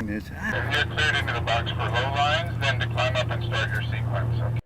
line is. If you're cleared into the box for low lines, then to climb up and start your sequence. Okay.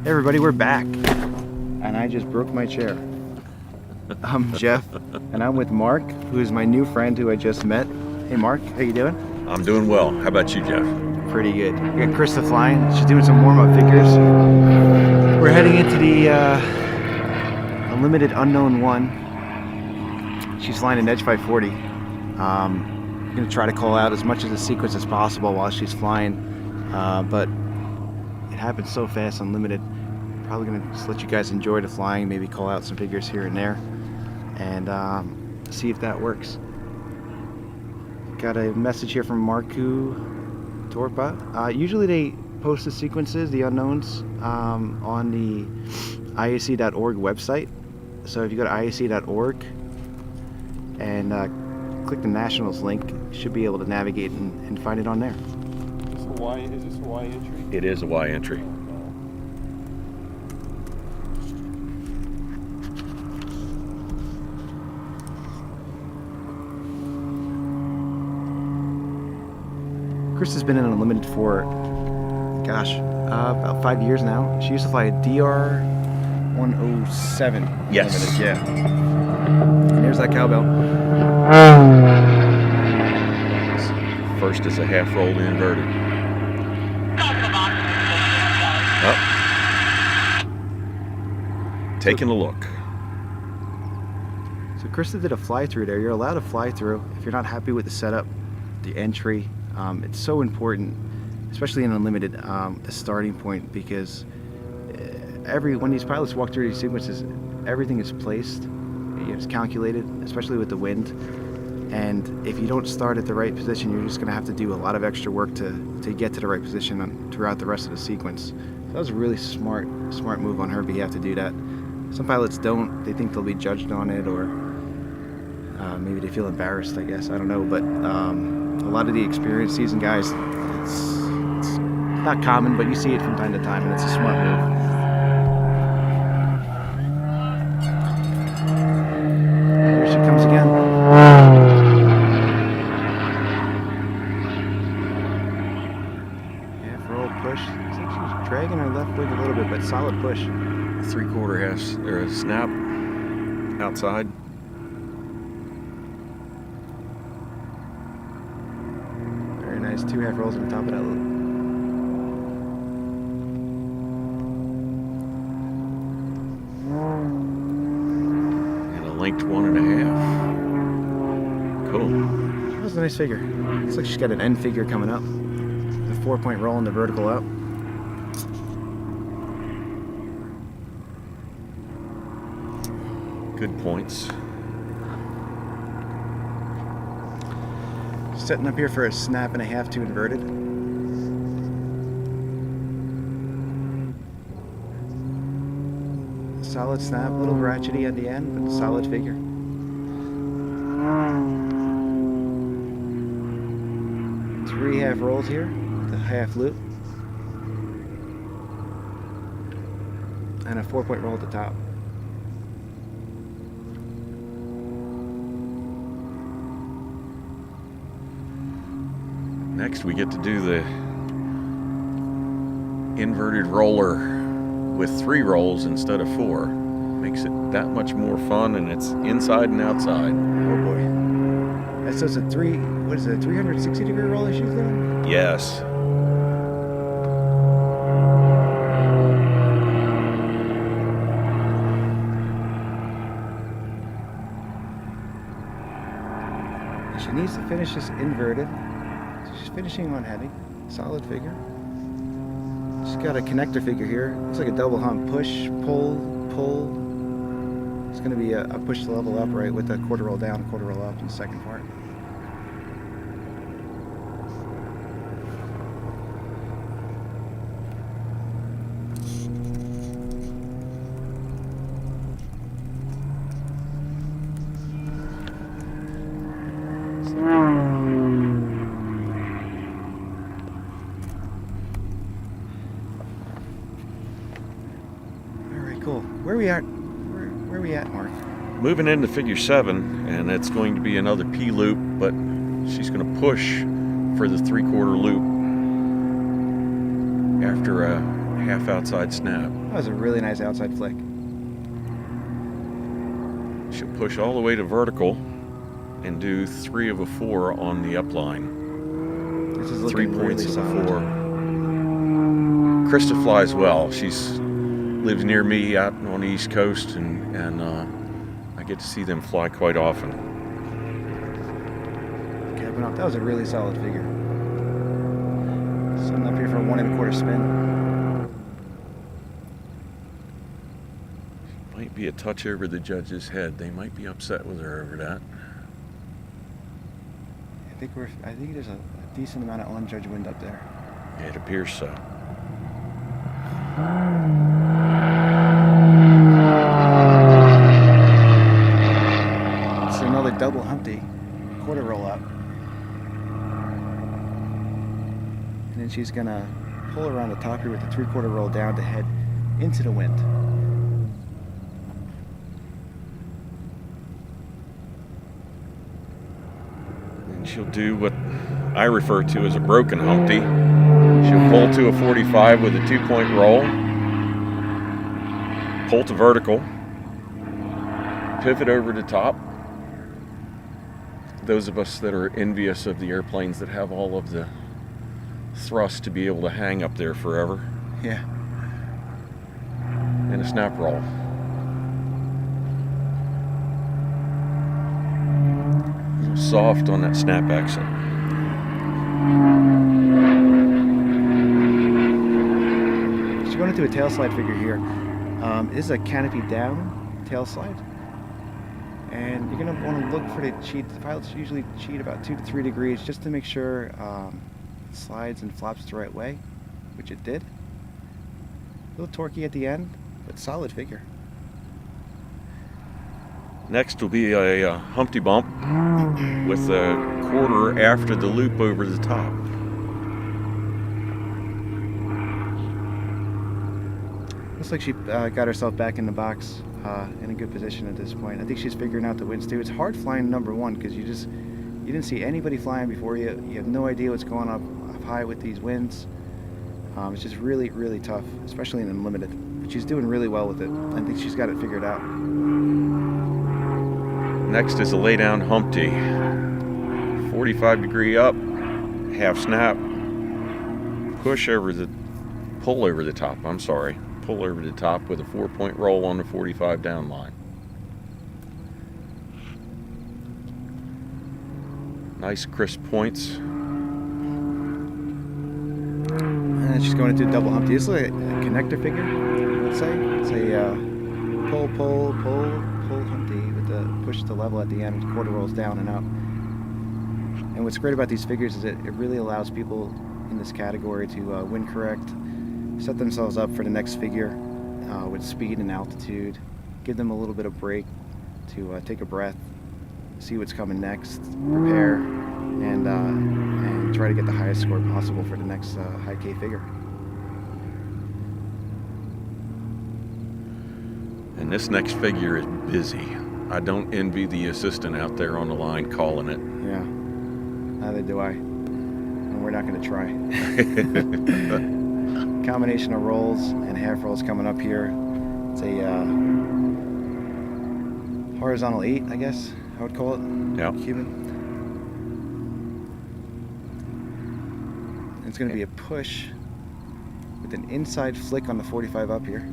Hey everybody, we're back, and I just broke my chair. I'm Jeff, and I'm with Mark, who is my new friend who I just met. Hey Mark, how you doing? I'm doing well. How about you, Jeff? Pretty good. We got Krista flying. She's doing some warm-up figures. We're heading into the Unlimited Unknown 1. She's flying an Edge 540. I'm going to try to call out as much of the sequence as possible while she's flying, but it happens so fast, Unlimited. Probably going to just let you guys enjoy the flying, maybe call out some figures here and there, and see if that works. Got a message here from Marku Torpa. Usually they post the sequences, the unknowns, on the IAC.org website. So if you go to IAC.org and click the Nationals link, you should be able to navigate and find it on there. Is this a Y entry? It is a Y entry. Chris has been in Unlimited for, gosh, about 5 years now. She used to fly a DR 107. Yes. Unlimited, yeah. And there's that cowbell. First is a half rolled inverted. Oh. Taking a look. So Krista did a fly through there. You're allowed to fly through if you're not happy with the setup, the entry. It's so important, especially in Unlimited, the starting point, because when these pilots walk through these sequences, everything is placed, it's calculated, especially with the wind. And if you don't start at the right position, you're just going to have to do a lot of extra work to get to the right position throughout the rest of the sequence. So that was a really smart move on her behalf to do that. Some pilots don't. They think they'll be judged on it, or maybe they feel embarrassed, I guess. I don't know. But a lot of the experienced seasoned guys, it's not common, but you see it from time to time, and it's a smart move. Here she comes again. Half roll push. Looks like she's dragging her left wing a little bit, but solid push. 3/4 half or a snap outside. Very nice. 2 half rolls on top of that loop. And a linked 1.5. Cool. That was a nice figure. Looks like she's got an end figure coming up. The 4-point roll and the vertical out. Good points. Setting up here for a snap and a half to inverted. Solid snap, a little ratchety at the end, but solid figure. Three half rolls here, the half loop. And a 4-point roll at the top. Next we get to do the inverted roller with 3 rolls instead of 4. Makes it that much more fun, and it's inside and outside. Oh boy. So it's a 360 degree roll that she's doing? Yes. She needs to finish this inverted. So she's finishing on heavy. Solid figure. She's got a connector figure here. Looks like a double hump. Push, pull, pull. It's going to be a push to level up, right, with a quarter roll down, quarter roll up in the second part. Cool. Where we at, Mark? Moving into figure 7, and it's going to be another P loop, but she's going to push for the 3/4 loop after a half outside snap. That was a really nice outside flick. She'll push all the way to vertical and do 3 of a 4 on the upline. This is 3 looking points really of a solid. 4. Krista flies well. She's lives near me out on the East Coast, and I get to see them fly quite often. Capping off. That was a really solid figure. Setting up here for a 1 1/4 spin. Might be a touch over the judge's head. They might be upset with her over that. I think there's a decent amount of on-judge wind up there. It appears so. then she's gonna pull around the top here with the 3/4 roll down to head into the wind. And she'll do what I refer to as a broken Humpty. She'll pull to a 45 with a 2-point roll, pull to vertical, pivot over to top. Those of us that are envious of the airplanes that have all of the thrust to be able to hang up there forever. Yeah. And a snap roll. A little soft on that snap exit. She's going into a tail slide figure here. This is a canopy down tail slide. And you're going to want to look for the cheat. The pilots usually cheat about 2 to 3 degrees just to make sure it slides and flaps the right way, which it did. A little torquey at the end, but solid figure. Next will be a Humpty bump with a 1/4 after the loop over the top. Looks like she got herself back in the box in a good position at this point. I think she's figuring out the winds too. It's hard flying number 1 because you didn't see anybody flying before you. You have no idea what's going up high with these winds. It's just really, really tough, especially in Unlimited. But she's doing really well with it. I think she's got it figured out. Next is a lay down Humpty. 45 degree up, half snap, pull over the top, pull over the top with a 4-point roll on the 45 down line. Nice crisp points. And she's going into a double Humpty. This is like a connector figure, let's say. It's a pull Humpty with the push to level at the end, 1/4 rolls down and out. And what's great about these figures is it really allows people in this category to wind correct, set themselves up for the next figure with speed and altitude, give them a little bit of break to take a breath, see what's coming next, prepare, and try to get the highest score possible for the next high K figure. And this next figure is busy. I don't envy the assistant out there on the line calling it. Yeah, neither do I. And we're not going to try. Combination of rolls and half rolls coming up here. It's a horizontal 8, I guess I would call it. Yeah. Cuban. It's going to be a push with an inside flick on the 45 up here.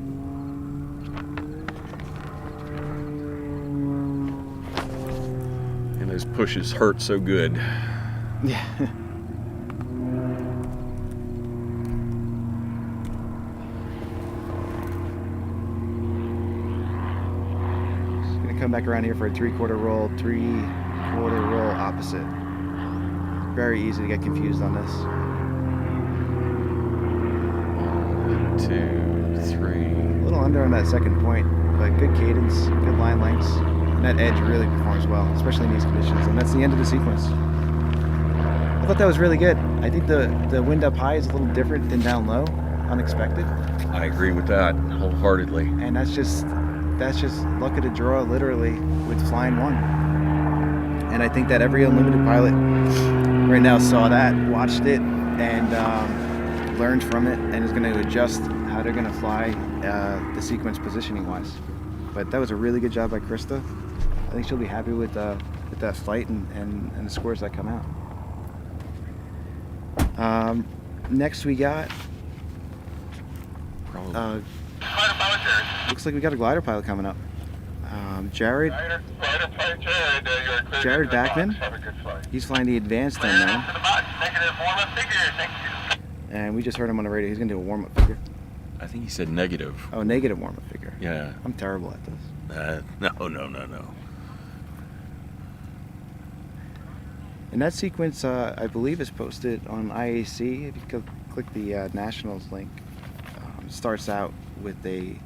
And those pushes hurt so good. Yeah. Come back around here for a 3/4 roll, 3/4 roll opposite. Very easy to get confused on this. 1, 2, 3. A little under on that second point, but good cadence, good line lengths, and that edge really performs well, especially in these conditions. And that's the end of the sequence. I thought that was really good. I think the wind up high is a little different than down low, unexpected, I agree with that wholeheartedly. and that's just luck of the draw, literally, with flying 1. And I think that every Unlimited pilot right now saw that, watched it, and learned from it, and is going to adjust how they're going to fly the sequence positioning wise. But that was a really good job by Krista. I think she'll be happy with that flight and the scores that come out. Next we got looks like we got a glider pilot coming up. Jared Glider pilot Jared, you are cleared Jared into the box. Backman. Have a good flight. He's flying the advanced Cleared end now, into the box. Negative warm-up figure. Thank you. and we just heard him on the radio. He's gonna do a warm-up figure. I think he said negative. Oh, negative warm-up figure. Yeah. I'm terrible at this. No. And that sequence, I believe, is posted on IAC. If you click the Nationals link, starts out with a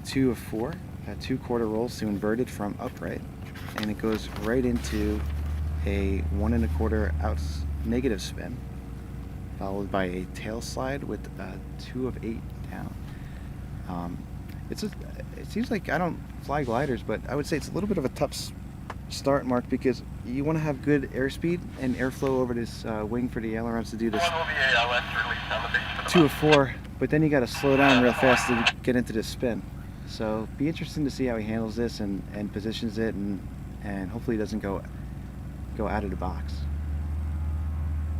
2 of 4, 2/4 rolls to inverted from upright, and it goes right into a 1 1/4 out negative spin, followed by a tail slide with 2 of 8 down. It seems like I don't fly gliders, but I would say it's a little bit of a tough start, Mark, because you want to have good airspeed and airflow over this wing for the ailerons to do this 2 of 4, but then you got to slow down real fast to get into this spin. So be interesting to see how he handles this and positions it, and hopefully it doesn't go out of the box.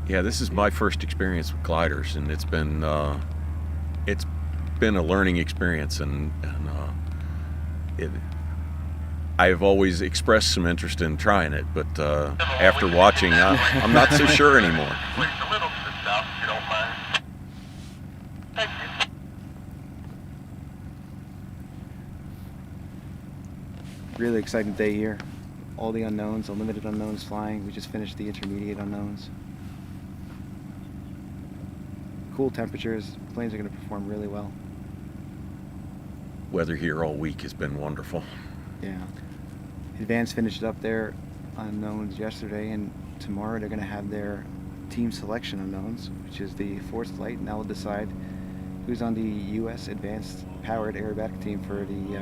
Yeah, this is my first experience with gliders, and it's been a learning experience, and I've always expressed some interest in trying it, but after watching, I'm not so sure anymore. Please, a little to the south, if you don't mind. Thank you. Really exciting day here. All the unknowns, unlimited unknowns flying. We just finished the intermediate unknowns. Cool temperatures. Planes are going to perform really well. Weather here all week has been wonderful. Yeah. Advance finished up their unknowns yesterday, and tomorrow they're going to have their team selection unknowns, which is the 4th flight, and that will decide who's on the U.S. Advanced Powered Aerobatic team for the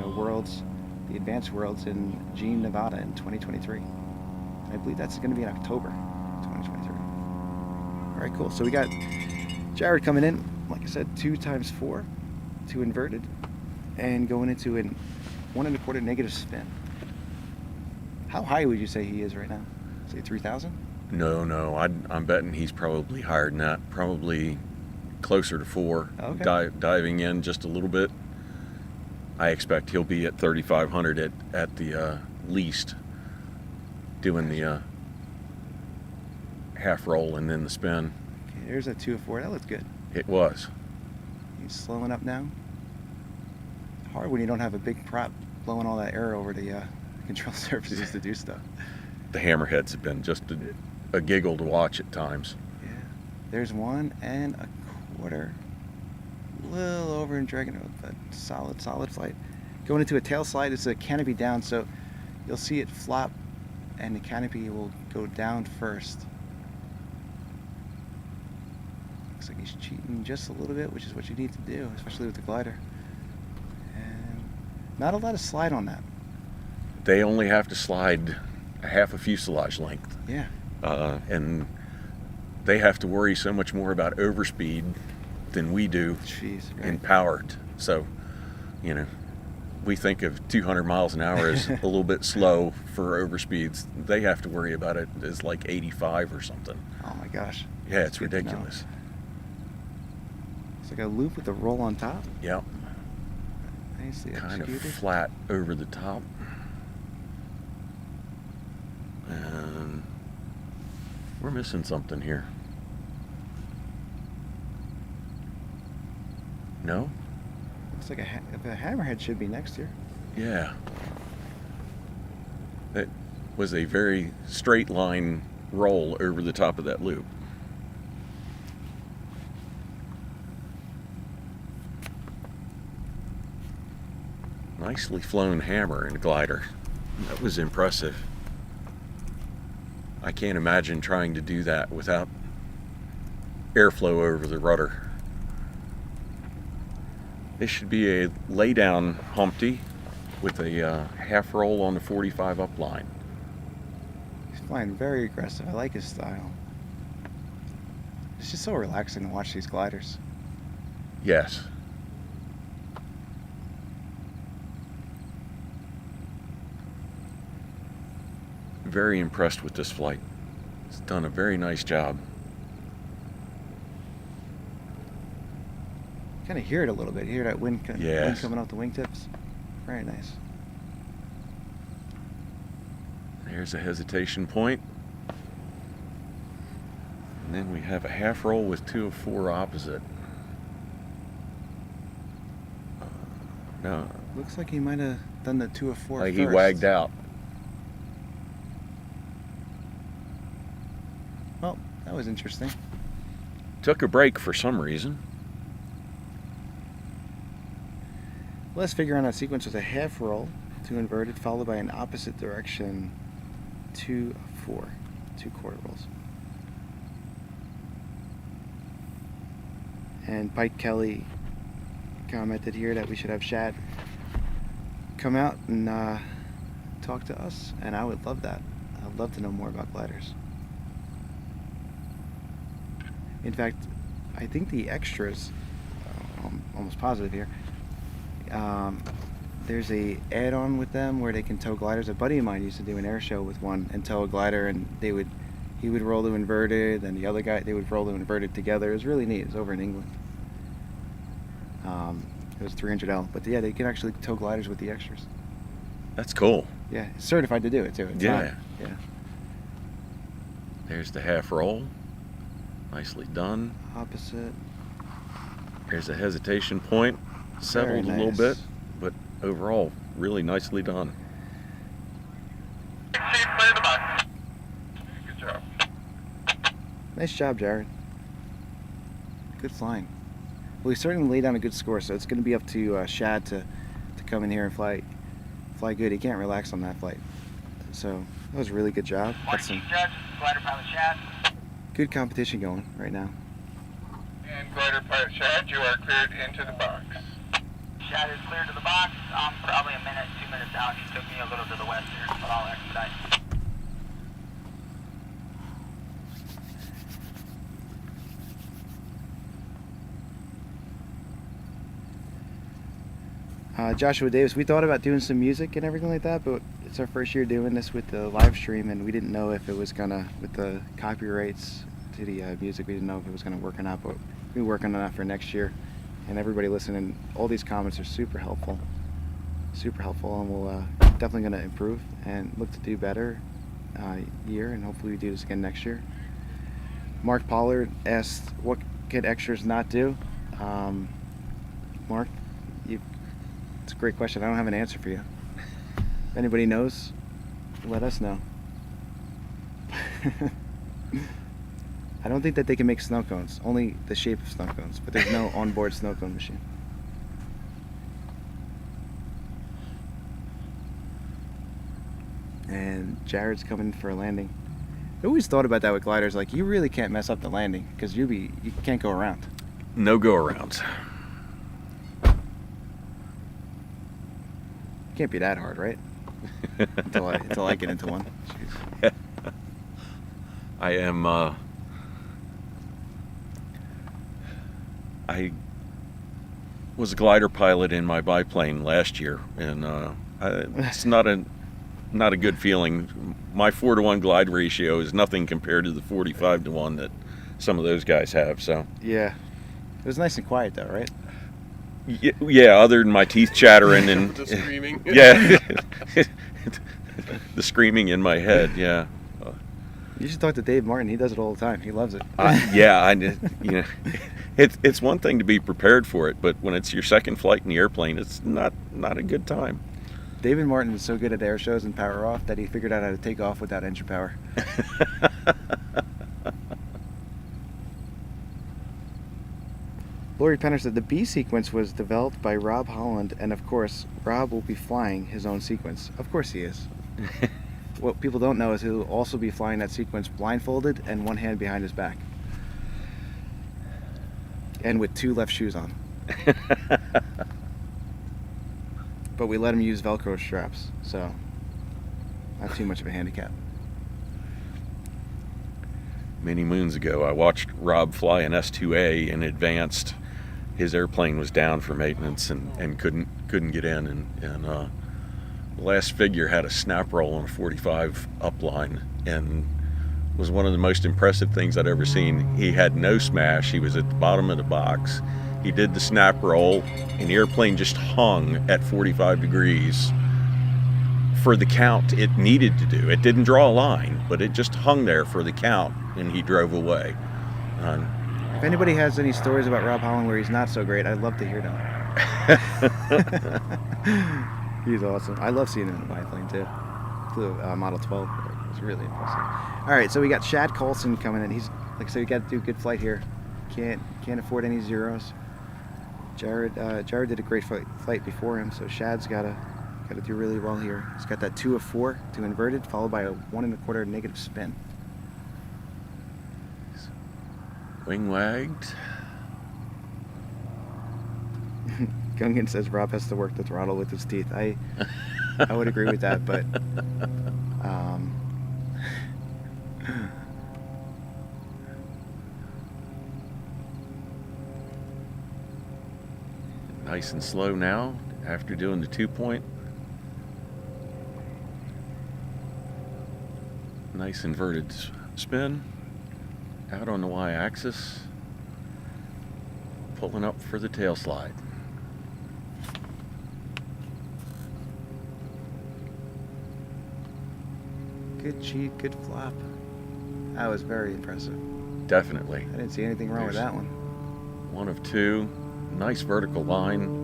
Advanced Worlds in Jean, Nevada in 2023. I believe that's going to be in October 2023. All right, cool. So we got Jared coming in, like I said, 2 times 4, 2 inverted, and going into an 1 1/4 negative spin. How high would you say he is right now? Say 3,000? No, I'm betting he's probably higher than that. Probably closer to 4. Okay. Diving in just a little bit. I expect he'll be at 3,500 at the least, doing the half roll and then the spin. Okay, there's a 2 of 4. That looks good. It was. He's slowing up now. Hard when you don't have a big prop blowing all that air over the control surfaces to do stuff. The hammerheads have been just a giggle to watch at times. Yeah. There's 1 1/4. A little over and dragging it with a solid flight. Going into a tail slide, it's a canopy down, so you'll see it flop and the canopy will go down first. Looks like he's cheating just a little bit, which is what you need to do, especially with the glider. And not a lot of slide on that. They only have to slide a half a fuselage length. Yeah. And they have to worry so much more about overspeed than we do Jeez, right. in powered. So, we think of 200 miles an hour as a little bit slow for overspeeds. They have to worry about it as like 85 or something. Oh my gosh. Yeah, it's Good to know. ridiculous. It's like a loop with a roll on top. Yep. Nicely Kind of executed. flat over the top. And we're missing something here. No? Looks like a hammerhead should be next here. Yeah. It was a very straight line roll over the top of that loop. Nicely flown hammer and glider. That was impressive. I can't imagine trying to do that without airflow over the rudder. This should be a lay down Humpty with a half roll on the 45 up line. He's flying very aggressive. I like his style. It's just so relaxing to watch these gliders. Yes. Very impressed with this flight. It's done a very nice job. Kind of hear it a little bit. Hear that wind, Yes. wind coming off the wingtips. Very nice. There's a hesitation point. And then we have a half roll with 2 of 4 opposite. No, Looks like he might have done the 2 of 4 like first. he wagged out. Well, that was interesting. Took a break for some reason. Let's figure on that sequence with a half roll, 2 inverted, followed by an opposite direction 2 of 4, 2 quarter rolls. And Pike Kelly commented here that we should have Shad come out and talk to us, and I would love that. I'd love to know more about gliders. In fact, I think the extras, I'm almost positive here, there's a add-on with them where they can tow gliders. A buddy of mine used to do an air show with one and tow a glider, and he would roll to inverted, and the other guy, they would roll to inverted together. It was really neat. It was over in England. It was $300, but yeah, they can actually tow gliders with the extras. That's cool. Yeah, it's certified to do it too. It's not, yeah. There's the half roll. Nicely done. Opposite. There's a hesitation point. Settled Very a little nice. bit, but overall, really nicely done. Clear the box. Good job. Nice job, Jared. Good flying. Well, he certainly laid down a good score, so it's going to be up to Shad to come in here and fly good. He can't relax on that flight. So that was a really good job. Got some Judge, glider pilot Shad. good competition going right now. And glider pilot Shad, you are cleared into the box. Shad is cleared to the box. I'm probably a minute, 2 minutes out. He took me a little to the west here, but I'll expedite. Joshua Davis, we thought about doing some music and everything like that, but it's our first year doing this with the live stream, and we didn't know if it was gonna, with the copyrights to the music, we didn't know if it was gonna work or not, but we're working on that for next year. And everybody listening, all these comments are super helpful, and we'll definitely gonna improve and look to do better year, and hopefully we do this again next year. Mark Pollard asked, what can extras not do? Mark, it's a great question. I don't have an answer for you. If anybody knows, let us know. I don't think that they can make snow cones, only the shape of snow cones, but there's no onboard snow cone machine. And Jared's coming for a landing. I always thought about that with gliders, like you really can't mess up the landing because you can't go around. No go arounds. Can't be that hard, right? until I get into one. Jeez. I am. I was a glider pilot in my biplane last year, and it's not a good feeling. My 4-to-1 glide ratio is nothing compared to the 45-to-1 that some of those guys have. So Yeah, it was nice and quiet though, right? yeah, other than my teeth chattering and The screaming. yeah, the screaming in my head. Yeah. You should talk to Dave Martin. He does it all the time. He loves it. It's one thing to be prepared for it, but when it's your second flight in the airplane, it's not a good time. David Martin is so good at air shows and power off that he figured out how to take off without engine power. Lori Penner said the B sequence was developed by Rob Holland, and of course, Rob will be flying his own sequence. Of course he is. What people don't know is he'll also be flying that sequence blindfolded and one hand behind his back. And with 2 left shoes on. But we let him use Velcro straps, so not too much of a handicap. Many moons ago, I watched Rob fly an S2A in advanced. His airplane was down for maintenance and couldn't get in, and the last figure had a snap roll on a 45 upline, and was one of the most impressive things I'd ever seen. He had no smash. He was at the bottom of the box. He did the snap roll, and the airplane just hung at 45 degrees for the count it needed to do. It didn't draw a line, but it just hung there for the count, and he drove away. If anybody has any stories about Rob Holland where he's not so great, I'd love to hear them. He's awesome. I love seeing him in the biplane too. The Model 12. It's really impressive. All right, so we got Shad Coulson coming in. He's, like I said, we got to do a good flight here. Can't afford any zeros. Jared did a great flight before him, so Shad's got to do really well here. He's got that 2 of 4 to inverted, followed by a 1 1/4 negative spin. Wing wagged. Gungan says Rob has to work the throttle with his teeth. I would agree with that, but nice and slow now after doing the 2-point. Nice inverted spin out on the y-axis, pulling up for the tail slide. good cheat, good flop. That was very impressive. Definitely. I didn't see anything wrong with There's that one. One of two. Nice vertical line.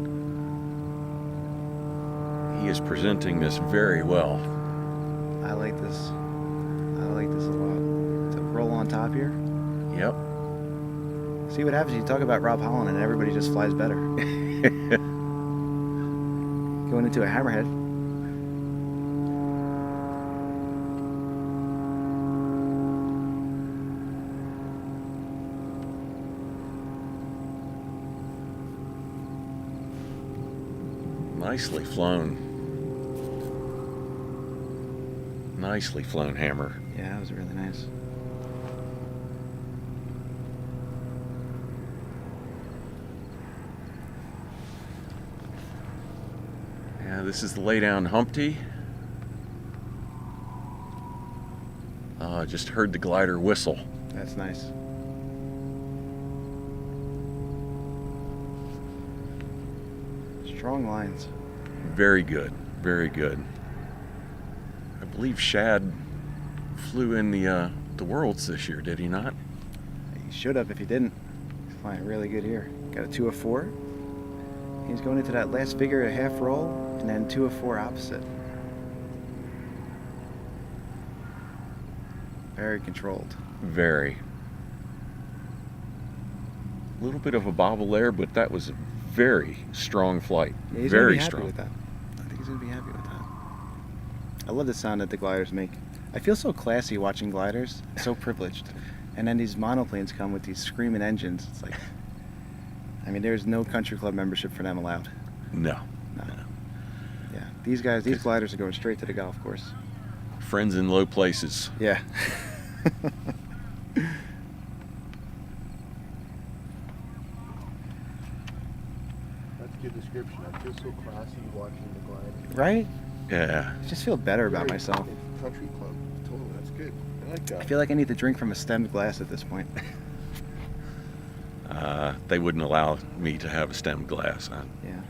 He is presenting this very well. I like this. I like this a lot. To roll on top here. Yep. See what happens. You talk about Rob Holland and everybody just flies better. Going into a hammerhead. Nicely flown. Nicely flown hammer. Yeah, that was really nice. Yeah, this is the laydown Humpty. Just heard the glider whistle. That's nice. Strong lines. Very good, very good. I believe Shad flew in the Worlds this year, did he not? He should have if he didn't. He's flying really good here. Got a 2 of 4. He's going into that last figure, a half roll, and then 2 of 4 opposite. Very controlled. Very. A little bit of a bobble there, but that was a very strong flight. Yeah, he's Very gonna be happy strong. with that. I think he's gonna be happy with that. I love the sound that the gliders make. I feel so classy watching gliders. So privileged. And then these monoplanes come with these screaming engines. It's like, I mean, there's no country club membership for them allowed. No. No. Yeah, these guys, these gliders are going straight to the golf course. Friends in low places. Yeah. That's a good description. I feel so classy watching the glide. Right? Yeah. I just feel better about myself. Country club. Totally. That's good. I like that. I feel like I need to drink from a stemmed glass at this point. They wouldn't allow me to have a stemmed glass. Yeah.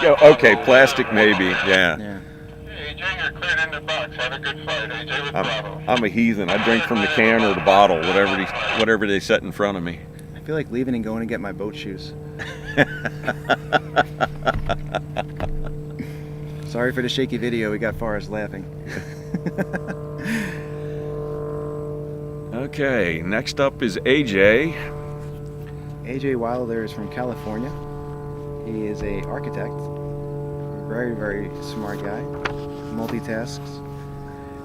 Yeah. Okay. Plastic, maybe. Yeah. Yeah. Hey, AJ, you're cleared into the box. Have a good flight, AJ with Bravo. I'm a heathen. I drink from the can or the bottle, whatever they set in front of me. I feel like leaving and going to get my boat shoes. Sorry for the shaky video. We got Forrest laughing. Okay. Next up is AJ. AJ Wilder is from California. He is a architect. Very, very smart guy. Multitasks.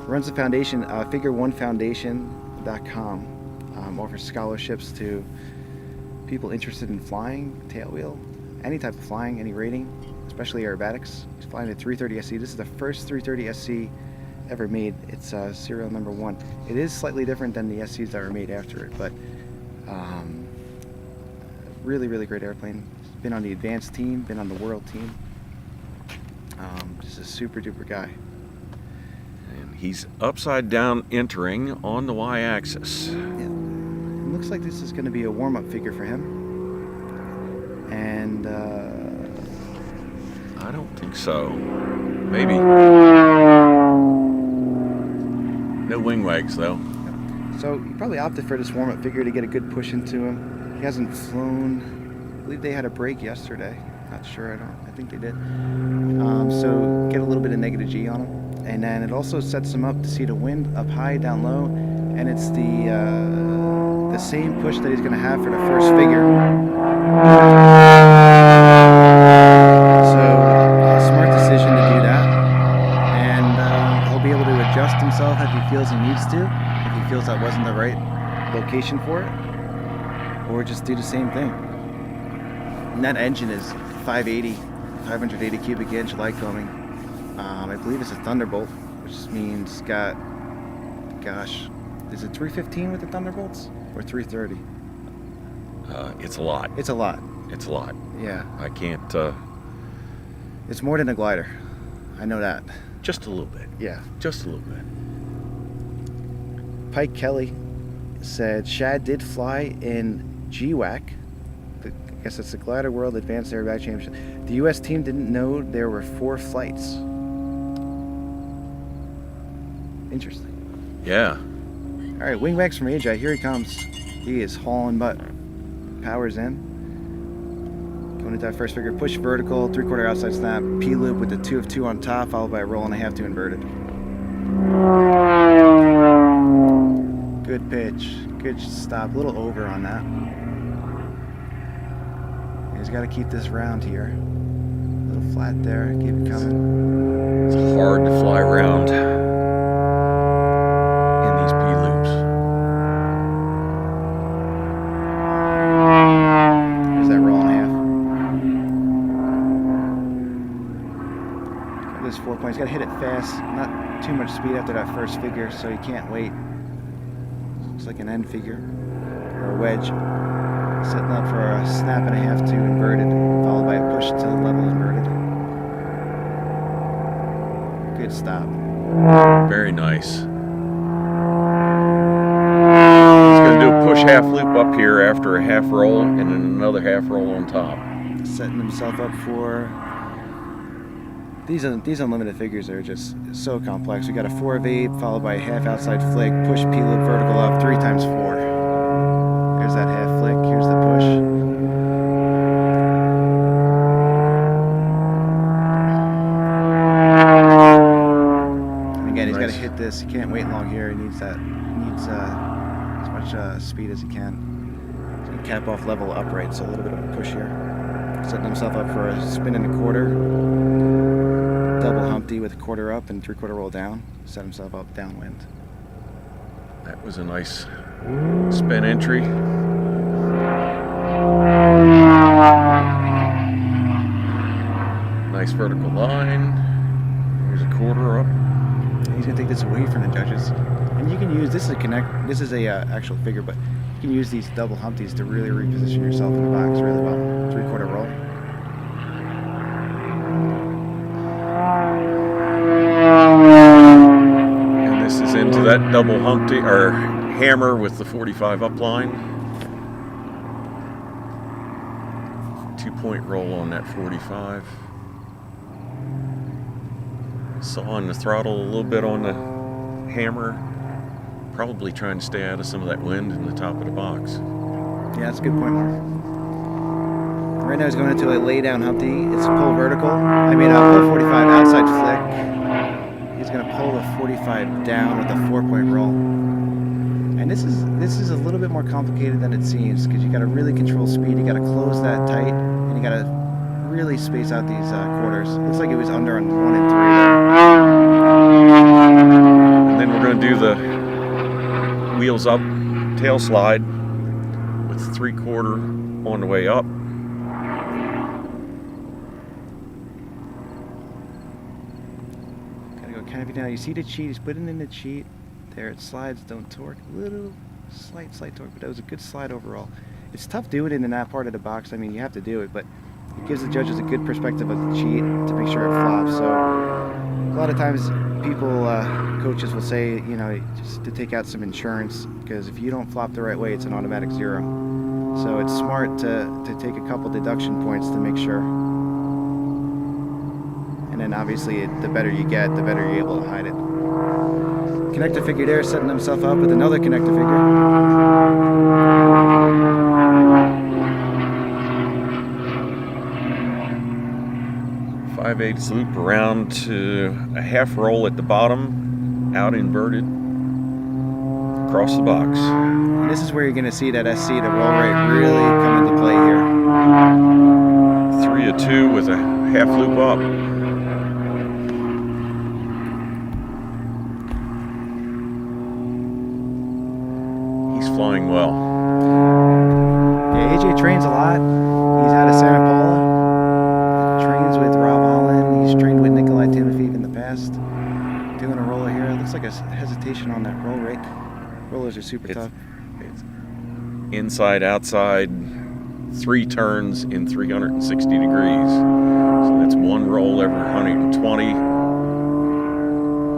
Runs the foundation, figure1foundation.com. Offers scholarships to people interested in flying, tailwheel, any type of flying, any rating, especially aerobatics. He's flying a 330 SC. This is the first 330 SC ever made. It's serial number 1. It is slightly different than the SCs that were made after it, but really, really great airplane. Been on the advanced team, been on the world team. Just a super duper guy. And he's upside down entering on the y-axis. Yeah. It looks like this is going to be a warm-up figure for him. And I don't think so. Maybe. No wing wags though. so he probably opted for this warm-up figure to get a good push into him. He hasn't flown. I believe they had a break yesterday. Not sure. I think they did. So get a little bit of negative G on him, and then it also sets him up to see the wind up high, down low, and it's the same push that he's going to have for the first figure. So smart decision to do that, and he'll be able to adjust himself if he feels he needs to, if he feels that wasn't the right location for it, or just do the same thing. And that engine is 580 cubic inch Lycoming. I believe it's a Thunderbolt, which means it's got, gosh, is it 315 with the Thunderbolts or 330? It's a lot. It's a lot. It's a lot. Yeah. I can't. It's more than a glider. I know that. Just a little bit. Yeah. Just a little bit. Pike Kelly said Shad did fly in GWAC. I guess it's the Glider World Advanced Aerobatic Championship. The U.S. team didn't know there were 4 flights. Interesting. Yeah. All right, wingbags from AJ. Here he comes. He is hauling butt. Powers in. Going into that first figure. Push vertical, 3/4 outside snap. P-loop with the 2 of 2 on top, followed by a roll and a half to inverted. Good pitch. Good stop. A little over on that. He's got to keep this round here. A little flat there. Keep it coming. It's hard to fly around in these P-loops. There's that roll and a half. This 4 points. Got to hit it fast. Not too much speed after that first figure, so you can't wait. Looks like an end figure or a wedge. Setting up for a snap and a half to inverted, followed by a push to the level inverted. Good stop. Very nice. He's going to do a push half loop up here after a half roll and then another half roll on top. Setting himself up for these unlimited figures are just so complex. We got a 4 of 8 followed by a half outside flick, push P-loop vertical up 3 times 4. There's that half flick. Here's the push. And again, he's got to hit this. He can't wait long here. He needs that. He needs as much speed as he can. He's gonna cap off level upright, so a little bit of a push here. Setting himself up for a spin and a quarter. Double Humpty with a quarter up and 3/4 roll down. Set himself up downwind. That was a nice spin entry. Nice vertical line. Here's a quarter up. He's gonna take this away from the judges, and you can use this is a actual figure, but you can use these double Humpties to really reposition yourself in the box really well. 3/4 roll. And this is into that double Humpty or hammer with the 45 upline. 2-point roll on that 45. Sawing the throttle a little bit on the hammer. Probably trying to stay out of some of that wind in the top of the box. Yeah, that's a good point, Mark. Right now he's going into a lay down Humpty. It's a pull vertical. Pull 45 outside flick. He's going to pull the 45 down with a 4-point roll. And this is a little bit more complicated than it seems because you got to really control speed. You got to close that tight, and you got to really space out these quarters. Looks like it was under on 1 and 3 there. And then we're going to do the wheels up tail slide with 3/4 on the way up. Gotta go canopy down. You see the cheat, he's putting in the cheat. There it slides, don't torque. Little slight torque, but that was a good slide overall. It's tough doing it in that part of the box. You have to do it, but it gives the judges a good perspective of the cheat to make sure it flops. So a lot of times people, coaches will say, just to take out some insurance, because if you don't flop the right way, it's an automatic 0. So it's smart to take a couple deduction points to make sure. And then obviously the better you get, the better you're able to hide it. Connector figure there, setting himself up with another connector figure. 5/8 loop around to a half roll at the bottom, out inverted, across the box. And this is where you're going to see that SC, the roll rate, really come into play here. 3 of 2 with a half loop up. He's flying well. Yeah, AJ trains a lot. He's out of Santa Paula. rotation on that roll rate. Rollers are super tough. It's inside, outside, 3 turns in 360 degrees. So that's 1 roll every 120.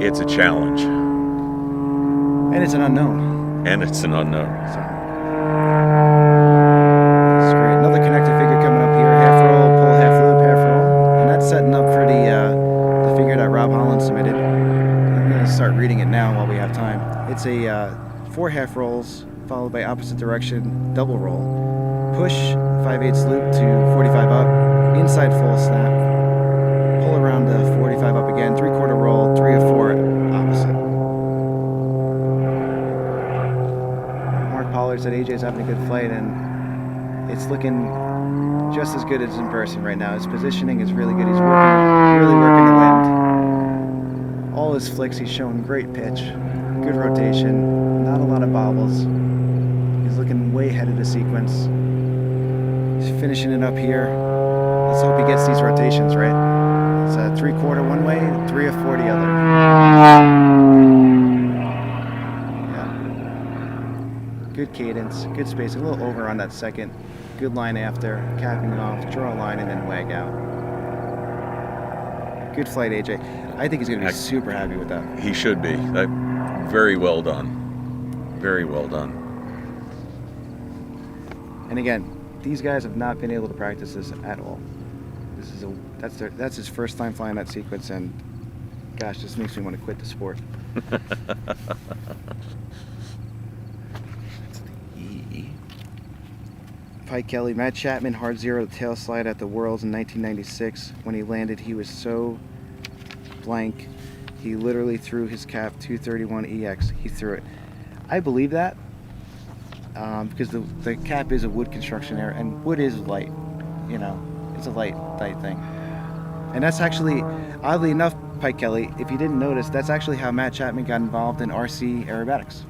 It's a challenge. And it's an unknown. And it's an unknown. So, that's great. Another connected figure coming up here. Half roll, pull, half loop, half roll. And that's setting up for the figure that Rob Holland submitted. I'm going to start reading it now while we have time. It's a 4 half rolls followed by opposite direction double roll. Push 5/8 loop to 45 up. Inside full snap. Pull around to 45 up again. 3/4 roll, 3 of 4 opposite. Mark Pollard said AJ's having a good flight, and it's looking just as good as in person right now. His positioning is really good. He's really working the wind. All his flicks, he's showing great pitch, good rotation, not a lot of bobbles. He's looking way ahead of the sequence. He's finishing it up here. Let's hope he gets these rotations right. It's a 3/4 one way, 3 of 4 the other. Yeah. Good cadence, good space, a little over on that second. Good line after, capping it off, draw a line, and then wag out. Good flight, AJ. I think he's going to be super happy with that. He should be. Very well done. Very well done. And again, these guys have not been able to practice this at all. This is that's his first time flying that sequence, and gosh, this makes me want to quit the sport. Pike Kelly, Matt Chapman, hard zero tail slide at the Worlds in 1996. When he landed, he was so blank, he literally threw his cap 231EX. He threw it. I believe that because the cap is a wood construction error, and wood is light. You know, it's a light thing. And that's actually, oddly enough, Pike Kelly, if you didn't notice, that's actually how Matt Chapman got involved in RC aerobatics.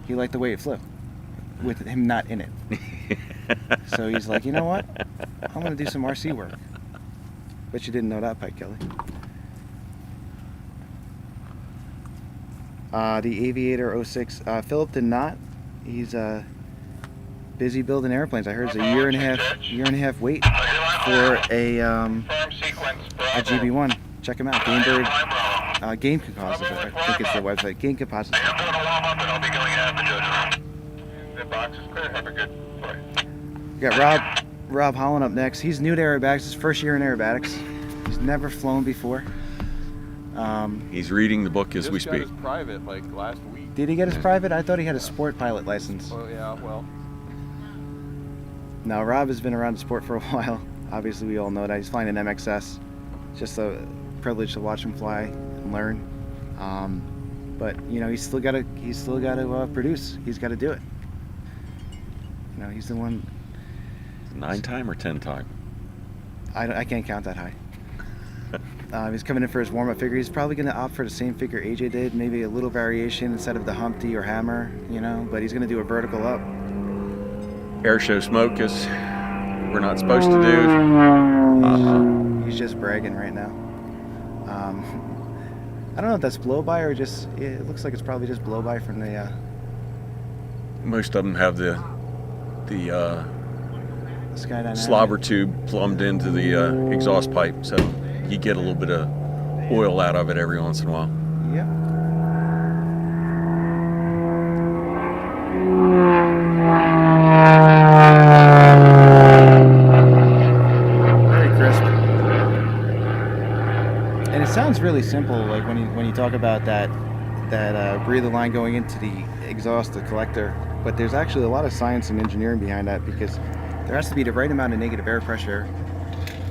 He liked the way it flew, with him not in it. So he's like, you know what? I'm going to do some RC work. Bet you didn't know that, Pike Kelly. The Aviator 06. Philip did not. He's busy building airplanes. I heard it's a year and a half wait for a GB1. Check him out. Gamebird. Game Composites, I think it's the website. Game Composites. I'm going to warm up and I'll be going out the judge. The box is clear. Have a good flight. We got Rob Holland up next. He's new to aerobatics. His first year in aerobatics. He's never flown before. He's reading the book as we Just got speak. his private like last week. Did he get his private? I thought he had a sport pilot license. Oh yeah, well. Now Rob has been around the sport for a while. Obviously, we all know that. He's flying an MXS. Just a privilege to watch him fly and learn. But you know, he's still got to produce. He's got to do it. You know, he's the one. 9-time or 10-time? I can't count that high. He's coming in for his warm-up figure. He's probably going to opt for the same figure AJ did, maybe a little variation instead of the Humpty or Hammer, you know, but he's going to do a vertical up. Air show smoke is we're not supposed to do. He's just bragging right now. I don't know if that's blow-by or just, it looks like it's probably just blow-by from the... Most of them have the Skydynamic. slobber tube plumbed into the exhaust pipe, so you get a little bit of oil out of it every once in a while. Yep. Very crisp. And it sounds really simple, like when you talk about that breather line going into the exhaust, the collector, but there's actually a lot of science and engineering behind that, because there has to be the right amount of negative air pressure,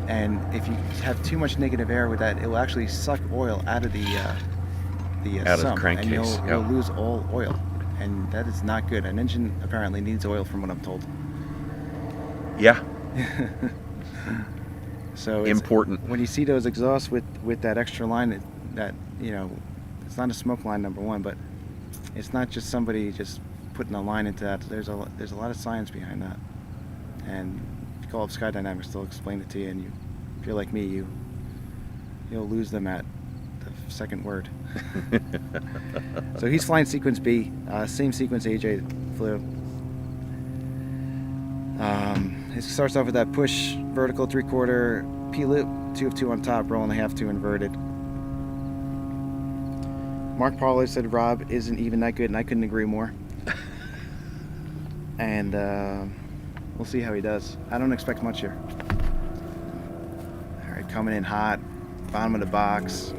and if you have too much negative air with that, it will actually suck oil out of the Out of the sump, and crankcase, you'll yeah. lose all oil, and that is not good. An engine apparently needs oil, from what I'm told. Yeah, So it's important. when you see those exhausts with that extra line, that you know, it's not a smoke line, number one, but it's not just somebody just putting a line into that. There's a lot of science behind that, and if you call up Skydynamics, they'll explain it to you. And if you're like me, you'll lose them at the second word. So he's flying sequence B, same sequence AJ flew. It starts off with that push vertical 3/4 P loop, 2 of 2 on top, roll and a half 2 inverted. Mark Pollard said Rob isn't even that good, and I couldn't agree more. And we'll see how he does. I don't expect much here. All right, coming in hot, bottom of the box,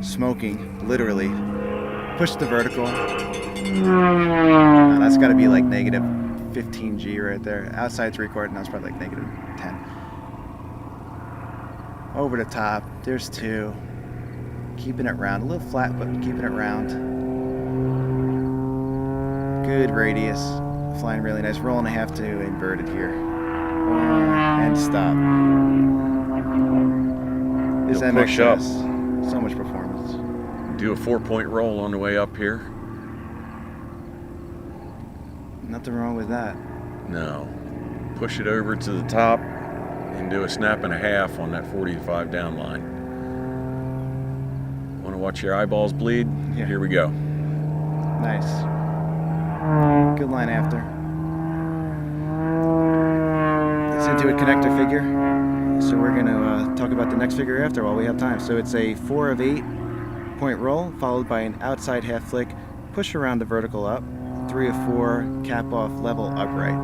smoking, literally. Push the vertical. That's got to be like negative 15 G right there. Outside 3/4, and that's probably like negative 10. Over the top, there's 2. Keeping it round, a little flat, but keeping it round. Good radius, flying really nice. Roll and a half 2 inverted here. And stop. This You'll push up. MXS, so much performance. Do a 4-point roll on the way up here. Nothing wrong with that. No. Push it over to the top and do a snap and a half on that 45 down line. Want to watch your eyeballs bleed? Yeah. Here we go. Nice. Good line after. It's into a connector figure. So we're going to talk about the next figure after while we have time. So it's a 4 of 8 point roll, followed by an outside half flick, push around the vertical up, 3 of 4, cap off, level upright.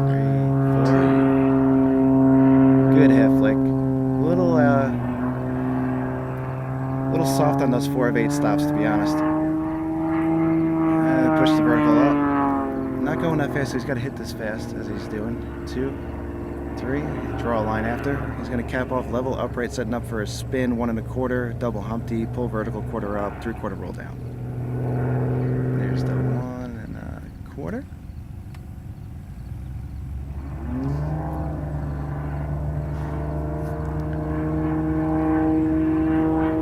3, 4. Good half flick. Little soft on those 4 of 8 stops, to be honest. Push the vertical up. Not going that fast, so he's got to hit this fast as he's doing. 2, 3, draw a line after. He's going to cap off, level upright, setting up for a spin, 1 1/4, double humpty, pull vertical, 1/4 up, 3/4 roll down. There's the 1 1/4.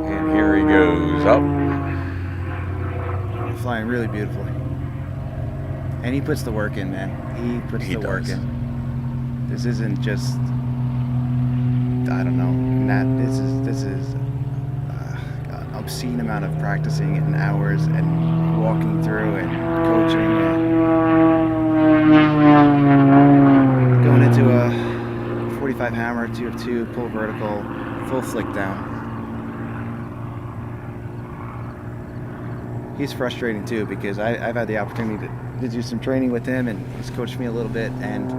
And here he goes up. Flying really beautifully. And he puts the work in, man. He puts the work in. This isn't just, I don't know, this is an obscene amount of practicing and hours and walking through and coaching. And going into a 45 hammer, 2 of 2, pull vertical, full flick down. He's frustrating too, because I've had the opportunity to do some training with him, and he's coached me a little bit, and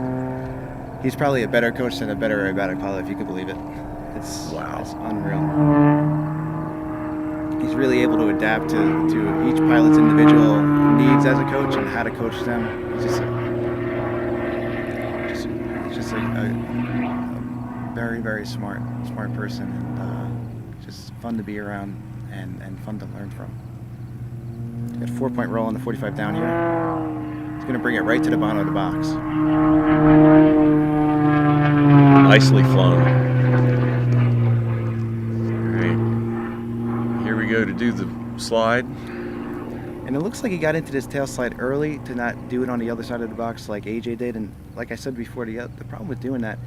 he's probably a better coach than a better aerobatic pilot, if you could believe it. It's unreal. He's really able to adapt to each pilot's individual needs as a coach and how to coach them. He's just a very, very smart person, and just fun to be around and fun to learn from. Got a 4-point roll on the 45 down here. He's going to bring it right to the bottom of the box. Nicely flown. All right. Here we go to do the slide. And it looks like he got into this tail slide early to not do it on the other side of the box like AJ did. And like I said before, the problem with doing that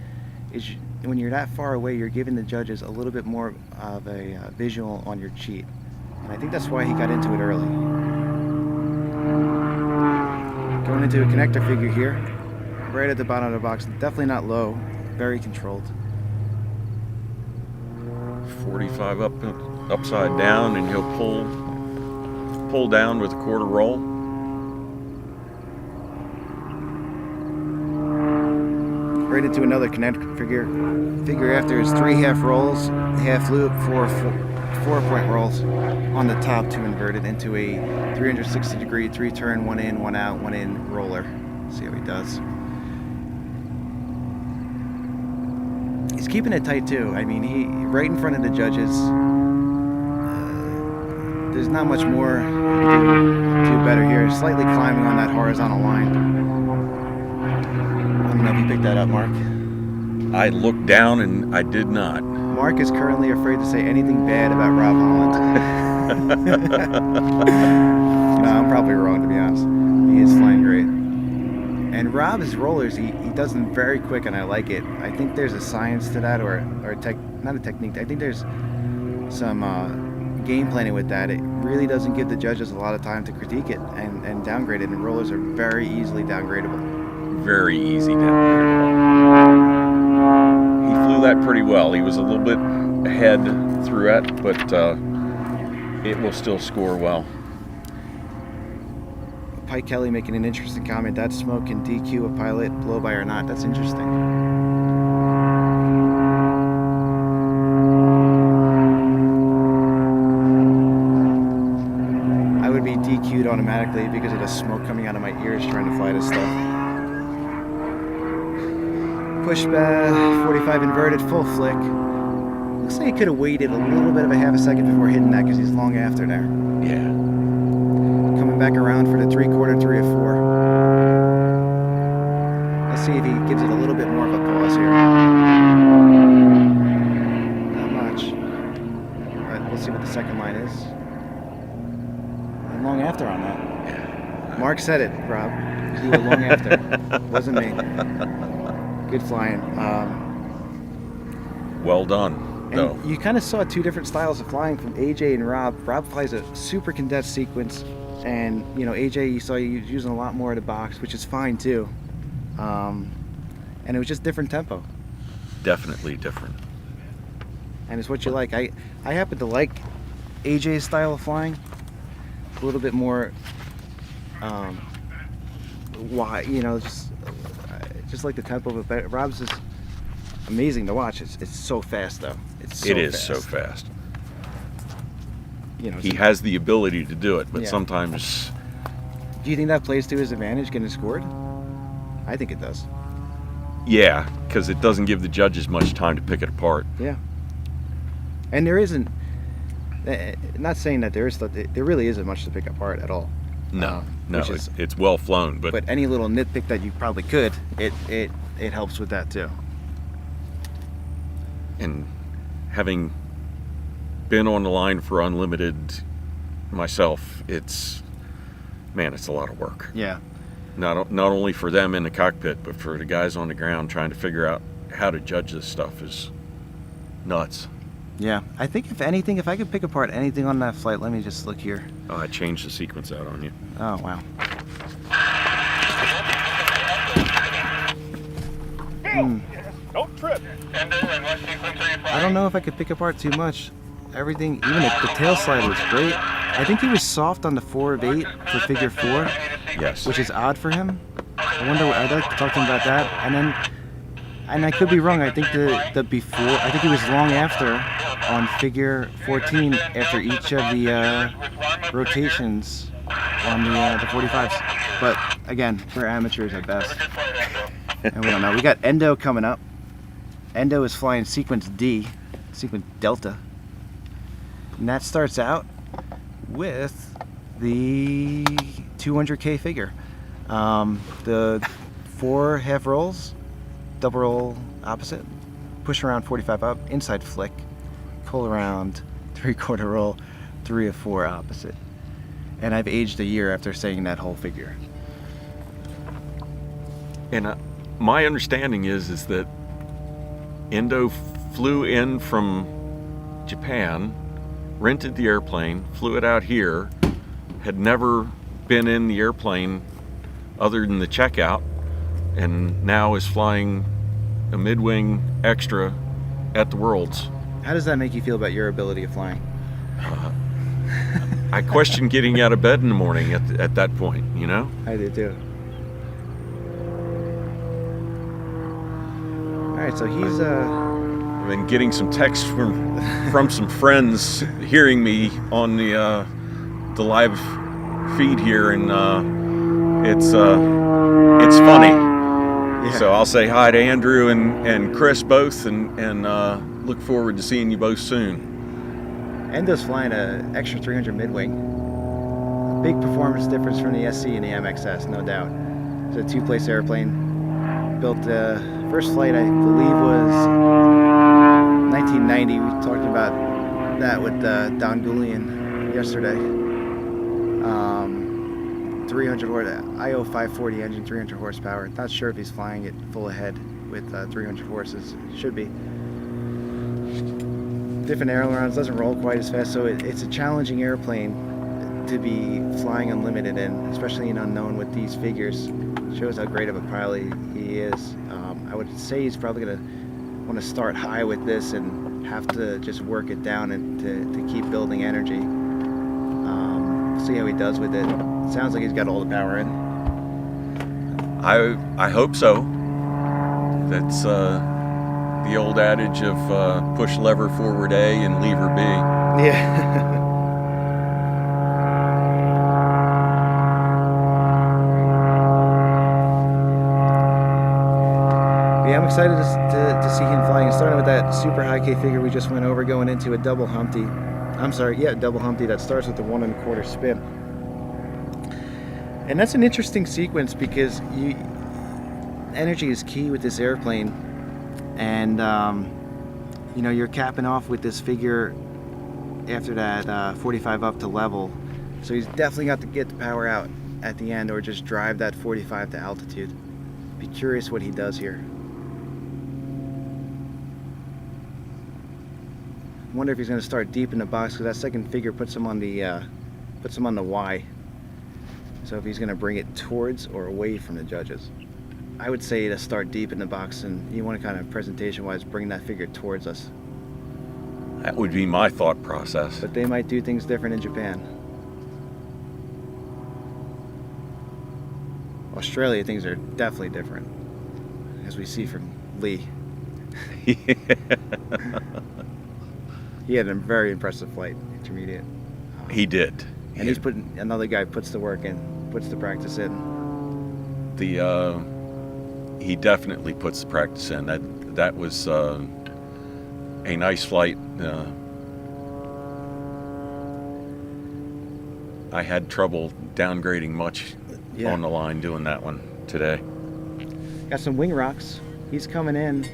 is when you're that far away, you're giving the judges a little bit more of a visual on your cheat. And I think that's why he got into it early. Going into a connector figure here, right at the bottom of the box. Definitely not low, very controlled. 45 upside down, and he'll pull down with a 1/4 roll. Right into another connector figure. Figure after is 3 half rolls, half loop, 4-point rolls on the top, 2 inverted into a 360-degree 3-turn, 1 in, 1 out, 1 in roller. See how he does. He's keeping it tight too. I mean, he right in front of the judges. There's not much more to do better here. Slightly climbing on that horizontal line. I don't know if you picked that up, Mark. I looked down and I did not. Mark is currently afraid to say anything bad about Rob Holland. No, I'm probably wrong, to be honest. He is flying great. And Rob's rollers, he does them very quick, and I like it. I think there's a science to that, or not a technique. I think there's some game planning with that. It really doesn't give the judges a lot of time to critique it and downgrade it, and rollers are very easily downgradable. Very easy downgradable. He flew that pretty well. He was a little bit ahead through it, but it will still score well. Pike Kelly making an interesting comment. That smoke can DQ a pilot, blow by or not. That's interesting. I would be DQ'd automatically because of the smoke coming out of my ears trying to fly this stuff. Pushback, 45 inverted, full flick. Looks like he could have waited a little bit of a half a second before hitting that because he's long after there. Yeah. Coming back around for the 3/4, 3 or 4. Let's see if he gives it a little bit more of a pause here. Not much. But we'll see what the second line is. I'm long after on that. Mark said it, Rob. You were long after. Wasn't me. Good flying. Well done, though. And you kind of saw two different styles of flying from AJ and Rob. Rob flies a super condensed sequence, and AJ, you saw you using a lot more of the box, which is fine too. And it was just different tempo. Definitely different. And it's what you like. I happen to like AJ's style of flying. A little bit more wide, just like the tempo of it. But Rob's is amazing to watch. It's so fast though. It is so fast. He has the ability to do it, but Yeah. sometimes Do you think that plays to his advantage getting scored? I think it does. yeah, because it doesn't give the judges much time to pick it apart. Yeah. And there isn't. Not saying that there really isn't much to pick apart at all. No, which is- it's well flown, but But any little nitpick that you probably could, it helps with that too. and having been on the line for Unlimited myself, it's a lot of work. Yeah. Not only for them in the cockpit, but for the guys on the ground trying to figure out how to judge this stuff is nuts. Yeah. I think if anything, if I could pick apart anything on that flight, let me just look here. Oh, I changed the sequence out on you. Oh wow. Don't trip. Endo, and what sequence are you flying? I don't know if I could pick apart too much. Everything, even the tail slide was great. I think he was soft on the 4 of 8 for figure 4, Yes. which is odd for him. I'd like to talk to him about that. And I could be wrong. I think the before, I think he was long after on figure 14 after each of the rotations on the 45s. But again, we're amateurs at best, and we don't know. We got Endo coming up. Endo is flying sequence D, sequence Delta, and that starts out with the 200K figure. The 4 half rolls, double roll opposite, push around 45 up, inside flick, pull around 3/4 roll, 3 of 4 opposite. And I've aged a year after saying that whole figure. And my understanding is that Endo flew in from Japan, rented the airplane, flew it out here, had never been in the airplane other than the checkout, and now is flying a mid-wing extra at the Worlds. How does that make you feel about your ability of flying? I question getting out of bed in the morning at that point, I do too. Alright, so he's I've been getting some texts from some friends hearing me on the live feed here, and it's funny. Yeah. So I'll say hi to Andrew and Chris both, and look forward to seeing you both soon. Endo's flying an extra 300 mid-wing. A big performance difference from the SC and the MXS, no doubt. It's a 2-place airplane. Built first flight, I believe, was 1990. We talked about that with Don Goulian yesterday. 300 IO 540 engine, 300 horsepower. Not sure if he's flying it full ahead with 300 horses. Should be. Different ailerons, doesn't roll quite as fast, so it's a challenging airplane to be flying unlimited in, especially in unknown with these figures. Shows how great of a pilot he is. I would say he's probably going to want to start high with this and have to just work it down and to keep building energy. See how he does with it. Sounds like he's got all the power in. I hope so. That's the old adage of push lever forward A and lever B. Yeah. Yeah, I'm excited to see him flying. Starting with that super high K figure we just went over, going into a double Humpty. Double Humpty that starts with the 1 1/4 spin. And that's an interesting sequence because energy is key with this airplane. And, you know, you're capping off with this figure after that 45 up to level. So he's definitely got to get the power out at the end or just drive that 45 to altitude. Be curious what he does here. Wonder if he's going to start deep in the box because that second figure puts him on the Y. So if he's going to bring it towards or away from the judges, I would say to start deep in the box, and you want to kind of presentation-wise bring that figure towards us. That would be my thought process. But they might do things different in Japan. Australia, things are definitely different, as we see from Lee. He had a very impressive flight, intermediate. He did. And he's putting, another guy puts the work in, puts the practice in. He definitely puts the practice in. That was a nice flight. I had trouble downgrading much on the line doing that one today. Got some wing rocks. He's coming in.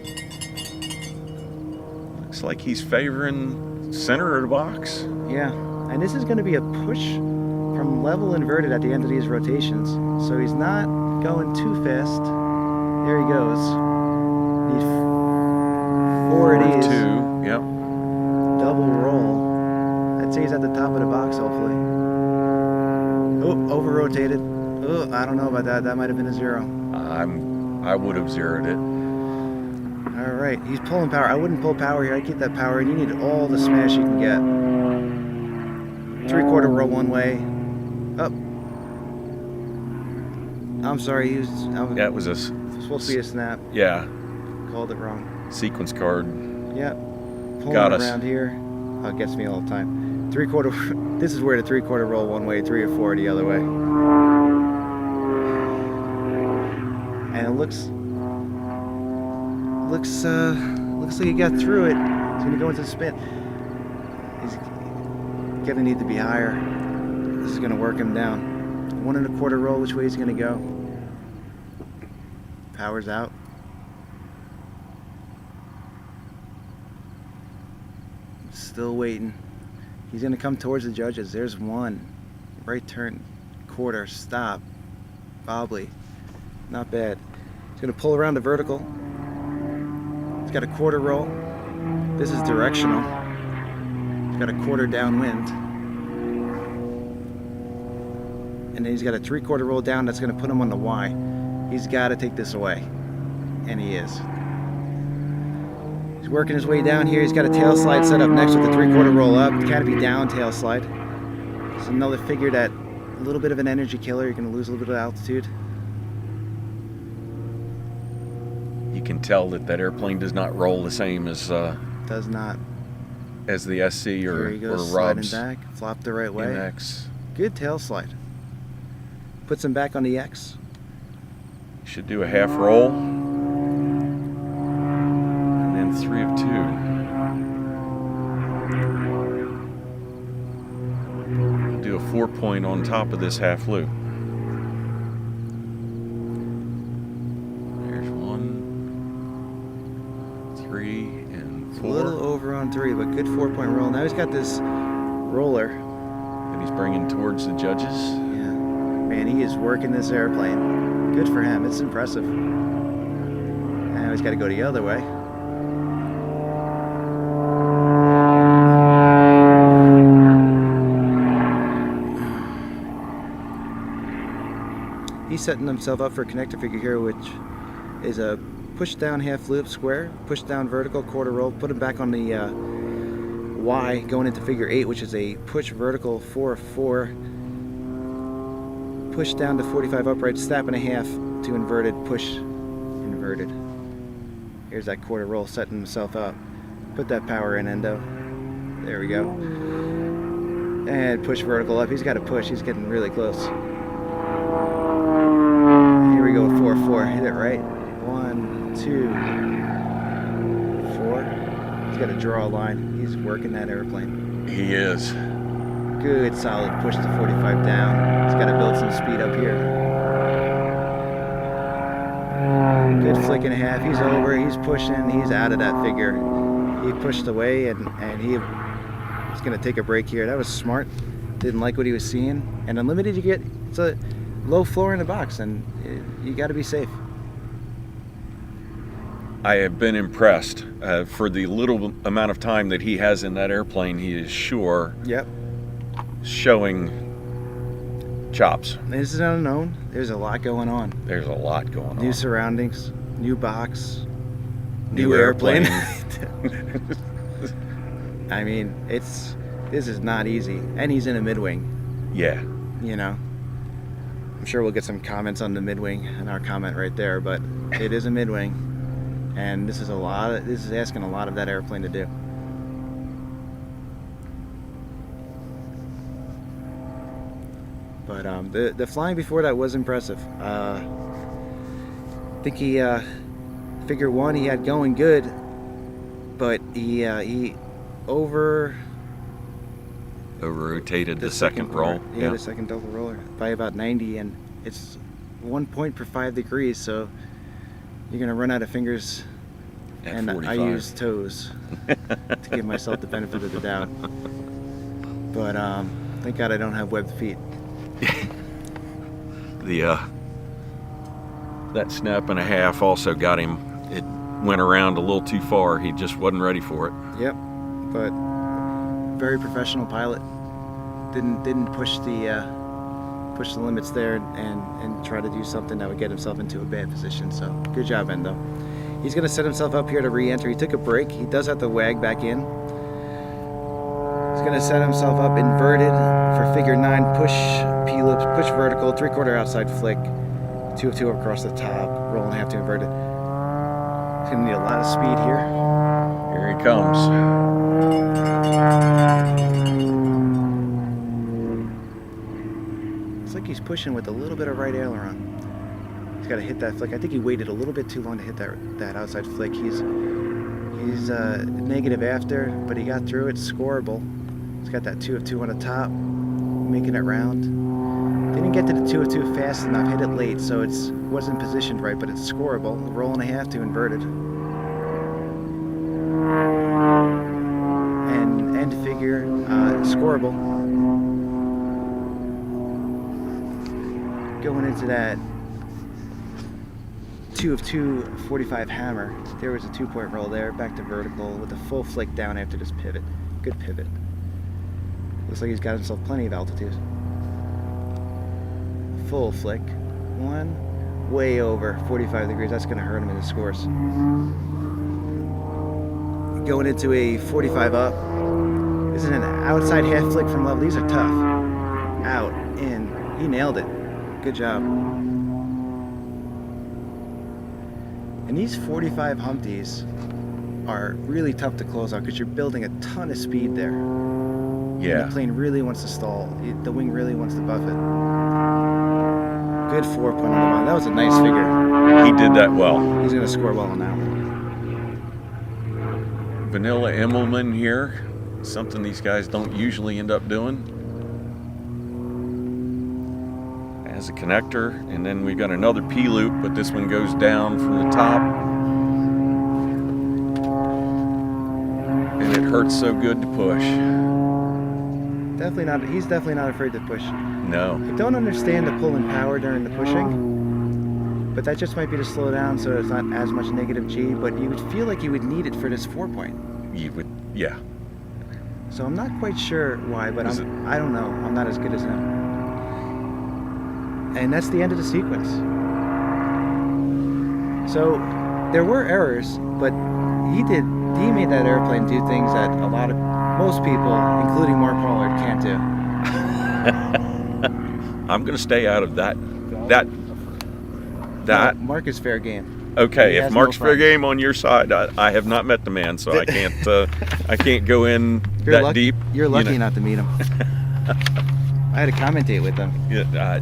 Looks like he's favoring center of the box. Yeah, and this is going to be a push from level inverted at the end of these rotations. So he's not going too fast. There he goes. He's 4 of these. 2, yep. Double roll. I'd say he's at the top of the box, hopefully. Oh, over rotated. Oh, I don't know about that. That might have been a 0. I would have zeroed it. All right, he's pulling power. I wouldn't pull power here. I keep that power in. You need all the smash you can get. 3/4 roll one way. Up. I'm sorry. Yeah, it was supposed to be a snap. Yeah. Called it wrong. Sequence card. Yep. Pulling Got us. around here. Oh, it gets me all the time. 3/4. This is where the 3/4 roll one way, 3 or 4 the other way. And it looks like he got through it. He's gonna go into spin. He's gonna need to be higher. This is gonna work him down. 1 1/4 roll. Which way is he gonna go? Power's out. Still waiting. He's gonna come towards the judges. There's 1. Right turn, quarter, stop. Bobbly. Not bad. He's gonna pull around the vertical. He's got a 1/4 roll. This is directional. He's got a 1/4 downwind. And then he's got a 3/4 roll down that's going to put him on the Y. He's got to take this away. And he is. He's working his way down here. He's got a tail slide set up next with the 3/4 roll up. Canopy down, tail slide. It's another figure that a little bit of an energy killer. You're going to lose a little bit of altitude. You can tell that airplane does not roll the same as Does not. as the SC or Here he goes, Rob's sliding back, flop the right way. MX. Good tail slide. Puts him back on the X. Should do a half roll. And then 3 of 2. Do a 4-point on top of this half loop. There's 1, 3, and 4. A little over on 3, but good 4-point roll. Now he's got this roller. And he's bringing towards the judges. Yeah. Man, he is working this airplane. Good for him. It's impressive. Now he's got to go the other way. He's setting himself up for a connector figure here, which is a push down half loop square, push down vertical quarter roll, put him back on the Y going into figure 8, which is a push vertical 4-4, push down to 45 upright, snap and a half to inverted, push inverted. Here's that quarter roll setting himself up. Put that power in endo. There we go. And push vertical up. He's got to push. He's getting really close. Here we go, 4-4. Hit it right. 1, 2, 4. He's got to draw a line. He's working that airplane. He is. Good, solid push to 45 down. He's got to build some speed up here. Good flick and a half. He's over. He's pushing. He's out of that figure. He pushed away, and he's going to take a break here. That was smart. Didn't like what he was seeing. And Unlimited, it's a low floor in the box, and you got to be safe. I have been impressed. For the little amount of time that he has in that airplane, he is sure Yep. showing chops. This is unknown. There's a lot going on. There's a lot going on. New surroundings, new box, New airplane. airplane. I mean, this is not easy. And he's in a mid-wing, Yeah. you know. I'm sure we'll get some comments on the mid-wing and our comment right there, but it is a mid-wing. And this is asking a lot of that airplane to do. But the flying before that was impressive. I think he figure 1 he had going good, but he Over-rotated the second roll. Yeah, the second double roller by about 90, and it's 1 point per 5 degrees, so you're gonna run out of fingers. At And 45. I use toes to give myself the benefit of the doubt. But thank God I don't have webbed feet. That snap and a half also got him. It went around a little too far. He just wasn't ready for it. Yep, but very professional pilot. Didn't push the limits there and try to do something that would get himself into a bad position. So good job, Endo. He's going to set himself up here to re-enter. He took a break. He does have to wag back in. He's going to set himself up inverted for figure 9, push P-loops, push vertical, 3/4 outside flick, 2 of 2 across the top, roll and a half to inverted. He's going to need a lot of speed here. Here he comes. It's like he's pushing with a little bit of right aileron. He's got to hit that flick. I think he waited a little bit too long to hit that outside flick. He's negative after, but he got through it. Scoreable. He's got that 2 of 2 on the top, making it round. Didn't get to the 2 of 2 fast enough. Hit it late, so it wasn't positioned right, but it's scoreable. Roll and a half to inverted. And end figure, scoreable. Going into that 2 of 2 45 hammer, there was a 2-point roll there, back to vertical with a full flick down after this pivot. Good pivot. Looks like he's got himself plenty of altitude. Full flick. 1, way over 45 degrees. That's going to hurt him in his scores. Going into a 45 up. This is an outside half flick from level. These are tough. Out, in. He nailed it. Good job. And these 45 Humpties are really tough to close out because you're building a ton of speed there. Yeah. The plane really wants to stall. The wing really wants to buff it. Good 4-point on the bottom. That was a nice figure. He did that well. He's going to score well on that one. Vanilla Immelman here. Something these guys don't usually end up doing. As a connector, and then we got another P-loop, but this one goes down from the top. And it hurts so good to push. He's definitely not afraid to push. No. I don't understand the pull and power during the pushing, but that just might be to slow down so it's not as much negative G, but you would feel like you would need it for this 4-point. You would, yeah. So I'm not quite sure why, but I don't know. I'm not as good as him. And that's the end of the sequence. So there were errors, but he made that airplane do things that most people, including Mark Pollard, can't do. I'm going to stay out of that. No, Mark is fair game. Okay, He if has Mark's no fair problems. game on your side, I have not met the man, so I can't go in deep. You're lucky you know. not to meet him. I had to commentate with him. Yeah,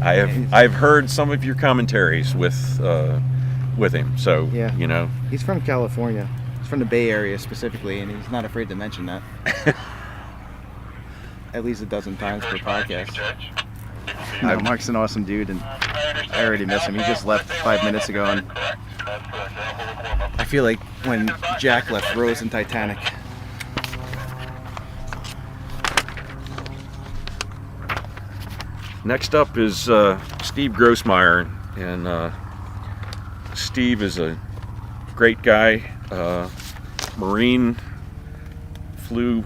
I've heard some of your commentaries with him, so Yeah. you know. He's from California. He's from the Bay Area specifically, and he's not afraid to mention that. At least a dozen times per podcast. No, Mark's an awesome dude, and I already miss him. He just left 5 minutes ago, and I feel like when Jack left Rose and Titanic. Next up is Steve Grossmeyer, and Steve is a great guy, Marine, flew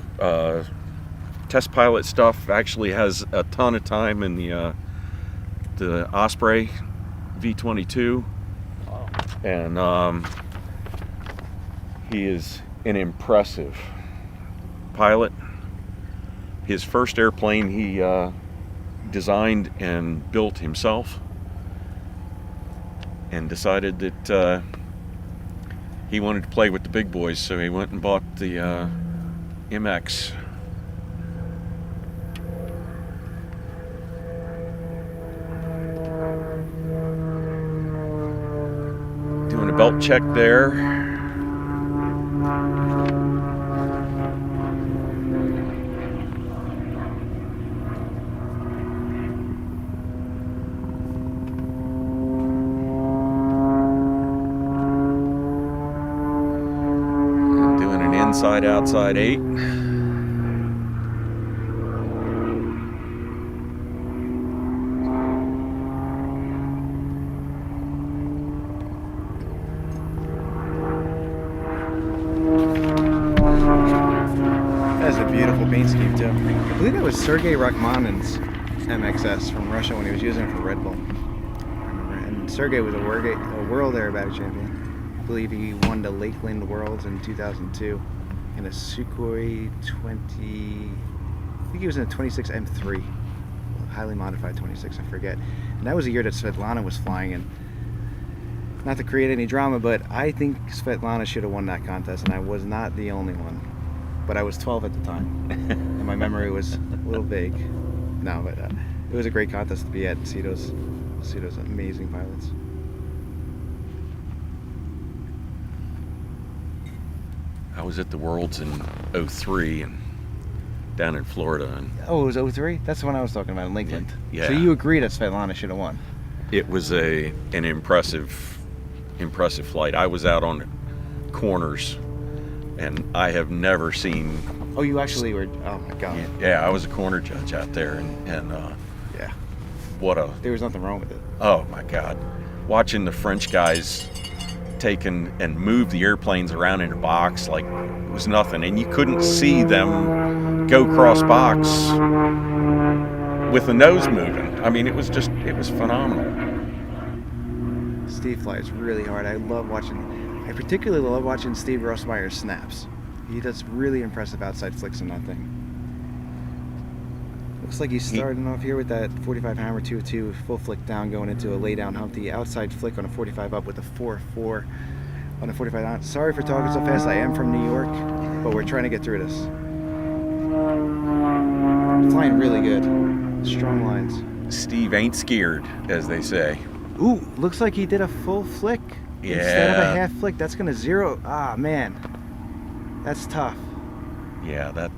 test pilot stuff, actually has a ton of time in the Osprey V-22, and he is an impressive pilot. His first airplane he designed and built himself, and decided that he wanted to play with the big boys, so he went and bought the MX. Doing a belt check there. Doing an inside-outside 8. That's a beautiful paint scheme too. I believe that was Sergei Rachmanin's MXS from Russia when he was using it for Red Bull. I remember. And Sergei was a world aerobatic champion. I believe he won the Lakeland Worlds in 2002 in a Sukhoi 20. I think he was in a 26 M3, highly modified 26. I forget. And that was a year that Svetlana was flying in. Not to create any drama, but I think Svetlana should have won that contest, and I was not the only one. But I was 12 at the time, and my memory was a little vague. No, but it was a great contest to be at and see those amazing pilots. I was at the Worlds in 03 and down in Florida, and Oh, it was 03? That's the one I was talking about in Lakeland. Yeah. So you agree that Svetlana should have won? it was an impressive flight. I was out on corners, and I have never seen. Oh, you actually were. Oh my God. Yeah, I was a corner judge out there, and Yeah. what a. There was nothing wrong with it. Oh my God, watching the French guys take and move the airplanes around in a box like it was nothing, and you couldn't see them go cross box with the nose moving. I mean, it was phenomenal. Steve flies really hard. I particularly love watching Steve Grossmeyer's snaps. He does really impressive outside flicks in that thing. Looks like he's starting off here with that 45 hammer 202 full flick down, going into a lay down Humpty outside flick on a 45 up with a 4.4 on a 45 down. Sorry for talking so fast. I am from New York, but we're trying to get through this. Flying really good. Strong lines. Steve ain't scared, as they say. Ooh, looks like he did a full flick instead of Yeah. a half flick. That's gonna zero. Ah, man. That's tough. Yeah,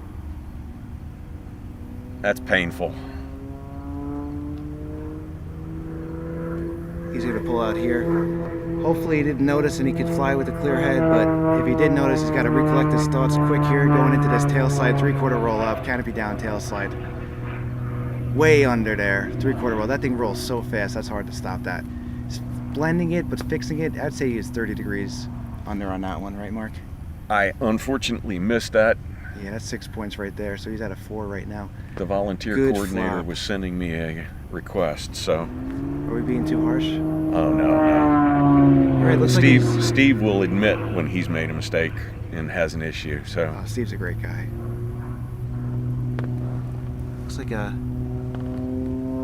that's painful. He's gonna pull out here. Hopefully he didn't notice and he could fly with a clear head, but if he did notice, he's got to recollect his thoughts quick here, going into this tail slide, 3/4 roll up, canopy down, tail slide. way under there. 3/4 roll. That thing rolls so fast. That's hard to stop that. Just blending it, but fixing it. I'd say he's 30 degrees under on that one, right, Mark? I unfortunately missed that. Yeah, that's 6 points right there. So he's at a 4 right now. The volunteer Good coordinator flop. was sending me a request, so. Are we being too harsh? Oh, no. All right, looks like Steve will admit when he's made a mistake and has an issue, so. Oh, Steve's a great guy. Looks like a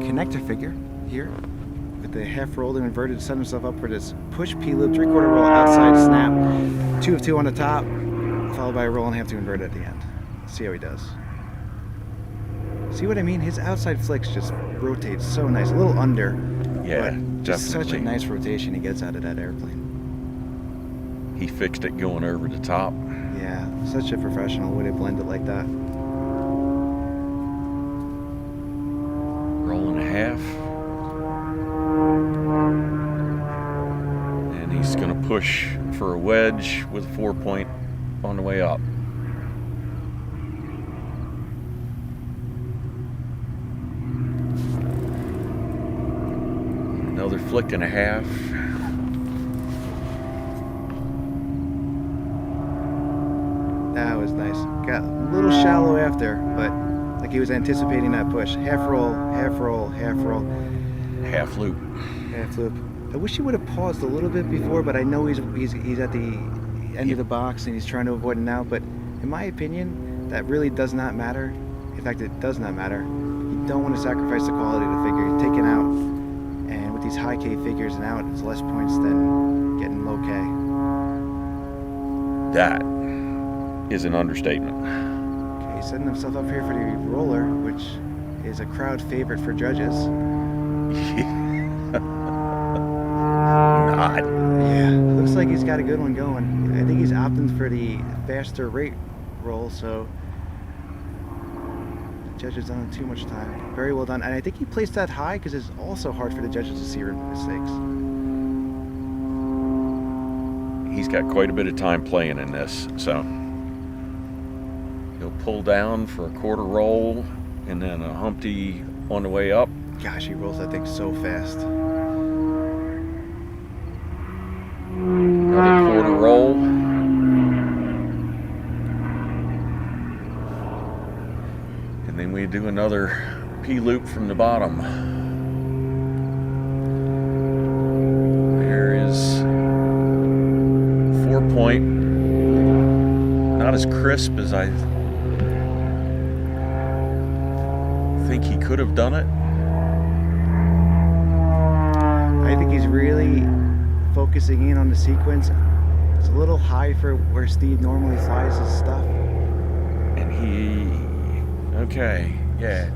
connector figure here with the half rolled and inverted to set himself up for this push P loop, 3/4 roll outside snap, 2 of 2 on the top, followed by a roll and half to invert at the end. Let's see how he does. See what I mean? His outside flicks just rotate so nice, a little under, Yeah, but just such a definitely. nice rotation he gets out of that airplane. He fixed it going over the top. Yeah, such a professional way to blend it like that. Roll and a half. And he's going to push for a wedge with a 4-point on the way up. Another flick and a half. That was nice. Got a little shallow after, but like he was anticipating that push. Half roll, half roll, half roll, Half loop. half loop. I wish he would have paused a little bit before, but I know he's at the end of the box and he's trying to avoid it now. But in my opinion, that really does not matter. In fact, it does not matter. You don't want to sacrifice the quality of the figure. You're taking out, and with these high K figures and out, it's less points than getting low K. That is an understatement. Okay, he's setting himself up here for the roller, which is a crowd favorite for judges. Not. Yeah, looks like he's got a good one going. I think he's opting for the faster rate roll, so the judges don't have too much time. Very well done. And I think he placed that high because it's also hard for the judges to see your mistakes. He's got quite a bit of time playing in this, so he'll pull down for a 1/4 roll and then a Humpty on the way up. Gosh, he rolls that thing so fast. Another 1/4 roll. And then we do another P loop from the bottom. There is 4-point. Not as crisp as I think he could have done it. I think he's really focusing in on the sequence. It's a little high for where Steve normally flies his stuff. And okay, yeah.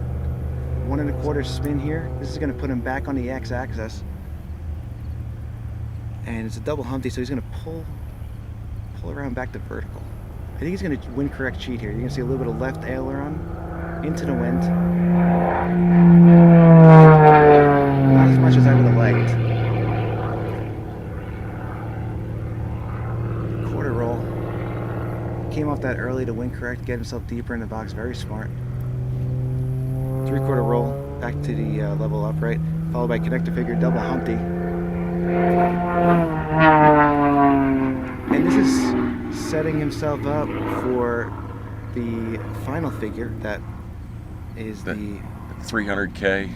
1 1/4 spin here. This is going to put him back on the x-axis. And it's a double Humpty, so he's going to pull around back to vertical. I think he's going to wind correct cheat here. You're going to see a little bit of left aileron into the wind. Not as much as I would have liked. 1/4 roll. Came off that early to wind correct, get himself deeper in the box. Very smart. 3/4 roll back to the level upright, followed by connector figure double Humpty. And this is setting himself up for the final figure that is the 300K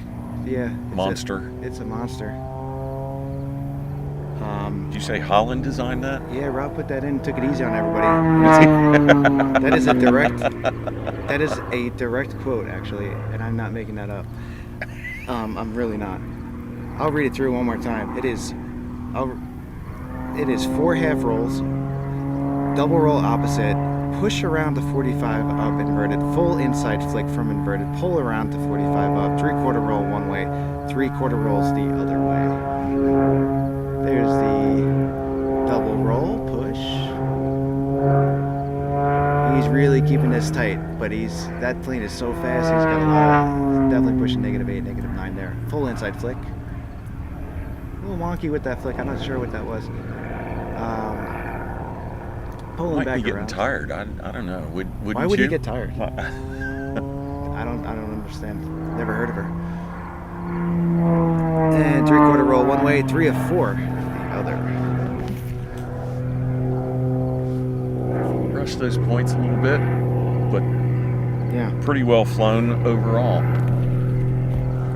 yeah monster. It's a monster. Did you say Holland designed that? Yeah, Rob put that in, took it easy on everybody. That is a direct quote, actually, and I'm not making that up. I'm really not. I'll read it through one more time. It is 4 half rolls, double roll opposite, push around to 45 up inverted, full inside flick from inverted, pull around to 45 up, 3/4 roll one way, 3/4 rolls the other way. There's the double roll, push. He's really keeping this tight, but that plane is so fast, he's got a lot of, definitely pushing -8, -9 there. Full inside flick. A little wonky with that flick, I'm not sure what that was. Pulling Might back be getting around. tired. I don't know. Wouldn't Why would you? he get tired? I I don't understand. Never heard of her. And 3/4 roll one way, 3 of 4 the other. Rushed those points a little bit, but Yeah, pretty well flown overall.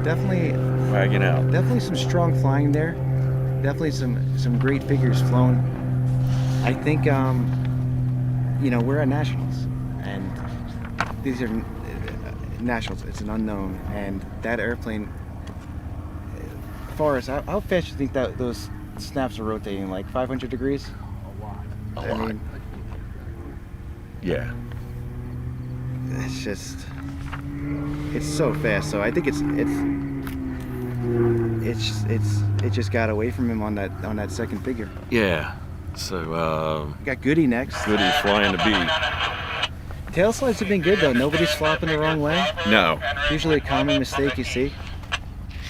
definitely Wagging out. definitely some strong flying there. Definitely some great figures flown. I think we're at nationals, and these are nationals. It's an unknown, and that airplane. Forrest, how fast do you think that those snaps are rotating? Like 500 degrees? A I lot. mean, Yeah. it's so fast. So I think it just got away from him on that second figure. Yeah. So, We got Goody next. Goody's flying to B. Tail slides have been good though. Nobody's flopping the wrong way. No. Usually a common mistake you see.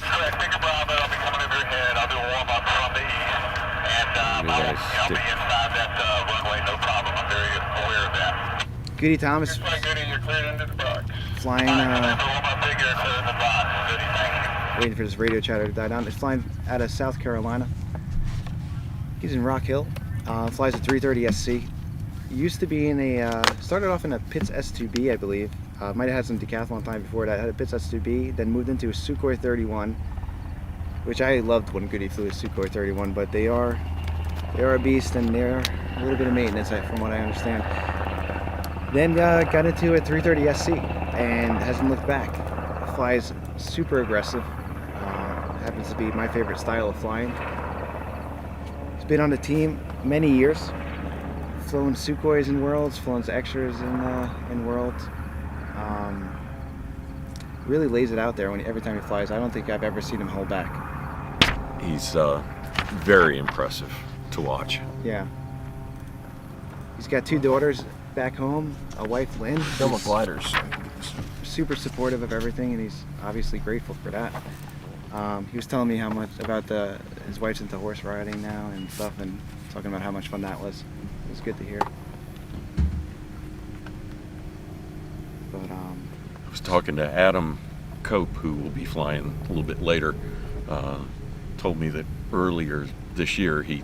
Correct, 6 Bravo, I'll be coming over your head. I'll do a warm-up from the east. And I'll be inside that runway, no problem. I'm very aware of that. Goody Thomas Fly Goody, you're cleared into the box. flying, Warm-up figure, clear in the box. Goody, thank you. waiting for this radio chatter to die down. It's flying out of South Carolina. He's in Rock Hill. Flies a 330 SC. Used to be in started off in a Pitts S2B, I believe. Might have had some decathlon time before that. Had a Pitts S2B, then moved into a Sukhoi 31, which I loved when Goody flew a Sukhoi 31. But they are a beast, and they're a little bit of maintenance, from what I understand. Then got into a 330 SC and hasn't looked back. Flies super aggressive. Happens to be my favorite style of flying. He's been on the team many years. Flown Sukhois in Worlds, flown extras in Worlds. Really lays it out there every time he flies. I don't think I've ever seen him hold back. He's very impressive to watch. Yeah. He's got 2 daughters back home, a wife, Lynn. Film gliders. Super supportive of everything, and he's obviously grateful for that. He was telling me how much about his wife's into horse riding now and stuff, and talking about how much fun that was. It was good to hear. But I was talking to Adam Cope, who will be flying a little bit later. Told me that earlier this year he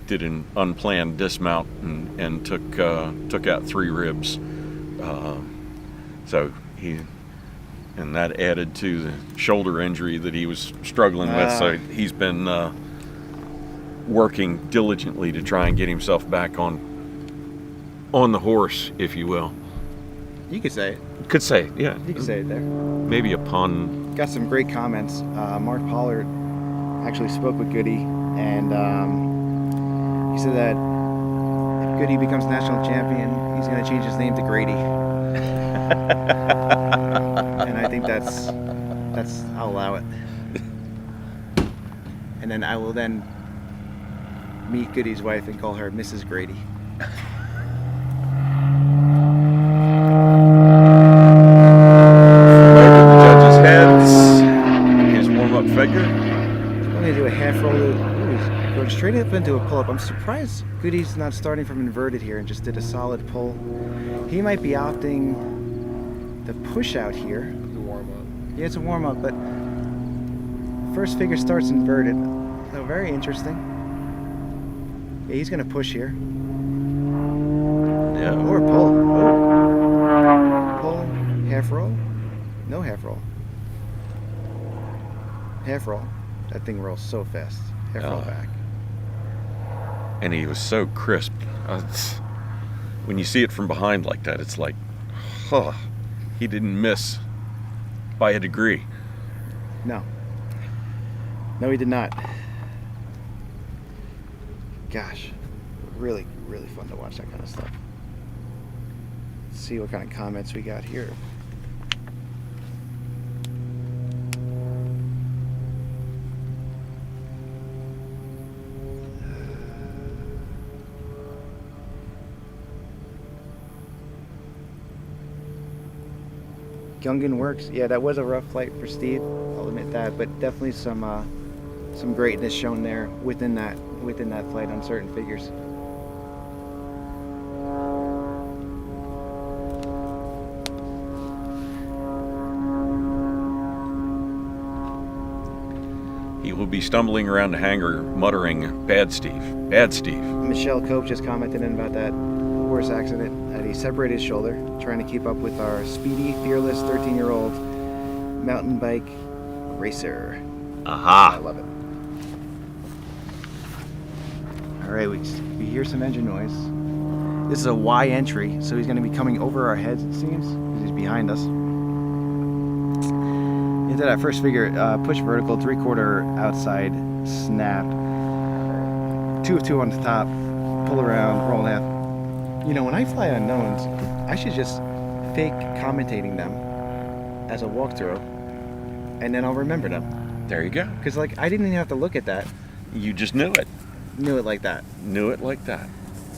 did an unplanned dismount and took out 3 ribs. So and that added to the shoulder injury that he was struggling with. So he's been working diligently to try and get himself back on the horse, if you will. you could say it. Could say, yeah. You could say it there. Maybe a pun. Got some great comments. Mark Pollard actually spoke with Goody, and he said that if Goody becomes national champion, he's going to change his name to Grady. And I think that's I'll allow it. And then I will then meet Goody's wife and call her Mrs. Grady. Over the judges' heads. His warm-up figure. I'm going to do a half roll. Ooh, he's going straight up into a pull-up. I'm surprised Goody's not starting from inverted here and just did a solid pull. He might be opting the push out here. The warm up. Yeah, it's a warm-up, but first figure starts inverted. So very interesting. Yeah, he's going to push here. Yeah. Or pull. Oh. Pull. Half roll. No half roll. Half roll. That thing rolls so fast. Half roll back. And he was so crisp. When you see it from behind like that, it's like, huh, he didn't miss by a degree. No. No, he did not. Gosh, really, really fun to watch that kind of stuff. Let's see what kind of comments we got here. Gungan works. Yeah, that was a rough flight for Steve. I'll admit that, but definitely some greatness shown there within that flight on certain figures. He will be stumbling around the hangar muttering, "Bad Steve, bad Steve." Michelle Cope just commented in about that horse accident that he separated his shoulder, trying to keep up with our speedy, fearless 13-year-old mountain bike racer. I Aha! love it. All right, we hear some engine noise. This is a Y entry, so he's going to be coming over our heads, it seems, because he's behind us. Into that first figure, push vertical, 3/4 outside, snap. 2 of 2 on the top, pull around, roll half. You know, when I fly unknowns, I should just fake commentating them as a walkthrough, and then I'll remember them. There you go. Because, like, I didn't even have to look at that. You just knew it. Knew it like that. Knew it like that.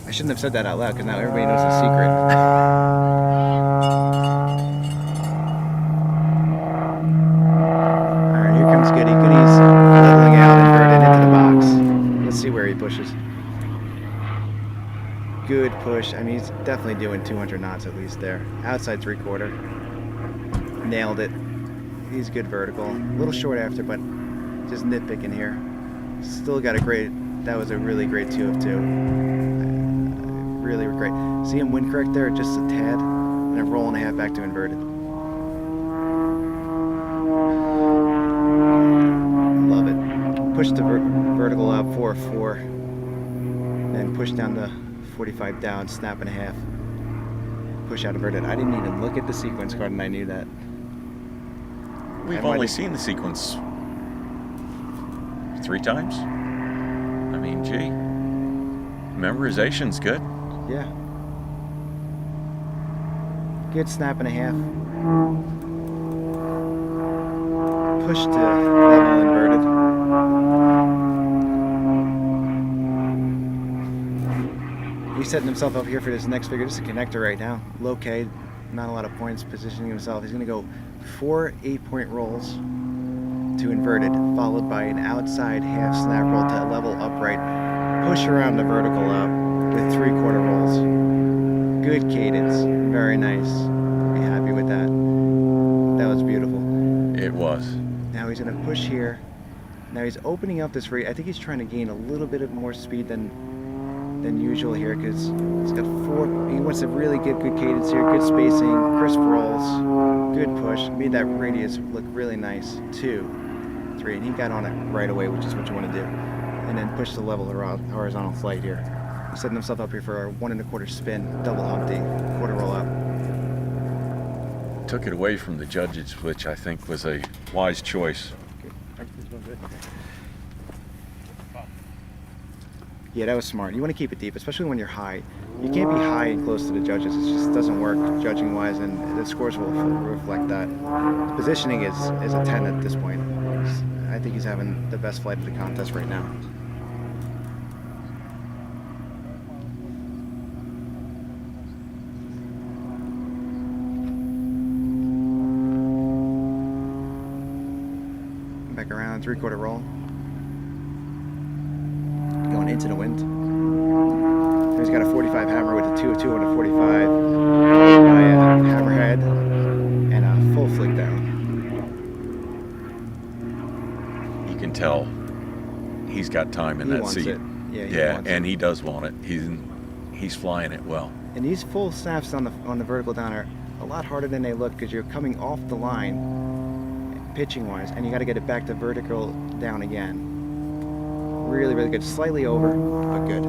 I shouldn't have said that out loud, because now everybody knows the secret. Alright, here comes Goody. Goody's leveling out, inverted into the box. Let's see where he pushes. Good push. I mean, he's definitely doing 200 knots at least there. Outside 3/4. Nailed it. He's good vertical. A little short after, but just nitpicking here. Still got a great, that was a really great 2 of 2. Really great. See him wind correct there, just a tad, and a roll and a half back to inverted. Love it. Push the vertical up, 4 of 4. Then push down the 45 down, snap and a half. Push out inverted. I didn't even look at the sequence card and I knew that. We've only seen the sequence 3 times. I mean, gee, memorization's good. Yeah. Good snap and a half. Push to level inverted. He's setting himself up here for this next figure. This is a connector right now. Low K, not a lot of points, positioning himself. He's going to go 4 8-point rolls to inverted, followed by an outside half snap roll to level upright. Push around the vertical up with 3/4 rolls. Good cadence, very nice. Be happy with that. That was beautiful. It was. Now he's going to push here. Now he's opening up this rate. I think he's trying to gain a little bit of more speed than usual here, because he's got 4. He wants to really get good cadence here, good spacing, crisp rolls, good push. Made that radius look really nice. 2, 3, and he got on it right away, which is what you want to do. And then push the level horizontal flight here. He's setting himself up here for a 1 1/4 spin, double Humpty, 1/4 roll up. Took it away from the judges, which I think was a wise choice. Yeah, that was smart. You want to keep it deep, especially when you're high. You can't be high and close to the judges. It just doesn't work judging wise, and the scores will reflect that. His positioning is a 10 at this point. I think he's having the best flight of the contest right now. Back around, 3/4 roll. Going into the wind. He's got a 45 hammer with a 2 of 2 and a 45. By a hammerhead and a full flick down. You can tell he's got time in He that wants seat. it. Yeah, he wants and it. he does want it. He's flying it well. And these full snaps on the vertical down are a lot harder than they look, because you're coming off the line pitching wise, and you got to get it back to vertical down again. Really, really good. Slightly over, but good.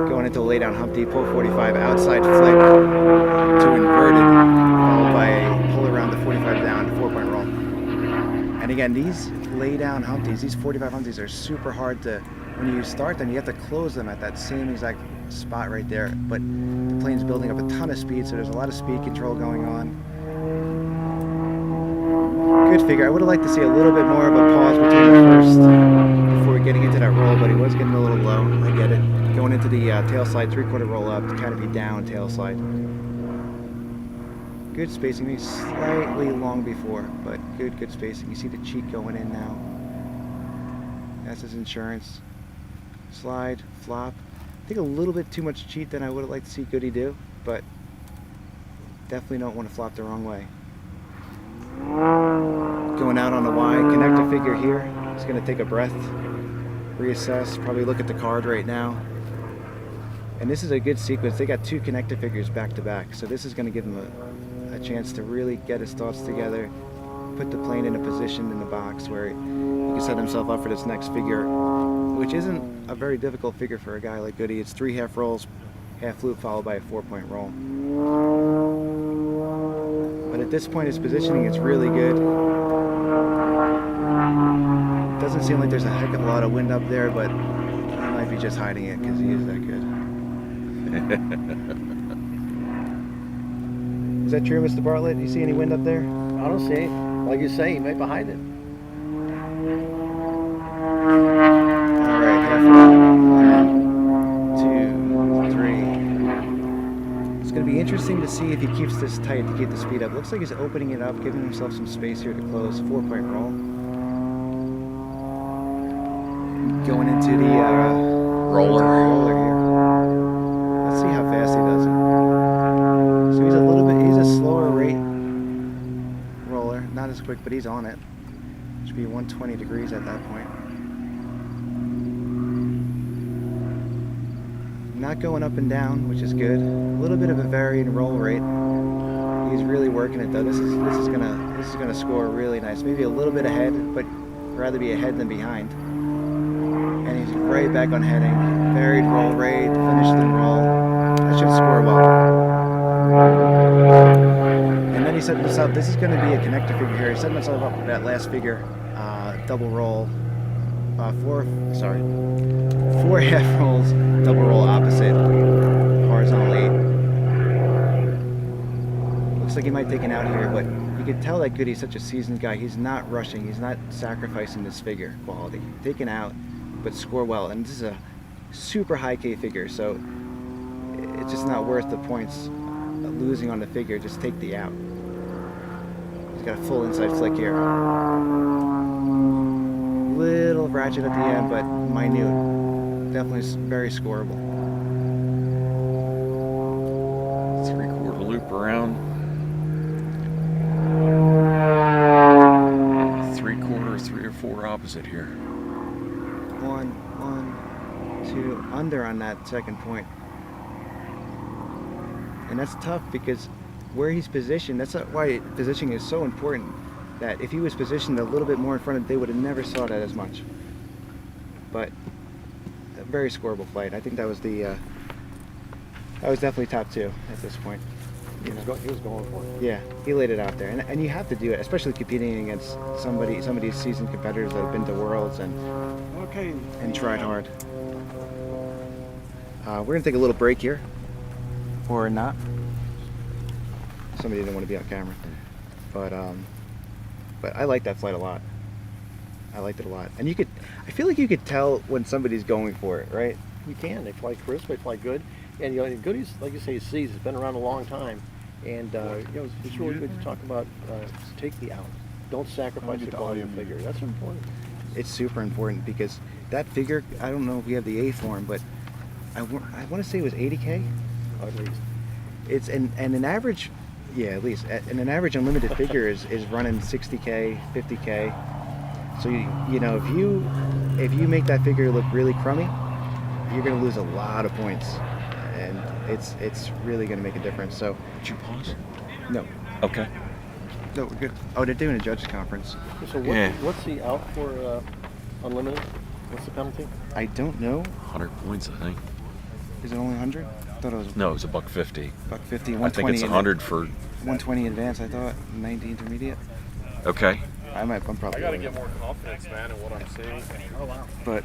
Going into a lay down Humpty, pull 45 outside flick to inverted, followed by a pull around the 45 down, 4-point roll. And again, these lay down Humpties, these 45 Humpties are super hard to, when you start them, you have to close them at that same exact spot right there. But the plane's building up a ton of speed, so there's a lot of speed control going on. Good figure. I would have liked to see a little bit more of a pause between the first, before getting into that roll, but he was getting a little low. I get it. Going into the tail slide, 3/4 roll up, canopy down, tail slide. Good spacing. Maybe slightly long before, but good spacing. You see the cheek going in now. That's his insurance. Slide, flop. I think a little bit too much cheat than I would have liked to see Goody do, but definitely don't want to flop the wrong way. Going out on the Y, connector figure here. He's going to take a breath, reassess, probably look at the card right now. And this is a good sequence. They got 2 connected figures back to back, so this is going to give him a chance to really get his thoughts together, put the plane in a position in the box where he can set himself up for this next figure, which isn't a very difficult figure for a guy like Goody. It's 3 half rolls, half loop followed by a 4-point roll. But at this point his positioning is really good. Doesn't seem like there's a heck of a lot of wind up there, but he might be just hiding it because he is that good. Is that true, Mr. Bartlett? You see any wind up there? I don't see. Like you say, he may be hiding. All right, half roll. 1, 2, 3. It's going to be interesting to see if he keeps this tight to keep the speed up. Looks like he's opening it up, giving himself some space here to close. 4-point roll. Going into the roller here. Let's see how fast he does it. So he's a slower rate roller, not as quick, but he's on it. Should be 120 degrees at that point. Not going up and down, which is good. A little bit of a varying roll rate. He's really working it though. This is gonna score really nice. Maybe a little bit ahead, but rather be ahead than behind. And he's right back on heading. Varied roll rate, finished and roll. That should score well. And then he set this up. This is going to be a connector figure here. He set himself up for that last figure. Double roll. 4 half rolls, double roll opposite. Horizontal 8. Looks like he might take an out here, but you can tell that Goody's such a seasoned guy. He's not rushing. He's not sacrificing this figure quality. Taking out, but score well. And this is a super high K figure, so it's just not worth the points losing on the figure. Just take the out. He's got a full inside flick here. Little ratchet at the end, but minute. Definitely very scoreable. 3/4 loop around. 3/4, 3 or 4 opposite here. 1, 2, under on that second point. And that's tough because where he's positioned, that's why positioning is so important. That if he was positioned a little bit more in front of, they would have never saw that as much. But a very scoreable flight. I think that was definitely top 2 at this point. He was going for it. Yeah, he laid it out there, and you have to do it, especially competing against some of these seasoned competitors that have been to Worlds and tried hard. We're gonna take a little break here, or not. Somebody didn't want to be on camera, but I like that flight a lot. I liked it a lot, and I feel like you could tell when somebody's going for it, right? You can. They fly crisp. They fly good. And Goody's, like you say, he's seasoned. He's been around a long time. And it's really good to talk about take the out. Don't sacrifice the quality of the figure. That's important. It's super important because that figure, I don't know if we have the A form, but I want to say it was 80K. At least. It's and an average, yeah, at least. And an average unlimited figure is running 60K, 50K. So if you make that figure look really crummy, you're going to lose a lot of points, and it's really going to make a difference. So Did you pause? no, Okay. no, we're good. Oh, they're doing a judges conference. So Yeah. what's the out for unlimited? What's the penalty? I don't know. 100 points, I think. Is it only 100? I thought it was No, it was $150. $150. I think it's 100 for. 120 advance. I thought 90 intermediate. Okay. I'm probably. I gotta get more confidence, man, in what I'm seeing. Oh wow. But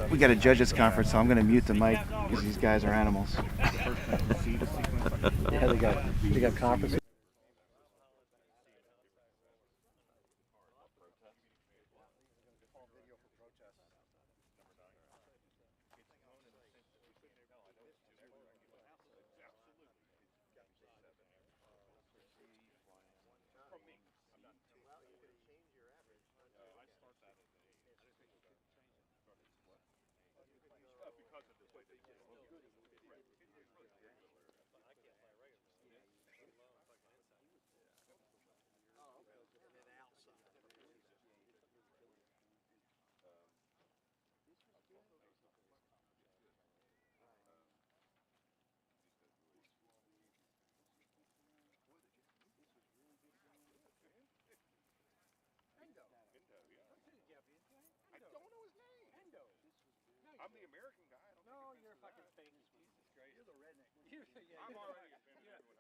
we got a judges conference, so I'm going to mute the mic because these guys are animals. Yeah, they got conferences. I'm the American guy. I don't No, take you're offense to fucking that. fake. Jesus Christ. You're the redneck. I'm already offended.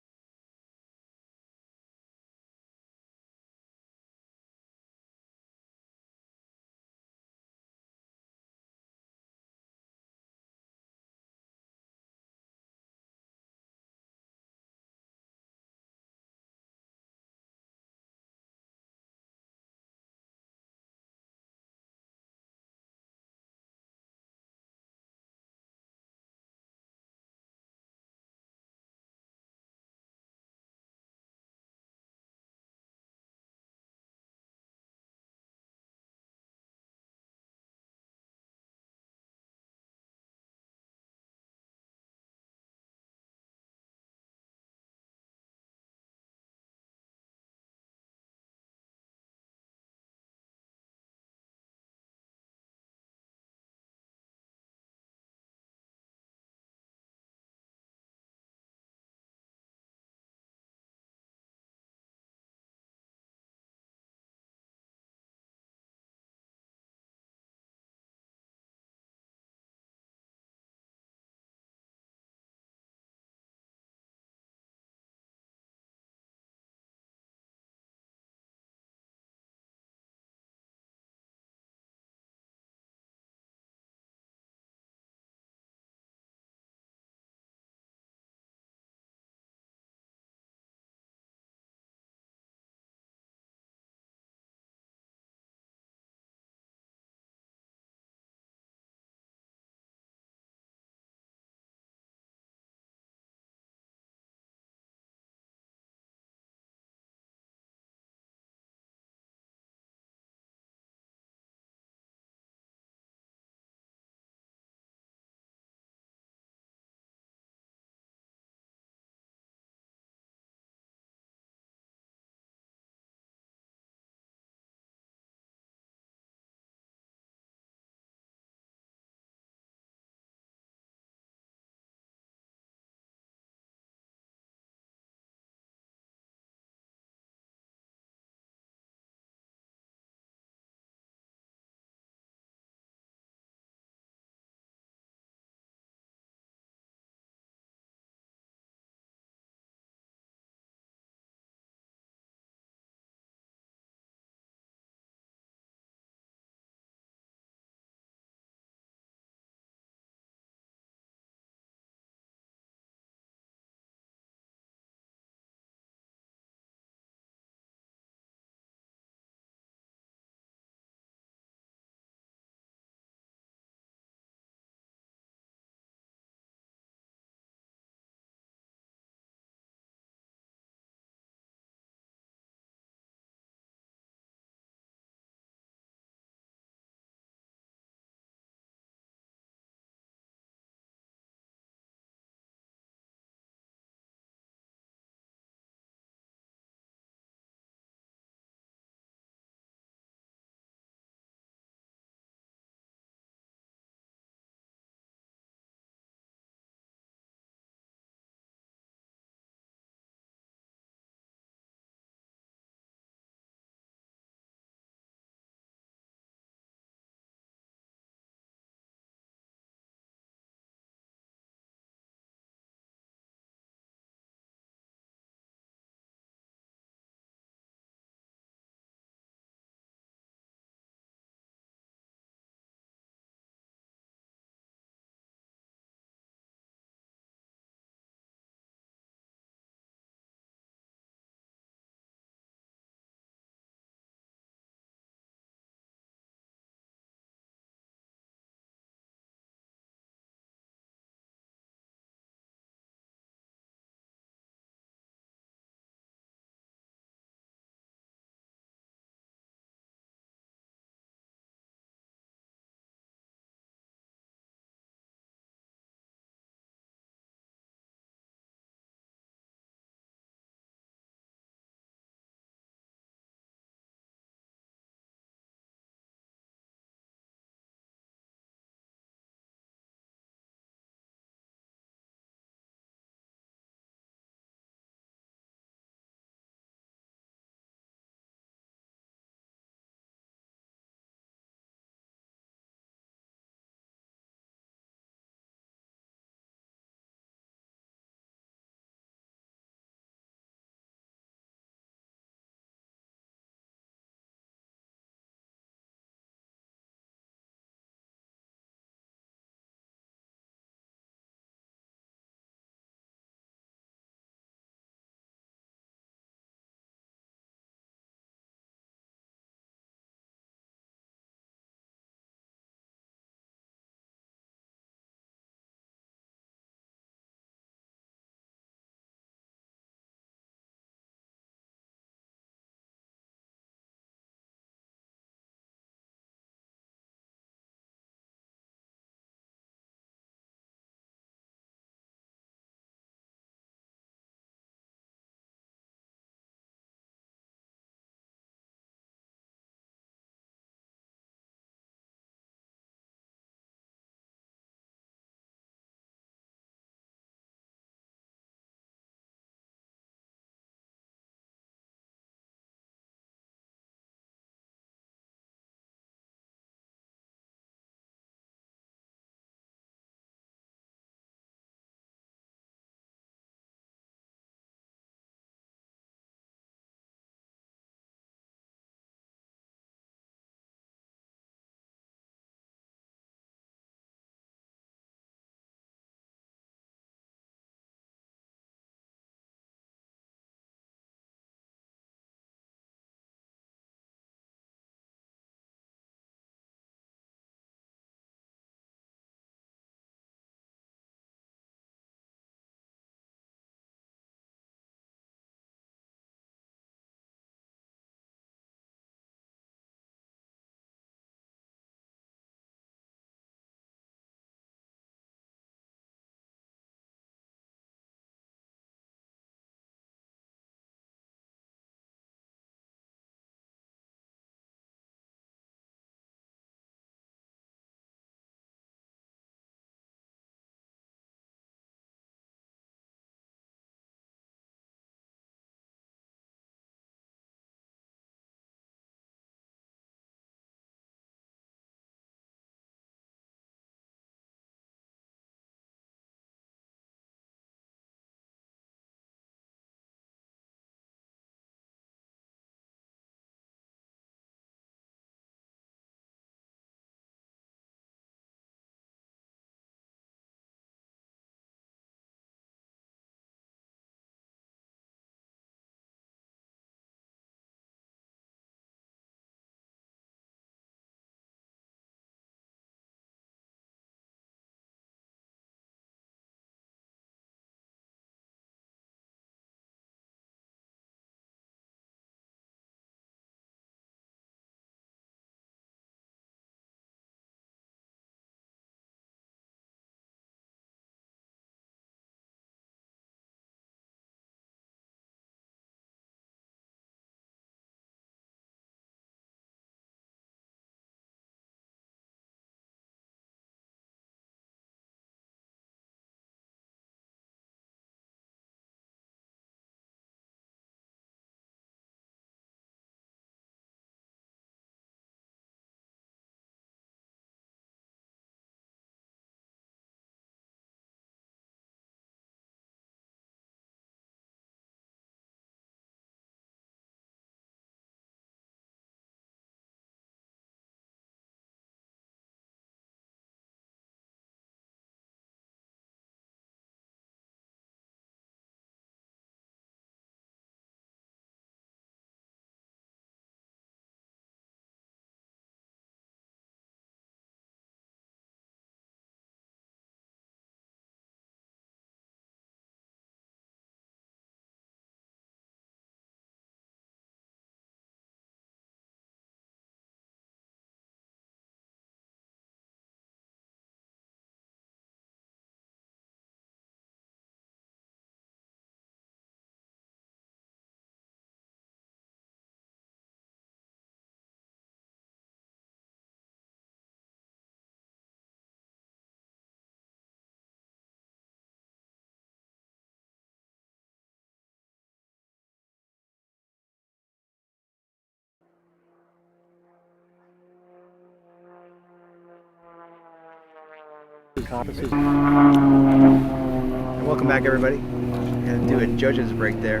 compasses. And welcome back, everybody. Gonna do a judge's break there.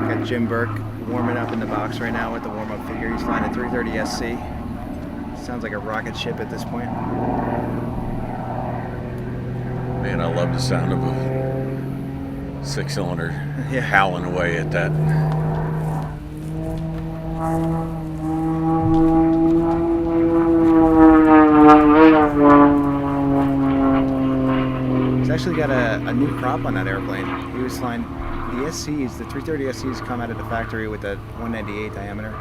Got Jim Burke warming up in the box right now with the warm-up figure. He's flying a 330 SC. Sounds like a rocket ship at this point. Man, I love the sound of a 6-cylinder Yeah. howling away at that. He's actually got a new prop on that airplane. He was flying the SCs, the 330 SCs come out of the factory with a 198 diameter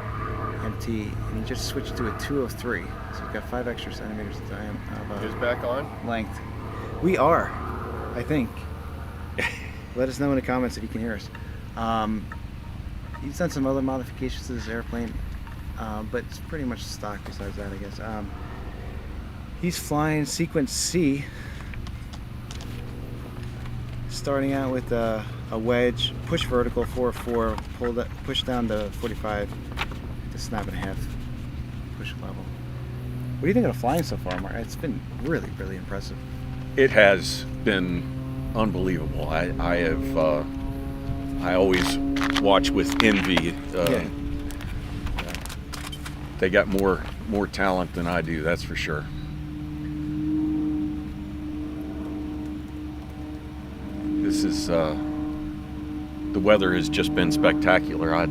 MT, and he just switched to a 203. So he's got 5 extra centimeters of Is back on? length. We are, I think. Let us know in the comments if you can hear us. He's done some other modifications to this airplane, but it's pretty much stock besides that, I guess. He's flying sequence C, starting out with a wedge, push vertical 4-4, push down to 45 to snap and a half, push level. What do you think of the flying so far, Mark? It's been really, really impressive. It has been unbelievable. I always watch with envy. They got more talent than I do, that's for sure. This is the weather has just been spectacular. I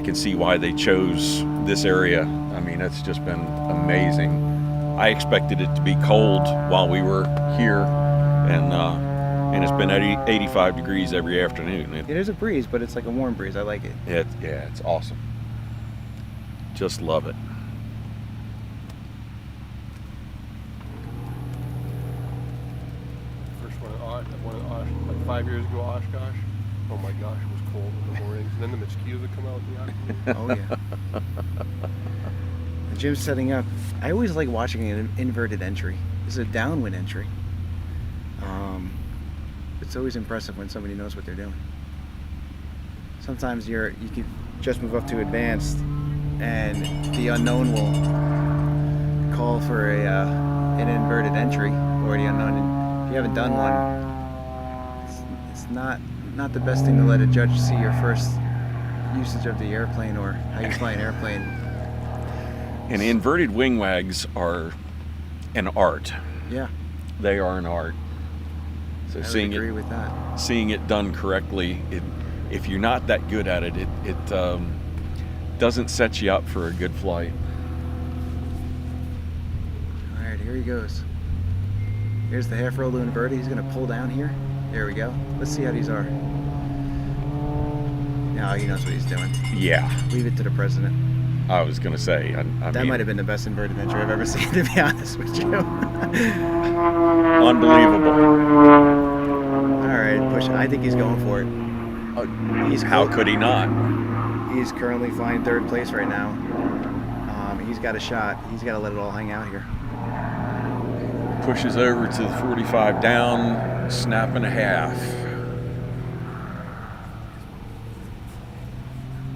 can see why they chose this area. I mean, it's just been amazing. I expected it to be cold while we were here, and it's been 85 degrees every afternoon. It is a breeze, but it's like a warm breeze. I like it. It's awesome. Just love it. First one at like 5 years ago, Oshkosh. Oh my gosh, it was cold in the mornings. And then the mosquitoes would come out in the afternoon. Oh yeah. The Jim's setting up. I always like watching an inverted entry. This is a downwind entry. It's always impressive when somebody knows what they're doing. Sometimes you can just move up to advanced, and the unknown will call for an inverted entry, or the unknown. If you haven't done one, it's not the best thing to let a judge see your first usage of the airplane or how you fly an airplane. And inverted wing wags are an art. Yeah, They are an art. So I would agree with that. seeing it done correctly, if you're not that good at it, it doesn't set you up for a good flight. All right, here he goes. Here's the half roll to invert. He's gonna pull down here. There we go. Let's see how these are. Now he knows what he's doing. Yeah, Leave it to the president. I was gonna say. I That mean, might have been the best inverted entry I've ever seen, to be honest with you. unbelievable. All right, push. I think he's going for it. How could he not? He's currently flying 3rd place right now. He's got a shot. He's got to let it all hang out here. Pushes over to the 45 down, snap and a half.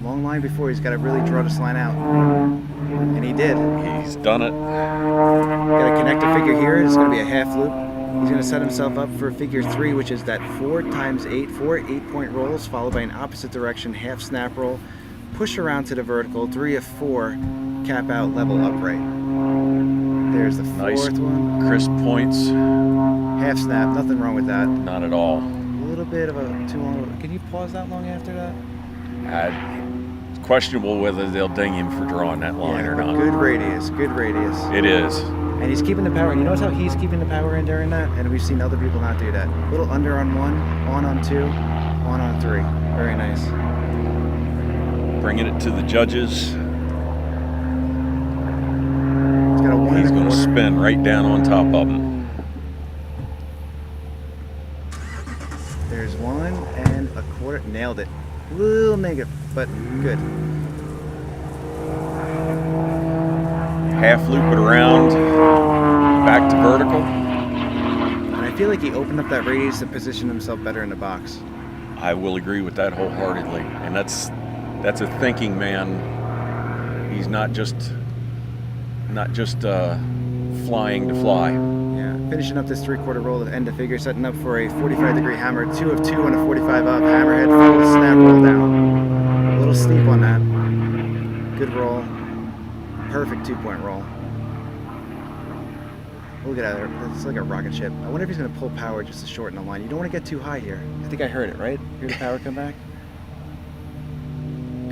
Long line before. He's got to really draw this line out, and he did. He's done it. Got a connector figure here. It's going to be a half loop. He's going to set himself up for figure 3, which is that 4 times 8, 4 8-point rolls, followed by an opposite direction half snap roll, push around to the vertical, 3 of 4, cap out, level upright. There's the 4th Nice one. crisp points. Half snap, nothing wrong with that. Not at all. A little bit of a too long. Can you pause that long after that? It's questionable whether they'll ding him for drawing that line or but not. Good radius, good radius. It is. And he's keeping the power. You notice how he's keeping the power in during that? And we've seen other people not do that. A little under on 1, on 2, on 3. Very nice. Bringing it to the judges. He's got a 1 He's and a going to quarter. spin right down on top of him. There's 1 and a quarter. Nailed it. Little negative, but good. Half loop it around, back to vertical. And I feel like he opened up that radius to position himself better in the box. I will agree with that wholeheartedly. And that's a thinking man. He's not just flying to fly. Yeah, finishing up this 3/4 roll to end the figure, setting up for a 45-degree hammer, 2 of 2 on a 45 up, hammerhead, full snap roll down. A little steep on that. Good roll. Perfect 2-point roll. Look at that, it's like a rocket ship. I wonder if he's going to pull power just to shorten the line. You don't want to get too high here. I think I heard it, right? Hear the power come back?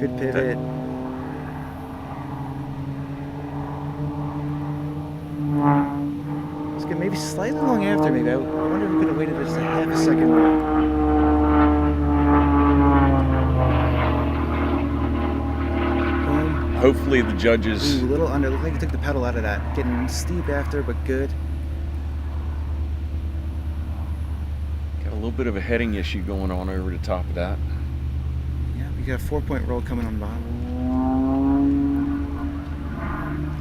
Good pivot. It's good, maybe slightly long after, maybe. I wonder if we could have waited just a half a second more. Hopefully the judges... Ooh, a little under. Looks like he took the pedal out of that. Getting steep after, but good. Got a little bit of a heading issue going on over the top of that. Yeah, we got a 4-point roll coming on the bottom.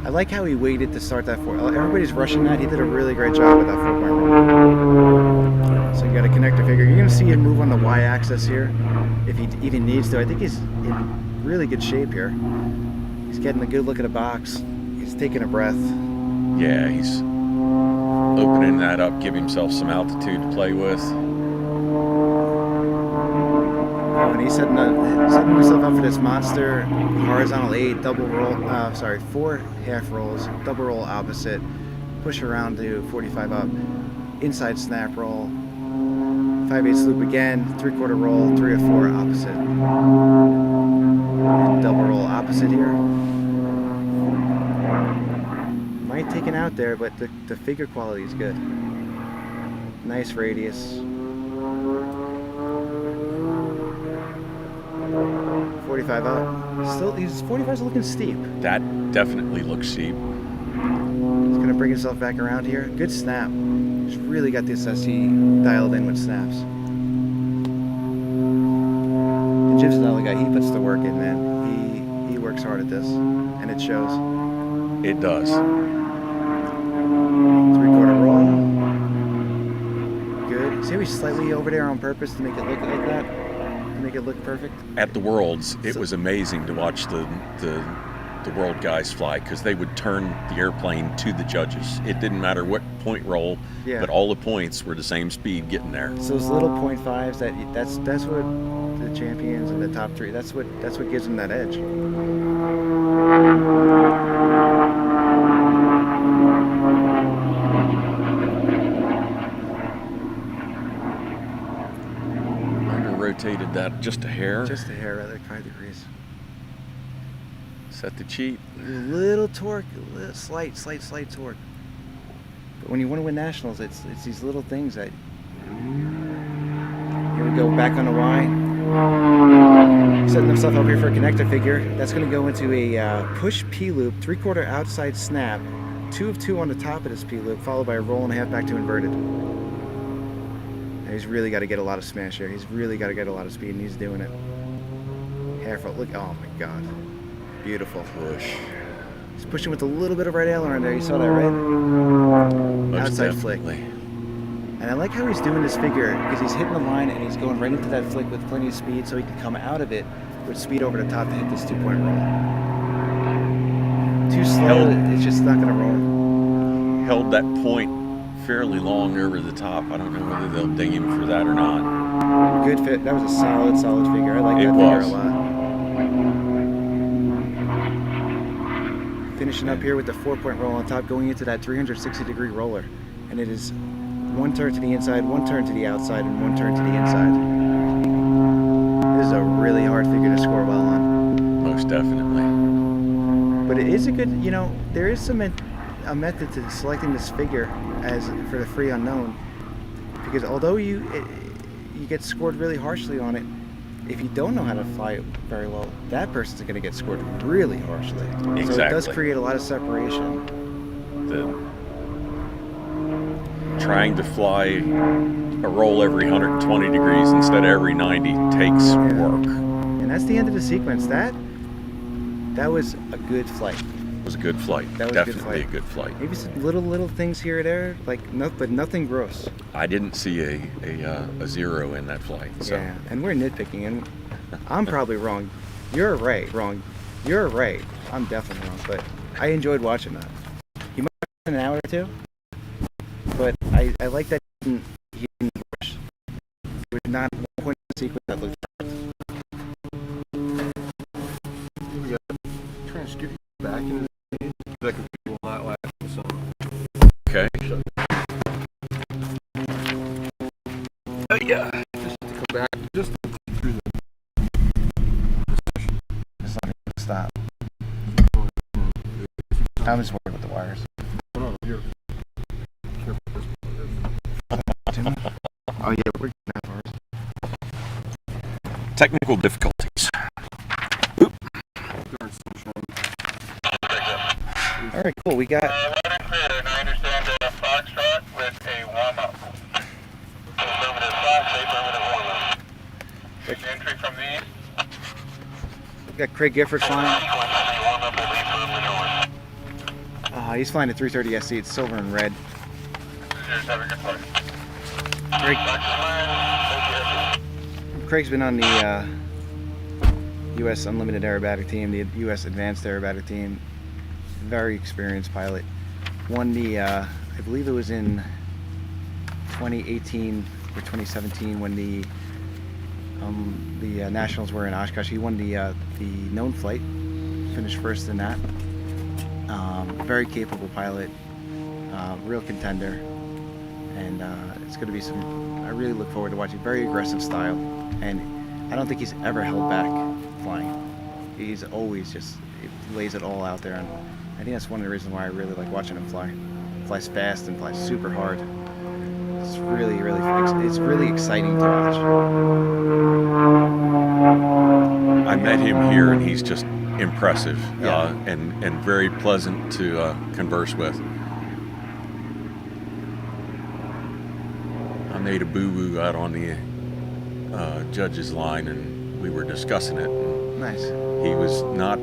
I like how he waited to start that 4. Everybody's rushing that. He did a really great job with that 4-point roll. So you got a connector figure. You're going to see him move on the y-axis here if he even needs to. I think he's in really good shape here. He's getting a good look at the box. He's taking a breath. Yeah, he's opening that up, give himself some altitude to play with. Oh, and he's setting himself up for this monster horizontal 8 double roll. 4 half rolls, double roll opposite, push around to 45 up, inside snap roll, 5/8 loop again, 3/4 roll, 3 of 4 opposite, and double roll opposite here. Might take it out there, but the figure quality is good. Nice radius. 45 up. Still, his 45's looking steep. That definitely looks steep. He's gonna bring himself back around here. Good snap. He's really got this SE dialed in with snaps. And Jim's another guy. He puts the work in, man. He works hard at this, and it shows. It does. 3/4 roll. Good. See how he's slightly over there on purpose to make it look like that? To make it look perfect? At the Worlds, it was amazing to watch the World guys fly, because they would turn the airplane to the judges. It didn't matter what point roll, Yeah. but all the points were the same speed getting there. So those little .5s, that's what the champions and the top 3, that's what gives them that edge. Rotated that just a hair. Just a hair, rather, 5 degrees. Set the cheat. A little torque, a little slight torque. But when you want to win nationals, it's these little things that. Here we go, back on the Y. Setting himself up here for a connector figure. That's going to go into a push P loop, 3/4 outside snap, 2 of 2 on the top of this P loop, followed by a roll and a half back to inverted. He's really got to get a lot of smash here. He's really got to get a lot of speed, and he's doing it. Half roll. Look, oh my God. Beautiful. Push. He's pushing with a little bit of right aileron there. You saw that, right? Most Outside definitely. flick. And I like how he's doing this figure, because he's hitting the line and he's going right into that flick with plenty of speed, so he can come out of it with speed over the top to hit this 2-point roll. Too slow, it's just not going to roll. Held that point fairly long over the top. I don't know whether they'll ding him for that or not. Good fit. That was a solid figure. I like It that figure was. a lot. Finishing up here with the 4-point roll on top, going into that 360-degree roller. And it is 1 turn to the inside, 1 turn to the outside, and 1 turn to the inside. This is a really hard figure to score well on. Most definitely. But it is a good, there is a method to selecting this figure as for the free unknown, because although you get scored really harshly on it, if you don't know how to fly it very well, that person's going to get scored really harshly. Exactly. So it does create a lot of separation. Trying to fly a roll every 120 degrees instead of every 90 takes work. And that's the end of the sequence. That was a good flight. It was a good flight. That was Definitely a good flight. a good flight. Maybe some little things here or there, but nothing gross. I didn't see a 0 in that flight. So. Yeah, and we're nitpicking, and I'm probably wrong. You're right, wrong. You're right. I'm definitely wrong, but I enjoyed watching that. an hour or two, but I like that he didn't rush. There was not one point in the sequence that looked Trying to skip you back into the stage. That could will not last in the sun. Okay. Oh yeah. Just to come back, just through the It's not going to stop. I'm just worried with the wires. no, you're Oh yeah, we're getting that first. Technical difficulties. All right, cool. We got. Weather clear, and I understand a Foxtrot with a warm-up. Affirmative Fox, affirmative warm-up. Entry from the east. We got Craig Gifford flying. Warm-up will leave from the north. He's flying a 330 SC. It's silver and red. Cheers, have a good flight. Craig's been on the U.S. Unlimited Aerobatic team, the U.S. Advanced Aerobatic team. Very experienced pilot. Won the, I believe it was in 2018 or 2017 when the nationals were in Oshkosh. He won the known flight, finished first in that. Very capable pilot, real contender, and it's going to be some. I really look forward to watching. Very aggressive style, and I don't think he's ever held back flying. He's always just lays it all out there, and I think that's one of the reasons why I really like watching him fly. Flies fast and flies super hard. It's really exciting to watch. I met him here, and he's just impressive, Yeah. and very pleasant to converse with. I made a boo-boo out on the judge's line, and we were discussing it. And Nice. he was not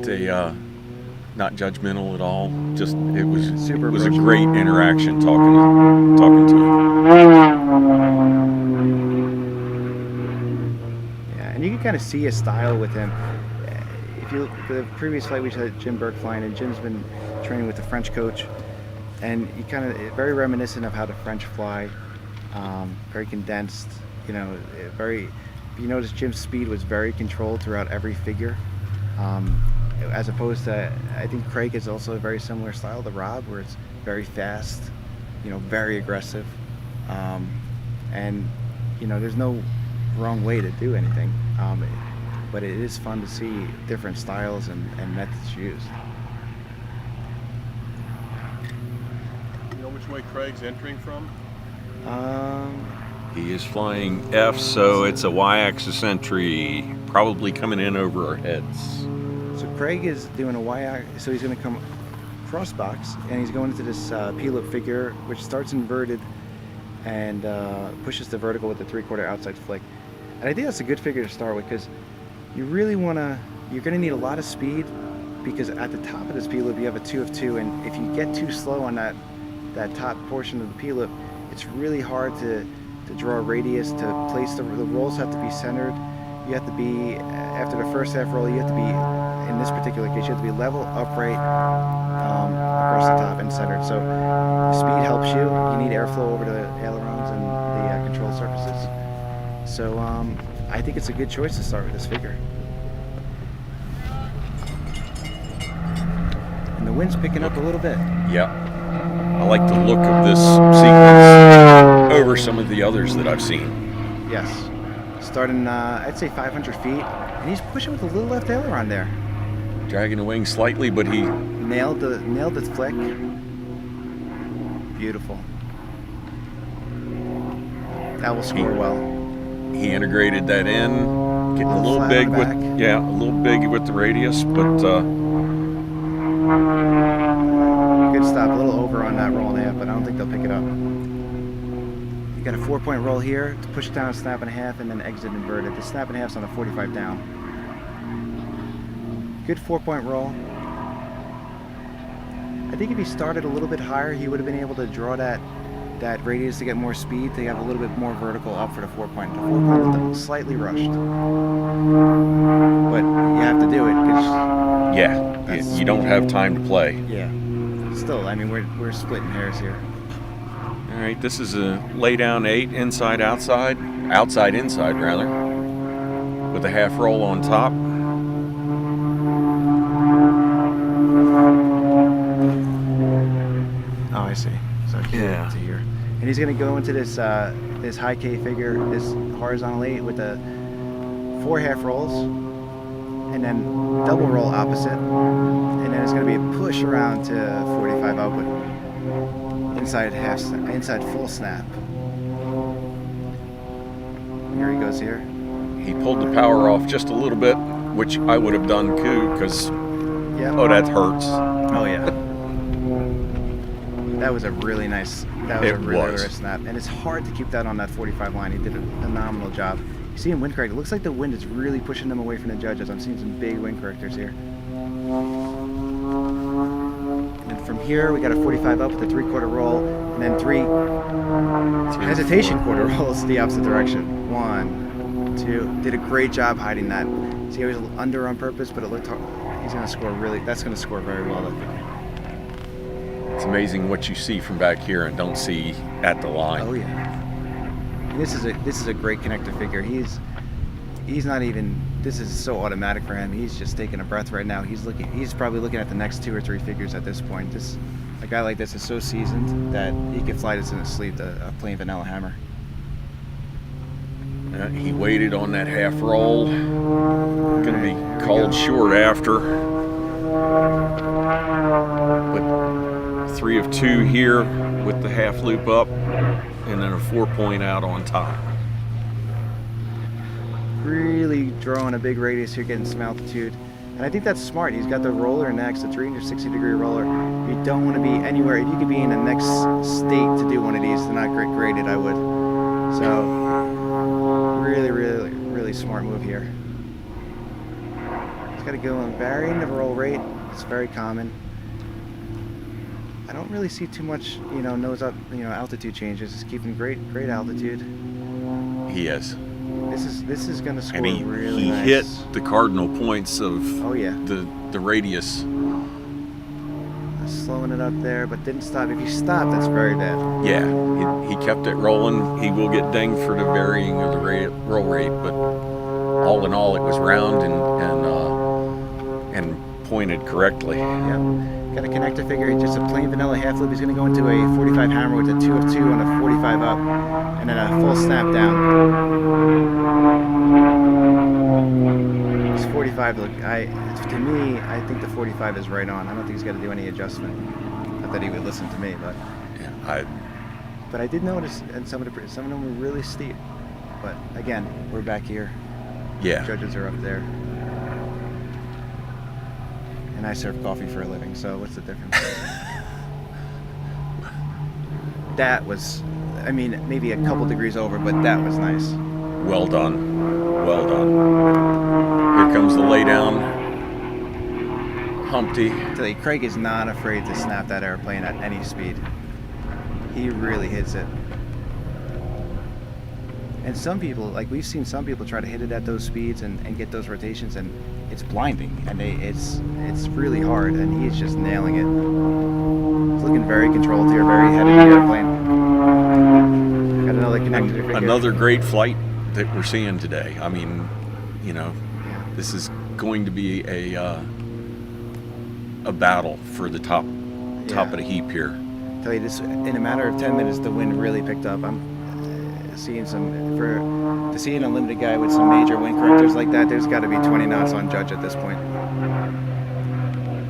judgmental at all. Just it was Super it was a approachable. great interaction talking to him. Yeah, and you can kind of see his style with him. If you look at the previous flight, we had Jim Burke flying, and Jim's been training with the French coach, and you kind of very reminiscent of how the French fly. Very condensed, you know, very. If you notice, Jim's speed was very controlled throughout every figure, as opposed to, I think Craig is also a very similar style to Rob, where it's very fast, you know, very aggressive, and you know, there's no wrong way to do anything, but it is fun to see different styles and methods used. You know which way Craig's entering from? He is flying F, so it's a Y-axis entry, probably coming in over our heads. So Craig is doing a Y-axis, so he's going to come cross box, and he's going into this P-loop figure, which starts inverted and pushes to vertical with the 3/4 outside flick. And I think that's a good figure to start with, because you really want to, you're going to need a lot of speed, because at the top of this P-loop you have a 2 of 2, and if you get too slow on that top portion of the P-loop, it's really hard to draw a radius, to place the rolls have to be centered. You have to be, after the first half roll, you have to be, in this particular case, you have to be level, upright, across the top and centered. So speed helps you. You need airflow over the ailerons and the control surfaces. So I think it's a good choice to start with this figure. And the wind's picking up a little bit. Yep. I like the look of this sequence over some of the others that I've seen. Yes. Starting, I'd say 500 feet. And he's pushing with a little left aileron there. Dragging the wing slightly, but he Nailed the flick. Beautiful. That will score well. integrated that in, getting a little Flat big on the with, back. yeah, a little big with the radius, but Good stop. A little over on that roll and a half, but I don't think they'll pick it up. You got a 4-point roll here to push down, snap and a half, and then exit inverted. The snap and a half's on a 45 down. Good 4-point roll. I think if he started a little bit higher, he would have been able to draw that radius to get more speed, to have a little bit more vertical up for the 4-point. The 4-point looked slightly rushed, but you have to do it because yeah, you don't have time to play. yeah, still still, I mean, we're splitting hairs here. All right, this is a lay down 8, inside, outside, inside rather, with a half roll on top. Oh, I see. So here to here, and he's going to go into this this high K figure, this horizontal 8 with the 4 half rolls, and then double roll opposite, and then it's going to be a push around to 45 output, inside full snap. Here he goes here. He pulled the power off just a little bit, which I would have done too, because oh, that hurts. Oh yeah. That was a really nice. That was a really nice snap, and it's hard to keep that on that 45 line. He did a phenomenal job. You see him wind correct. It looks like the wind is really pushing them away from the judges. I'm seeing some big wind correctors here. And from here, we got a 45 up with a 3/4 roll, and then 3 hesitation quarter rolls the opposite direction. 1, 2. Did a great job hiding that. See, he was under on purpose, but it looked hard. He's going to score that's going to score very well, I think. It's amazing what you see from back here and don't see at the line. Oh yeah. This is a great connector figure. He's not even. This is so automatic for him. He's just taking a breath right now. He's probably looking at the next 2 or 3 figures at this point. A guy like this is so seasoned that he can fly this in his sleep. A plain vanilla hammer. He waited on that half roll. Going to be called short after. But 3 of 2 here with the half loop up, and then a 4-point out on top. Really drawing a big radius here, getting some altitude. And I think that's smart. He's got the roller next, the 360-degree roller. You don't want to be anywhere. If you could be in the next state to do one of these, they're not graded, I would. So, really, really, really smart move here. He's got to go in varying the roll rate. It's very common. I don't really see too much, nose up, altitude changes. He's keeping great altitude. He is. This is going to score and really he nice. hit the cardinal points of the radius. Slowing it up there, but didn't stop. If you stop, that's very bad. Yeah, he kept it rolling. He will get dinged for the varying of the roll rate, but all in all, it was round and pointed correctly. Yep. Got a connector figure, just a plain vanilla half loop. He's going to go into a 45 hammer with a 2 of 2 on a 45 up, and then a full snap down. This 45 look, to me, I think the 45 is right on. I don't think he's got to do any adjustment. Not that he would listen to me, but but I did notice, and some of them were really steep. But again, we're back here. Yeah. The judges are up there. And I serve coffee for a living, so what's the difference? That was, maybe a couple degrees over, but that was nice. Well done. Well done. Here comes the lay down. Humpty. I tell you, Craig is not afraid to snap that airplane at any speed. He really hits it. And some people, we've seen some people try to hit it at those speeds and get those rotations, and it's blinding, and it's really hard, and he's just nailing it. He's looking very controlled here, very headed the airplane. Got another connected figure. Another great flight that we're seeing today. This is going to be a battle for the top of the heap here. I tell you, this in a matter of 10 minutes, the wind really picked up. I'm seeing to see an Unlimited guy with some major wind correctors like that, there's got to be 20 knots on judge at this point.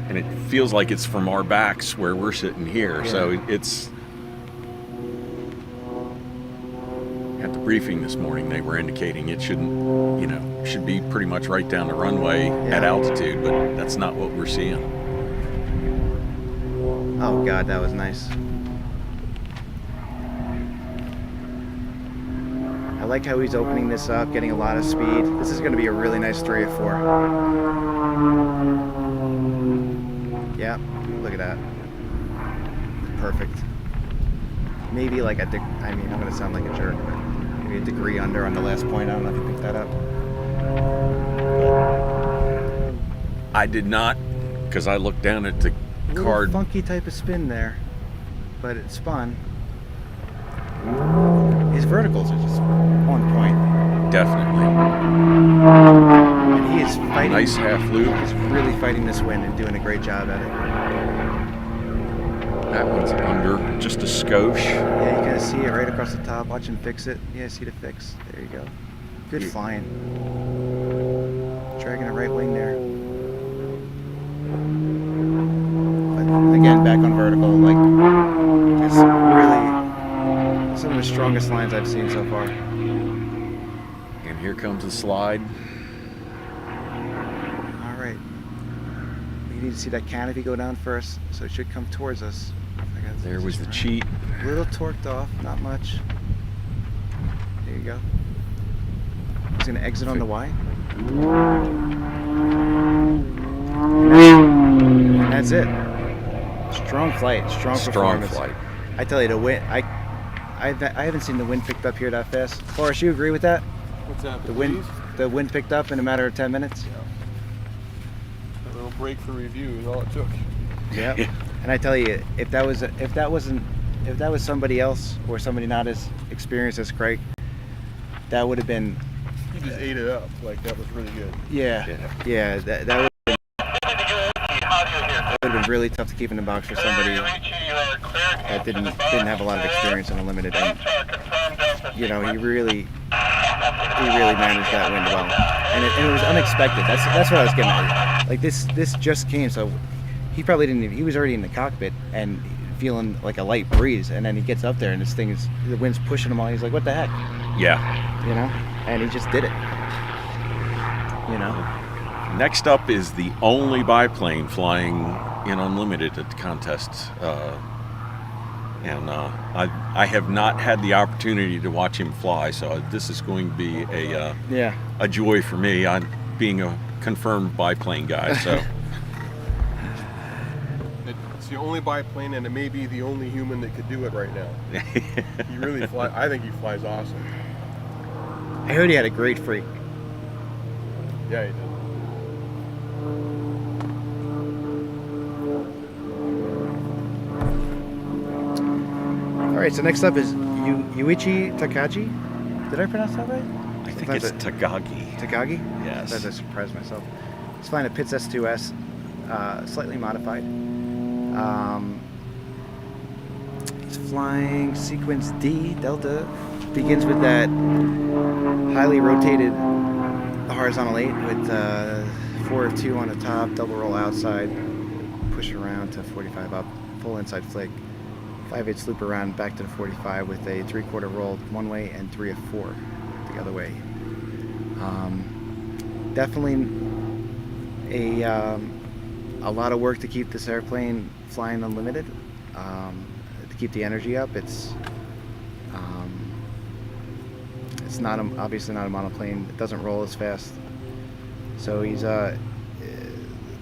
And it feels like it's from our backs where we're sitting here. Yeah. So it's at the briefing this morning, they were indicating it shouldn't, should be pretty much right down the runway at altitude, but that's not what we're seeing. Oh God, that was nice. I like how he's opening this up, getting a lot of speed. This is going to be a really nice 3 of 4. Yeah, look at that. Perfect. Maybe I'm going to sound like a jerk, but maybe a degree under on the last point. I don't know if you picked that up. I did not, because I looked down at the little card. funky type of spin there, but it spun. His verticals are just on point. Definitely. And he is fighting. Nice half loop. He's really fighting this wind and doing a great job at it. That one's under just a skosh. Yeah, you kind of see it right across the top. Watch him fix it. Yeah, see the fix. There you go. Good flying. Dragging the right wing there. But again, back on vertical, like it's really some of the strongest lines I've seen so far. And here comes the slide. All right. We need to see that canopy go down first, so it should come towards us. There was the cheat. A little torqued off, not much. There you go. He's gonna exit on the Y. And that's it. Strong flight, strong performance. Flight. I tell you, the wind. I haven't seen the wind picked up here that fast. Forrest, you agree with that? What's that? The wind picked up in a matter of 10 minutes. Yeah. A little break for review is all it took. Yeah. And I tell you, if that was somebody else or somebody not as experienced as Craig, that would have been. He just ate it up. Like, that was really good. Yeah. That would have been really tough to keep in the box for somebody that didn't have a lot of experience in Unlimited. And you know, he really managed that wind well, and it was unexpected. That's what I was getting at. Like this just came, so he probably didn't even, he was already in the cockpit and feeling like a light breeze, and then he gets up there and this thing is, the wind's pushing him on. He's like, what the heck? Yeah. You know, and he just did it. You know. Next up is the only biplane flying in Unlimited at the contest. I have not had the opportunity to watch him fly, so this is going to be a joy for me. I'm being a confirmed biplane guy, so. It's the only biplane, and it may be the only human that could do it right now. He really flies. I think he flies awesome. I heard he had a great freak. Yeah, he did. All right, so next up is Yuichi Takagi. Did I pronounce that right? I think it's Takagi. Takagi? Yes. Sometimes I surprise myself. He's flying a Pitts S2S, slightly modified. He's flying sequence D, Delta. Begins with that highly rotated horizontal 8 with 4 of 2 on the top, double roll outside, push around to 45 up, full inside flick. 5/8 loop around back to the 45 with a 3/4 roll one way and 3 of 4 the other way. Definitely a lot of work to keep this airplane flying Unlimited, to keep the energy up. It's not obviously not a monoplane. It doesn't roll as fast. So he's a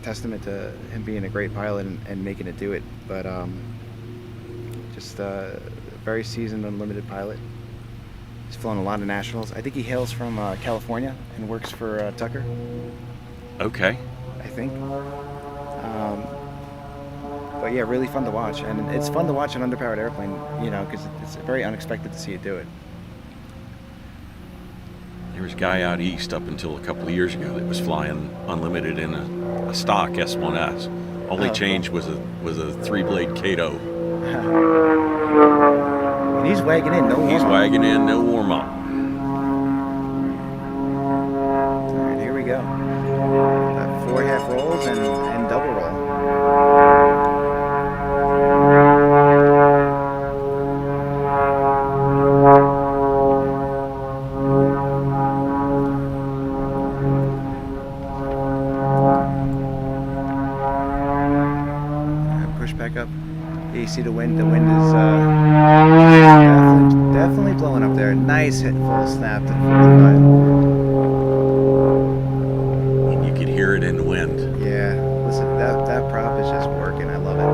testament to him being a great pilot and making it do it. But just a very seasoned Unlimited pilot. He's flown a lot of nationals. I think he hails from California and works for Tucker. Okay. I think. But yeah, really fun to watch, and it's fun to watch an underpowered airplane, you know, because it's very unexpected to see it do it. There was a guy out east up until a couple of years ago that was flying Unlimited in a stock S1S. Only change was a 3-blade Kato. And he's wagging in, no warm-up. He's wagging in, no warm-up. All right, here we go. 4 half rolls and double roll. Push back up. You see the wind. The wind is definitely blowing up there. Nice hit, full snap to 45. And you could hear it in the wind. Yeah, listen, that prop is just working. I love it.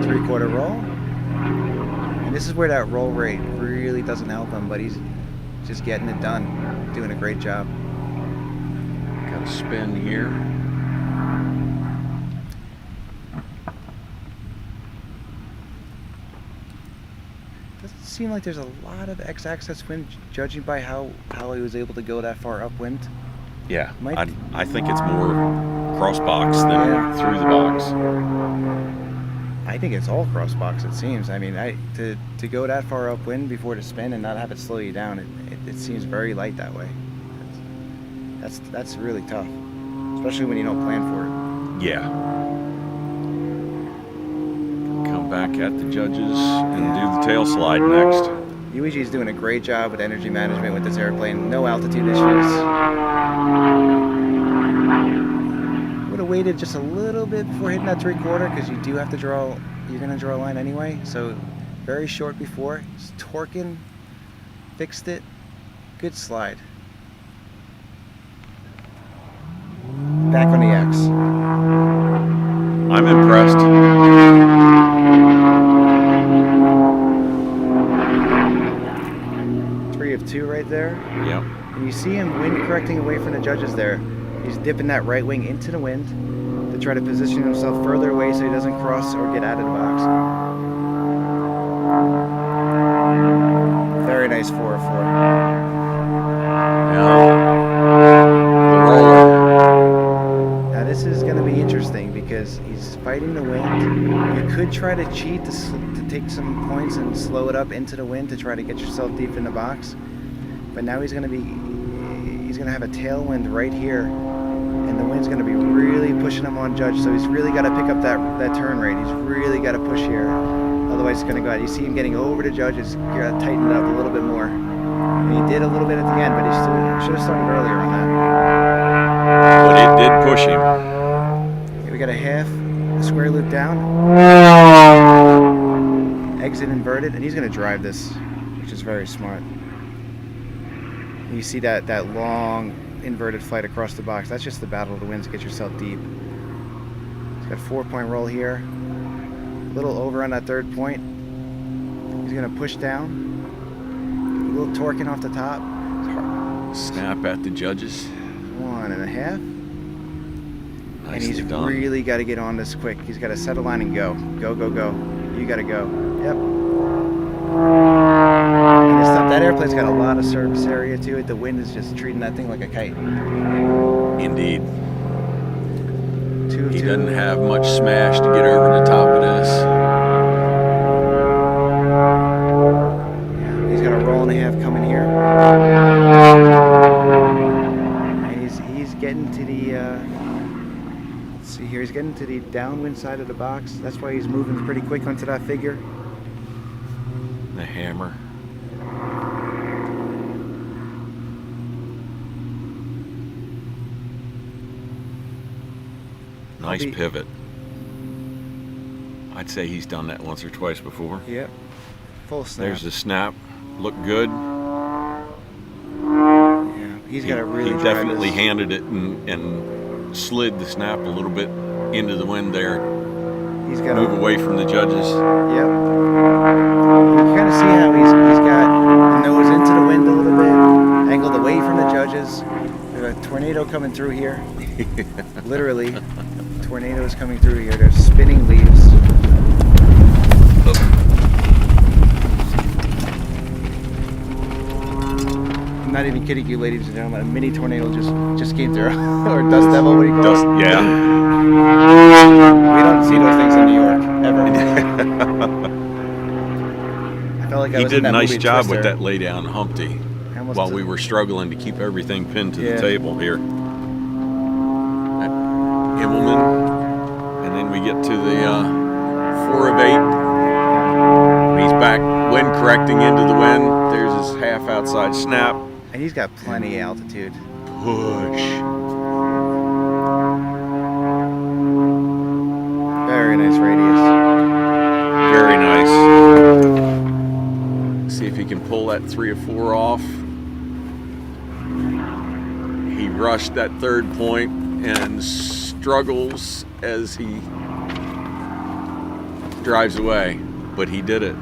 3/4 roll. And this is where that roll rate really doesn't help him, but he's just getting it done, doing a great job. spin here. Doesn't seem like there's a lot of x-axis wind, judging by how he was able to go that far upwind. Yeah, Might- I think it's more cross box than Yeah. through the box. I think it's all cross box. It seems. I mean, to go that far upwind before to spin and not have it slow you down, it seems very light that way. That's really tough, especially when you don't plan for it. Yeah. Come back at the judges and do the tail slide next. UEG's doing a great job with energy management with this airplane. No altitude issues. Would have waited just a little bit before hitting that 3/4 because you do have to draw. You're gonna draw a line anyway. So very short before. Just torquing, fixed it. Good slide. Back on the X. I'm impressed. 3 of 2 right there. Yep. And you see him wind correcting away from the judges there. He's dipping that right wing into the wind to try to position himself further away so he doesn't cross or get out of the box. Very nice 4 of 4. Now, the roller. Now this is going to be interesting because he's fighting the wind. You could try to cheat to take some points and slow it up into the wind to try to get yourself deep in the box. But now he's going to have a tailwind right here, and the wind's going to be really pushing him on judge. So he's really got to pick up that turn rate. He's really got to push here, otherwise it's going to go out. You see him getting over to judges. You got to tighten it up a little bit more. And he did a little bit at the end, but he should have started earlier on that. But it did push him. Okay, we got a half square loop down, exit inverted, and he's going to drive this, which is very smart. You see that long inverted flight across the box. That's just the battle of the winds to get yourself deep. He's got a 4-point roll here. A little over on that 3rd point. He's going to push down. A little torquing off the top. Snap at the judges. 1.5. And Nicely he's done. really got to get on this quick. He's got to set a line and go. Go, go, go. You got to go. Yep. And this stuff, that airplane's got a lot of surface area to it. The wind is just treating that thing like a kite. Indeed. 2 of He 2. doesn't have much smash to get over the top of this. Yeah, he's got a roll and a half coming here. And he's getting to the, let's see here, he's getting to the downwind side of the box. That's why he's moving pretty quick onto that figure. The hammer. Nice be- pivot. I'd say he's done that once or twice before. Yep. Full snap. There's the snap. Look good. Yeah, he's got to really He drive definitely this. handed it and slid the snap a little bit into the wind there. He's got Move to away from the judges. Yep. You can kind of see how he's got the nose into the wind a little bit, angled away from the judges. There's a tornado coming through here. Literally, tornadoes coming through here. There's spinning leaves. I'm not even kidding you, ladies and gentlemen. A mini tornado just came through, or dust devil. What do you call it? Yeah. We don't see those things in New York ever. I felt like I He was did in a that nice movie job with Twister. that lay down Humpty I almost while did- we were struggling to keep everything pinned to Yeah. the table here. At Immelman. And then we get to the 4 of 8. He's back wind correcting into the wind. There's his half outside snap. And he's got plenty of altitude. Push. Very nice radius. Very nice. See if he can pull that 3 of 4 off. He rushed that 3rd point and struggles as he drives away, but he did it.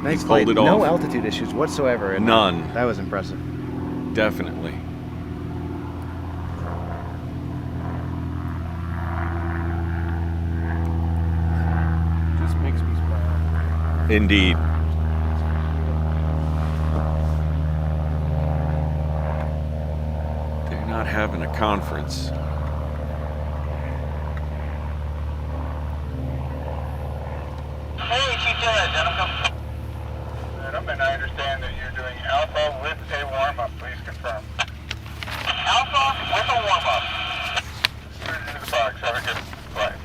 Nice He pulled flight. it off. No altitude issues whatsoever. And None. That was impressive. Definitely. Indeed. They're not having a conference. Hey, Chief Judge, Adam, and I understand that you're doing Alpha with a warm-up. Please confirm. Alpha with a warm-up. Into the box. Have a good flight.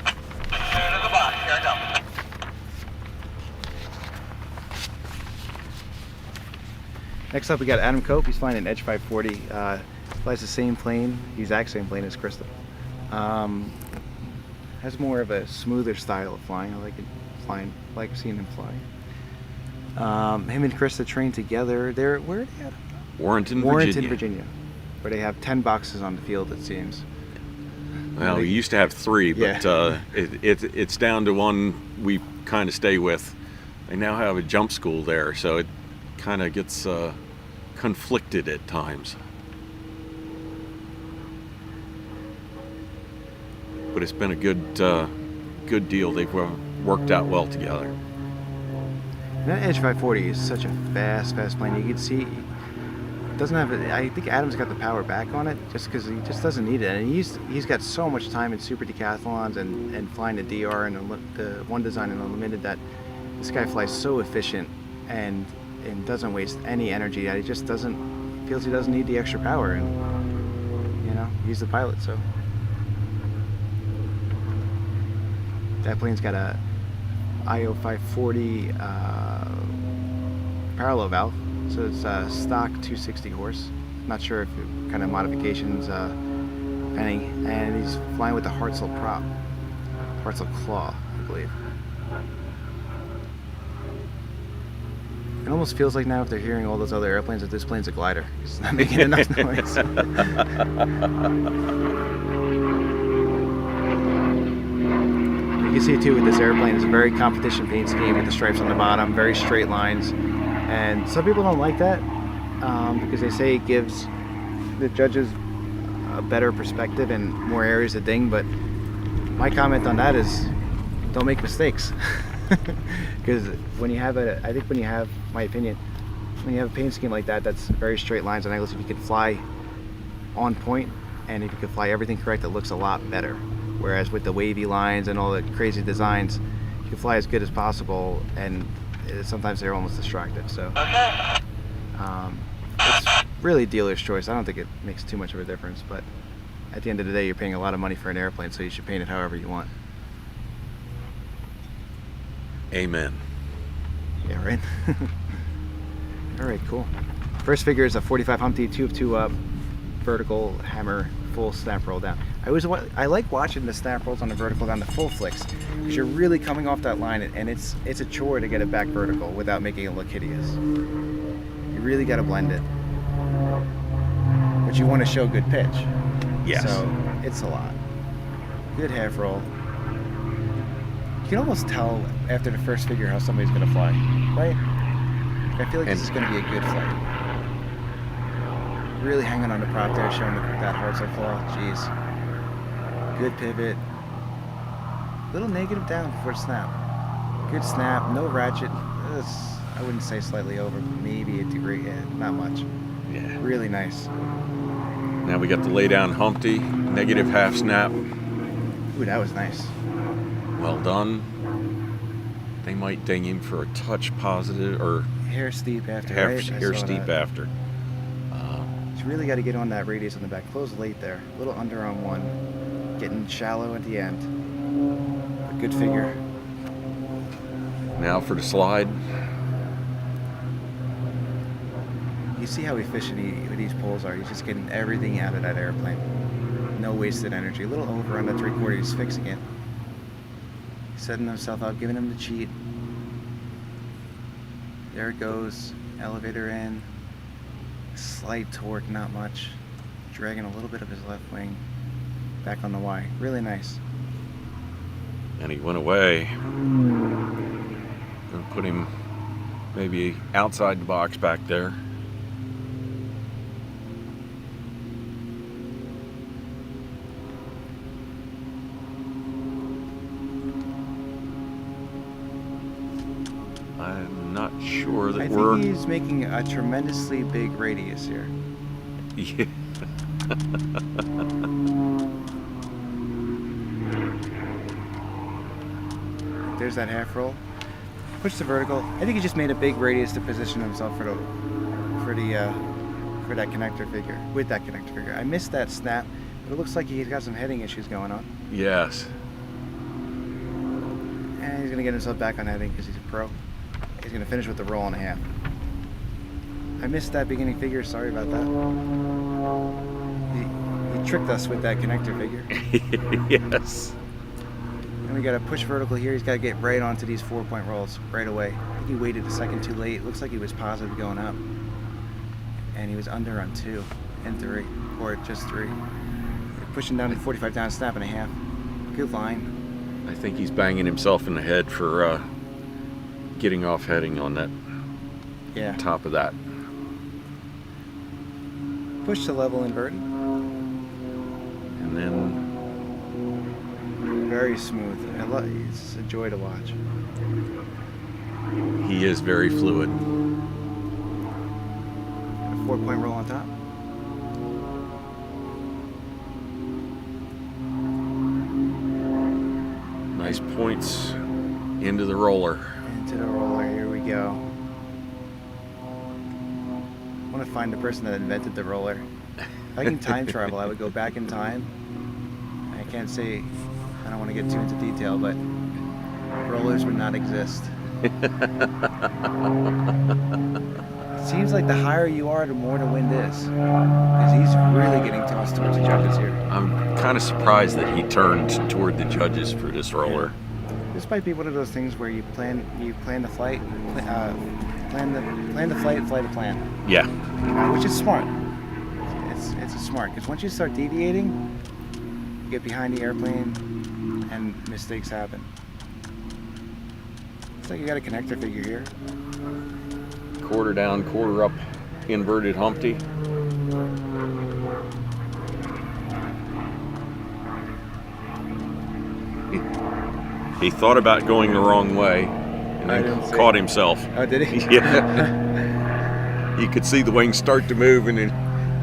Into the box. Here I go. Next up, we got Adam Cope. He's flying an Edge 540. Flies the same plane, the exact same plane as Crystal. Has more of a smoother style of flying. I like it flying. I like seeing him fly. Him and Krista train together. Where are they at? Warrenton, Virginia, where they have 10 boxes on the field, it seems. Well, we used to have 3, but Yeah. it's down to one we kind of stay with. They now have a jump school there, so it kind of gets conflicted at times. But it's been a good deal. They've worked out well together. And that Edge 540 is such a fast plane. You can see it doesn't have. I think Adam's got the power back on it just because he just doesn't need it. And he's got so much time in super decathlons and flying the DR and the one design and Unlimited that this guy flies so efficient and doesn't waste any energy. He just feels he doesn't need the extra power, and he's the pilot. So that plane's got a IO 540 parallel valve, so it's stock 260 horse. Not sure if kind of modifications, any, and he's flying with the Hartzell prop, Hartzell claw, I believe. It almost feels like now, if they're hearing all those other airplanes, that this plane's a glider. It's not making enough noise. You can see too with this airplane, it's a very competition paint scheme with the stripes on the bottom, very straight lines. And some people don't like that because they say it gives the judges a better perspective and more areas to ding. But my comment on that is, don't make mistakes. Because when you have my opinion, when you have a paint scheme like that, that's very straight lines and angles, if you can fly on point and if you can fly everything correct, it looks a lot better. Whereas with the wavy lines and all the crazy designs, you can fly as good as possible, and sometimes they're almost destructive. So it's really dealer's choice. I don't think it makes too much of a difference, but at the end of the day, you're paying a lot of money for an airplane, so you should paint it however you want. Amen. Yeah, right. All right, cool. First figure is a 45 Humpty 2 of 2 up, vertical hammer, full snap roll down. I like watching the snap rolls on the vertical down, the full flicks, because you're really coming off that line, and it's a chore to get it back vertical without making it look hideous. You really got to blend it, but you want to show good pitch. Yes. So it's a lot. Good half roll. You can almost tell after the first figure how somebody's going to fly, right? I feel like this is going to be a good flight. Really hanging on the prop there, showing that Hartzell claw. Jeez. Good pivot. Little negative down before snap. Good snap, no ratchet. I wouldn't say slightly over, maybe a degree. Yeah, not much. Yeah. Really nice. Now we got the lay down Humpty, negative half snap. Ooh, that was nice. Well done. They might ding him for a touch positive or Hair steep after, hair right? steep after. You really got to get on that radius on the back. Close late there. A little under on one. Getting shallow at the end. A good figure. Now for the slide. You see how efficient these poles are. He's just getting everything out of that airplane. No wasted energy. A little over on the 3/4. He's fixing it. He's setting himself up, giving him the cheat. There it goes. Elevator in. Slight torque, not much. Dragging a little bit of his left wing. Back on the Y. Really nice. And he went away. Gonna put him maybe outside the box back there. sure that I we're. think he's making a tremendously big radius here. Yeah. There's that half roll. Push the vertical. I think he just made a big radius to position himself for that connector figure. With that connector figure, I missed that snap, but it looks like he's got some heading issues going on. Yes. And he's gonna get himself back on heading because he's a pro. He's gonna finish with the roll and a half. I missed that beginning figure. Sorry about that. He tricked us with that connector figure. Yes. And we got to push vertical here. He's got to get right onto these 4-point rolls right away. I think he waited a second too late. It looks like he was positive going up. And he was under on 2 and 3, or just 3. Pushing down to 45 down, snap and a half. Good line. I think he's banging himself in the head for getting off heading on that Yeah. top of that. Push to level inverted. And then Very smooth. It's a joy to watch. he is very fluid. A 4-point roll on top. Nice points into the roller. Into the roller. Here we go. I want to find the person that invented the roller. If I can time travel, I would go back in time. I can't say, I don't want to get too into detail, but rollers would not exist. It seems like the higher you are, the more the wind is. Because he's really getting tossed towards the judges here. I'm kind of surprised that he turned toward the judges for this roller. This might be one of those things where you plan the flight, plan the flight, fly the plan. Yeah. Which is smart. It's smart because once you start deviating, you get behind the airplane and mistakes happen. Looks like you got a connector figure here. Quarter down, quarter up, inverted Humpty. He thought about going the wrong way and I then didn't see caught it. himself. Oh, did he? Yeah. You could see the wings start to move and then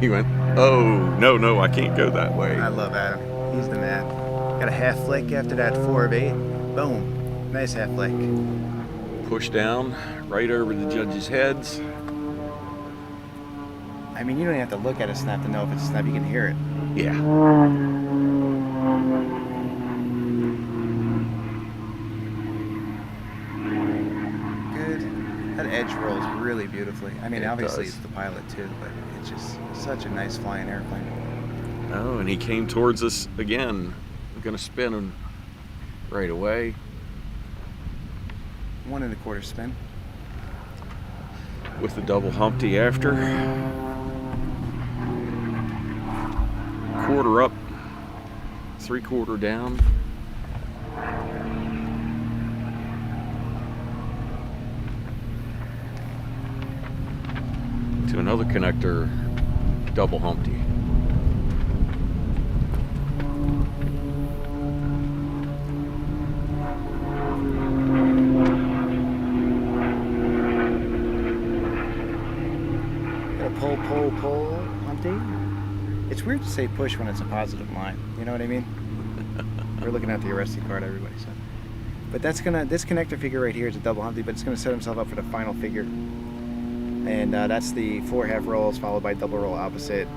he went, oh, no, I can't go that way. I love Adam. He's the man. Got a half flick after that 4 of 8. Boom. Nice half flick. Push down, right over the judges' heads. I mean, you don't even have to look at a snap to know if it's a snap. You can hear it. Yeah. Good. That edge rolls really beautifully. I mean, It obviously does. it's the pilot too, but it's just such a nice flying airplane. Oh, and he came towards us again. We're gonna spin him right away. 1 1/4 spin. With the double Humpty after. Quarter up, 3/4 down. To another connector, double Humpty. Pull, Humpty. It's weird to say push when it's a positive line. You know what I mean? We're looking at the arresting card, everybody. So, but this connector figure right here is a double Humpty, but it's gonna set himself up for the final figure. And that's the 4 half rolls followed by double roll opposite,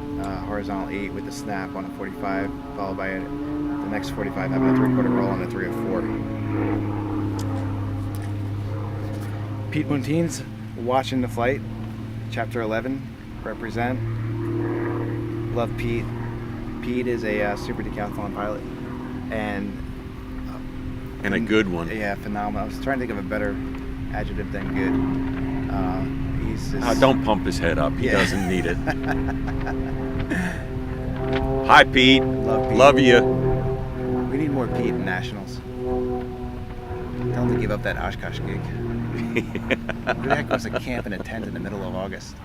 horizontal 8 with the snap on a 45, followed by the next 45 having a 3/4 roll on a 3 of 4. Pete Montines watching the flight, chapter 11. Represent. Love Pete. Pete is a super decathlon pilot, and And a good one. yeah, phenomenal. I was trying to think of a better adjective than good. He's just, Don't pump his head up. He Yeah. doesn't need it. Hi, Pete. Love Pete. Love you. We need more Pete in nationals. Tell him to give up that Oshkosh gig. Who the heck goes to camp in a tent in the middle of August?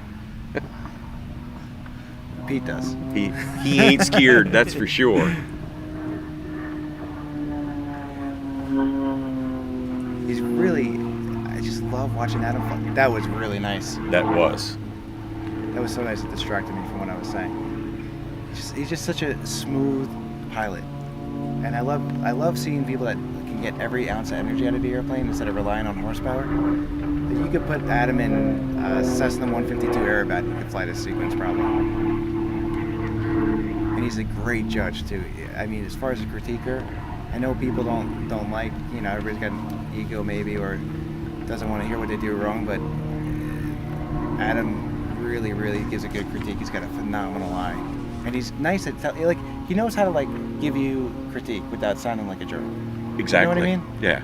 Pete does. He ain't scared, that's for sure. He's really, I just love watching Adam fly. That was really nice. That was. That was so nice. It distracted me from what I was saying. He's just such a smooth pilot, and I love seeing people that can get every ounce of energy out of the airplane instead of relying on horsepower. You could put Adam in Cessna 152 Aerobatic. He could fly this sequence probably, and he's a great judge too. I mean, as far as a critiquer, I know people don't like, you know, everybody's got an ego maybe or doesn't want to hear what they do wrong, but Adam really gives a good critique. He's got a phenomenal eye, and he's nice at like he knows how to like give you critique without sounding like a jerk. Exactly. You know what I mean? Yeah.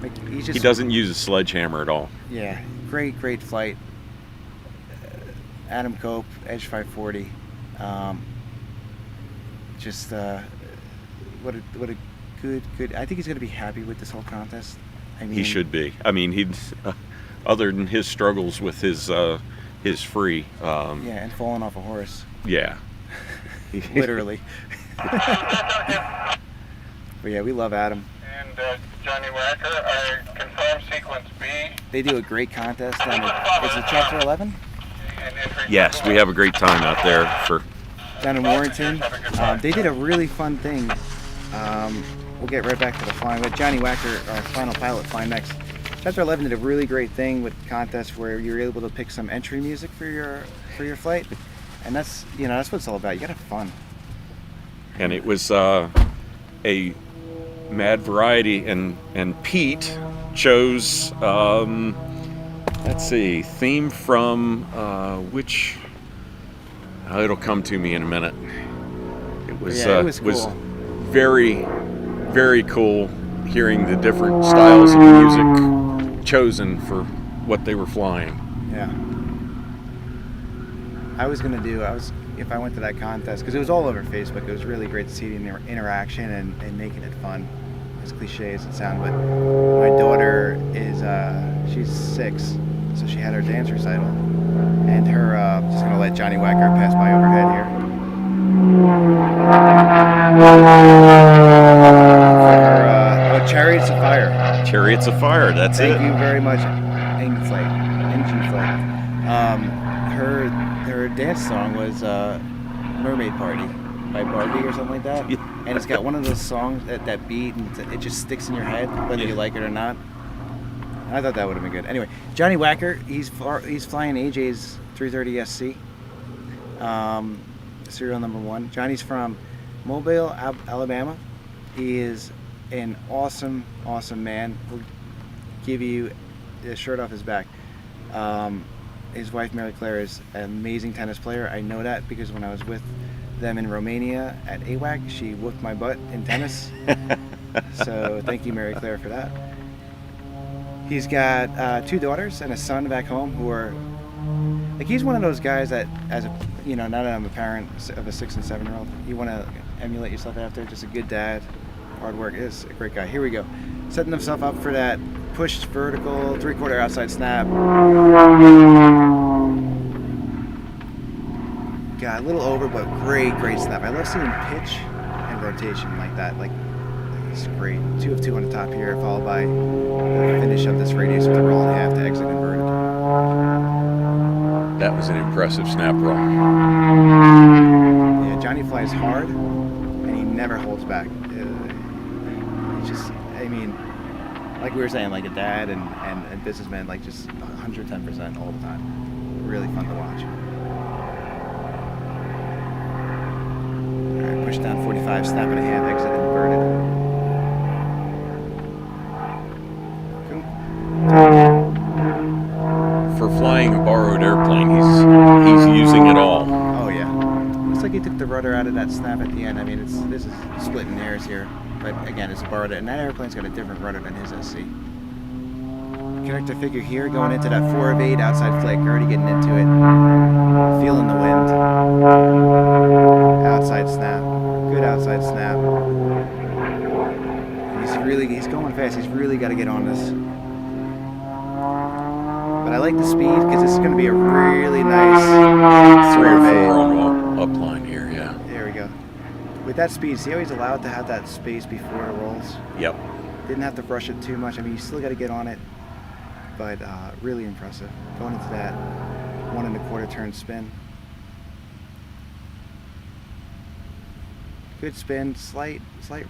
Like he doesn't use a sledgehammer at all. Yeah, great flight. Adam Cope, Edge 540. What a good. I think he's going to be happy with this whole contest. I mean, He should be. I mean, he's other than his struggles with his free. Yeah, and falling off a horse. Yeah. Literally. But yeah, we love Adam. And Johnny Wacker, I confirm sequence B. They do a great contest. And is it Chapter 11? And entry Yes, we have a great time out there for. Down in Warrington. They did a really fun thing. We'll get right back to the flying, but Johnny Wacker, our final pilot, flying next. Chapter 11 did a really great thing with contests where you were able to pick some entry music for your flight, and that's what it's all about. You gotta have fun. And it was a mad variety, and Pete chose let's see, theme from which it'll come to me in a minute. It was cool. very cool hearing the different styles of music chosen for what they were flying. Yeah. If I went to that contest, because it was all over Facebook, it was really great to see the interaction and making it fun, as cliche as it sounds. But my daughter she's 6, so she had her dance recital, and her, just going to let Johnny Wacker pass by overhead here. For her, Chariots of Fire. Chariots of Fire, that's Thank it. you very much, NG Flight. Her dance song was Mermaid Party by Barbie or something like that. Yeah. And it's got one of those songs, that beat, and it just sticks in your head, whether you like it or not. I thought that would have been good. Anyway, Johnny Wacker, he's flying AJ's 330 SC, serial number 1. Johnny's from Mobile, Alabama. He is an awesome man. He'll give you the shirt off his back. His wife, Mary Claire, is an amazing tennis player. I know that because when I was with them in Romania at AWAC, she whooped my butt in tennis. So thank you, Mary Claire, for that. He's got 2 daughters and a son back home who are, like, he's one of those guys that, as a, now that I'm a parent of a 6 and 7-year-old, you want to emulate yourself after. Just a good dad, hard work. Is a great guy. Here we go. Setting himself up for that push vertical 3/4 outside snap. Got a little over, but great snap. I love seeing pitch and rotation like that. Like, it's great. 2 of 2 on the top here, followed by the finish of this radius with a roll in half to exit inverted. That was an impressive snap roll. Yeah, Johnny flies hard, and he never holds back. He's just, I mean, like we were saying, like a dad and businessman, like just 110% all the time. Really fun to watch. All right, push down 45, snap and a half, exit inverted. For flying a borrowed airplane, he's using it all. Oh yeah. Looks like he took the rudder out of that snap at the end. I mean, this is splitting hairs here, but again, it's a borrowed, and that airplane's got a different rudder than his SC. Connector figure here, going into that 4 of 8 outside flick, already getting into it, feeling the wind. Outside snap, good outside snap. He's going fast. He's really got to get on this. But I like the speed because this is going to be a really nice 3 or 4 on upline here, yeah. There we go. With that speed, see how he's allowed to have that space before it rolls? Yep. Didn't have to brush it too much. I mean, you still got to get on it. but really impressive. Going into that 1 1/4 turn spin. Good spin, slight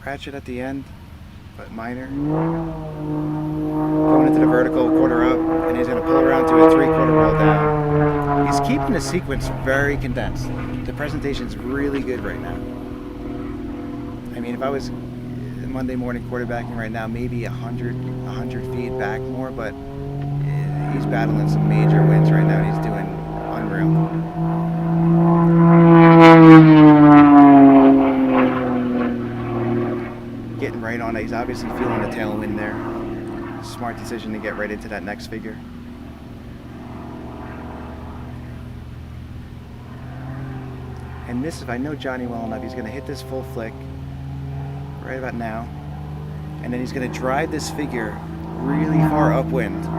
ratchet at the end, but minor. Going into the vertical, quarter up, and he's going to pull around to a 3/4 roll down. He's keeping the sequence very condensed. The presentation's really good right now. I mean, if I was Monday morning quarterbacking right now, maybe 100 feet back more, but he's battling some major winds right now, and he's doing unreal. Getting right on it. He's obviously feeling the tailwind there. Smart decision to get right into that next figure. And this, if I know Johnny well enough, he's going to hit this full flick right about now. And then he's going to drive this figure really far upwind. Just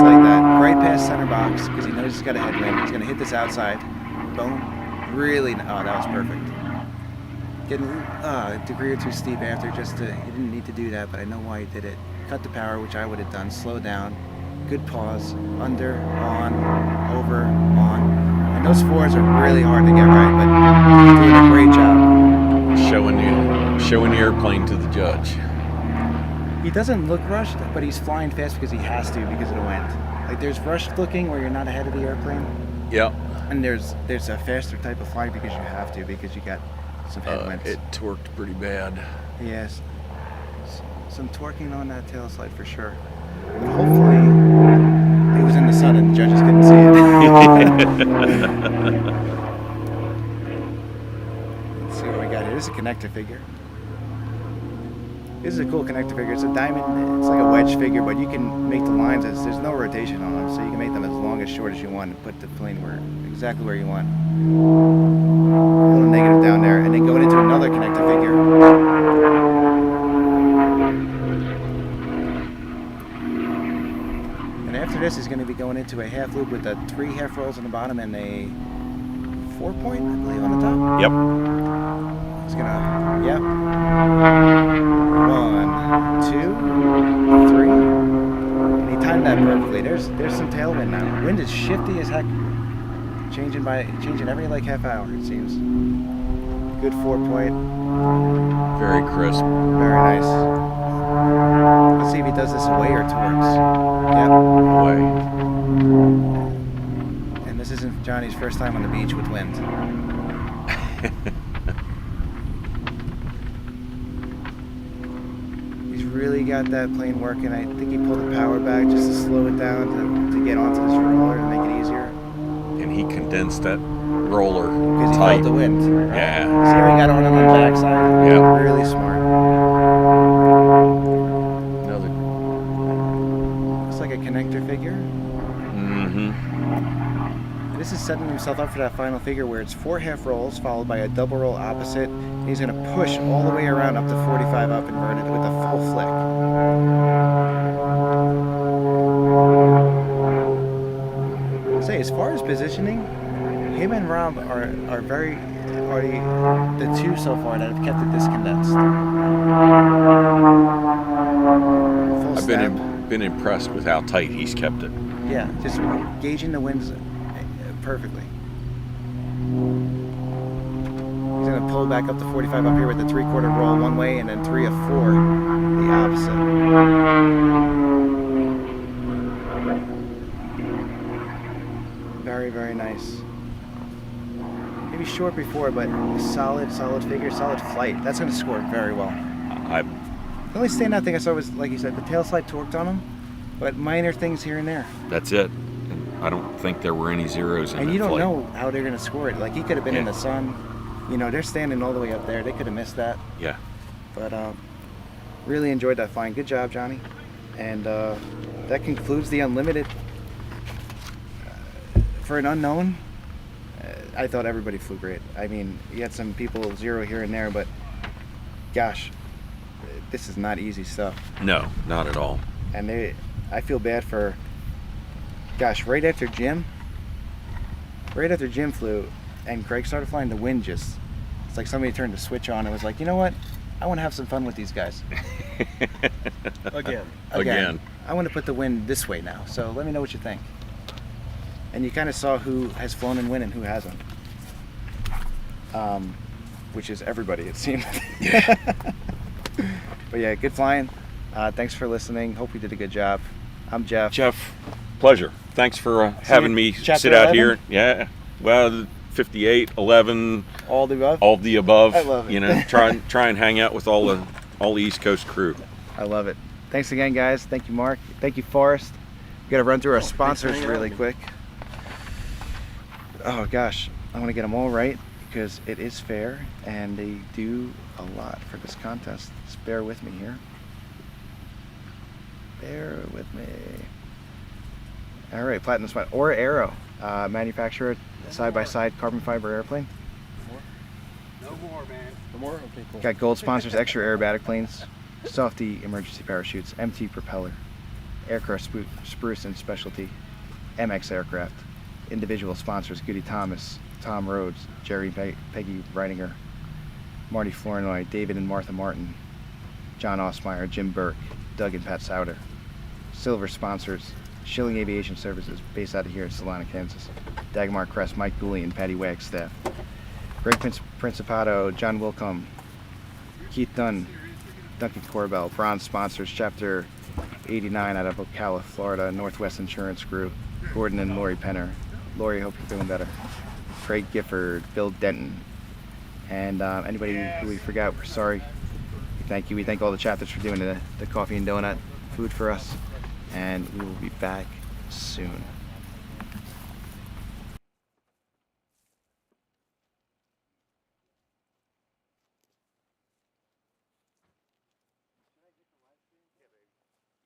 like that. Right past center box, because he knows he's got a headwind. He's going to hit this outside. Boom. Really, oh, that was perfect. Getting a degree or two steep after, he didn't need to do that, but I know why he did it. Cut the power, which I would have done, slow down, good pause, under, on, over, on. And those 4s are really hard to get right, but he's doing a great job. Showing the airplane to the judge. He doesn't look rushed, but he's flying fast because he has to because of the wind. Like there's rushed looking where you're not ahead of the airplane. Yep. And there's a faster type of flying because you have to, because you got some headwinds. It torqued pretty bad. Yes. Some torquing on that tail slide for sure. But hopefully it was in the sun and the judges couldn't see it. Let's see what we got here. This is a connector figure. This is a cool connector figure. It's a diamond, it's like a wedge figure, but you can make the lines as there's no rotation on them, so you can make them as long as short as you want and put the plane exactly where you want. A little negative down there, and then going into another connector figure. And after this, he's going to be going into a half loop with 3 half rolls on the bottom and a 4-point, I believe, on the top. Yep. He's gonna, yep. 1, 2, 3. And he timed that perfectly. There's some tailwind now. Wind is shifty as heck. Changing every like half hour, it seems. Good 4-point. Very crisp. Very nice. Let's see if he does this away or towards. Yep. Away. And this isn't Johnny's first time on the beach with wind. Really got that plane working. I think he pulled the power back just to slow it down to get onto this roller and make it easier. And he condensed that roller Because he tight. felt the wind. Right? Yeah. See how he got on the backside? Yeah. Really smart. Another. Looks like a connector figure. Mm-hmm. And this is setting himself up for that final figure where it's 4 half rolls followed by a double roll opposite. He's going to push all the way around up to 45 up inverted with a full flick. Say, as far as positioning, him and Rob are the 2 so far that have kept it this condensed. Full I've snap. been impressed with how tight he's kept it. Yeah, just gauging the winds perfectly. He's going to pull back up to 45 up here with the 3/4 roll one way and then 3 of 4 the opposite. Very, very nice. Maybe short before, but solid figure, solid flight. That's going to score very well. The only standout thing I saw was, like you said, the tail slide torqued on him, but minor things here and there. That's it. And I don't think there were any zeros in And that you don't flight. know how they're going to score it. Like, he could have been in the sun. You know, they're standing all the way up there. They could have missed that. Yeah. But really enjoyed that flying. Good job, Johnny. And that concludes the Unlimited. For an unknown, I thought everybody flew great. I mean, you had some people 0 here and there, but gosh, this is not easy stuff. No, not at all. And I feel bad for, gosh, right after Jim flew and Craig started flying, the wind it's like somebody turned the switch on and was like, you know what, I want to have some fun with these guys. Again. I want to put the wind this way now, so let me know what you think. And you kind of saw who has flown in wind and who hasn't. Which is everybody, it seemed. But yeah, good flying. Thanks for listening. Hope we did a good job. I'm Jeff. Jeff, pleasure. Thanks for having me Chapter sit out 11? here. Yeah. Well, 58, 11, All the above? all the above. I love it. You know, try and hang out with all the East Coast crew. I love it. Thanks again, guys. Thank you, Mark. Thank you, Forrest. We got to run through our sponsors hanging out really with me. quick. Oh gosh, I want to get them all right because it is fair and they do a lot for this contest. Just bear with me here. Bear with me. All right, Platinum Spot or Aero, manufacturer side-by-side carbon fiber airplane. No more, man. No more? Okay, cool. Got gold sponsors, extra aerobatic planes, softy emergency parachutes, MT propeller, aircraft spruce and specialty, MX aircraft, individual sponsors, Goody Thomas, Tom Rhodes, Jerry Peggy Reininger, Marty Flournoy, David and Martha Martin, John Osmeyer, Jim Burke, Doug and Pat Souter. Silver sponsors, Schilling Aviation Services, based out of here in Salina, Kansas, Dagmar Crest, Mike Dooley and Patty Wagstaff, Greg Principato, John Wilcombe, Keith Dunn, Duncan Corbell. Bronze sponsors, Chapter 89 out of Ocala, Florida, Northwest Insurance Group, Gordon and Lori Penner. Lori, hope you're feeling better. Craig Gifford, Bill Denton, and anybody who we forgot, we're sorry. Thank you. We thank all the chapters for doing the coffee and donut food for us, and we will be back soon.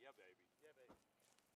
Yeah, baby.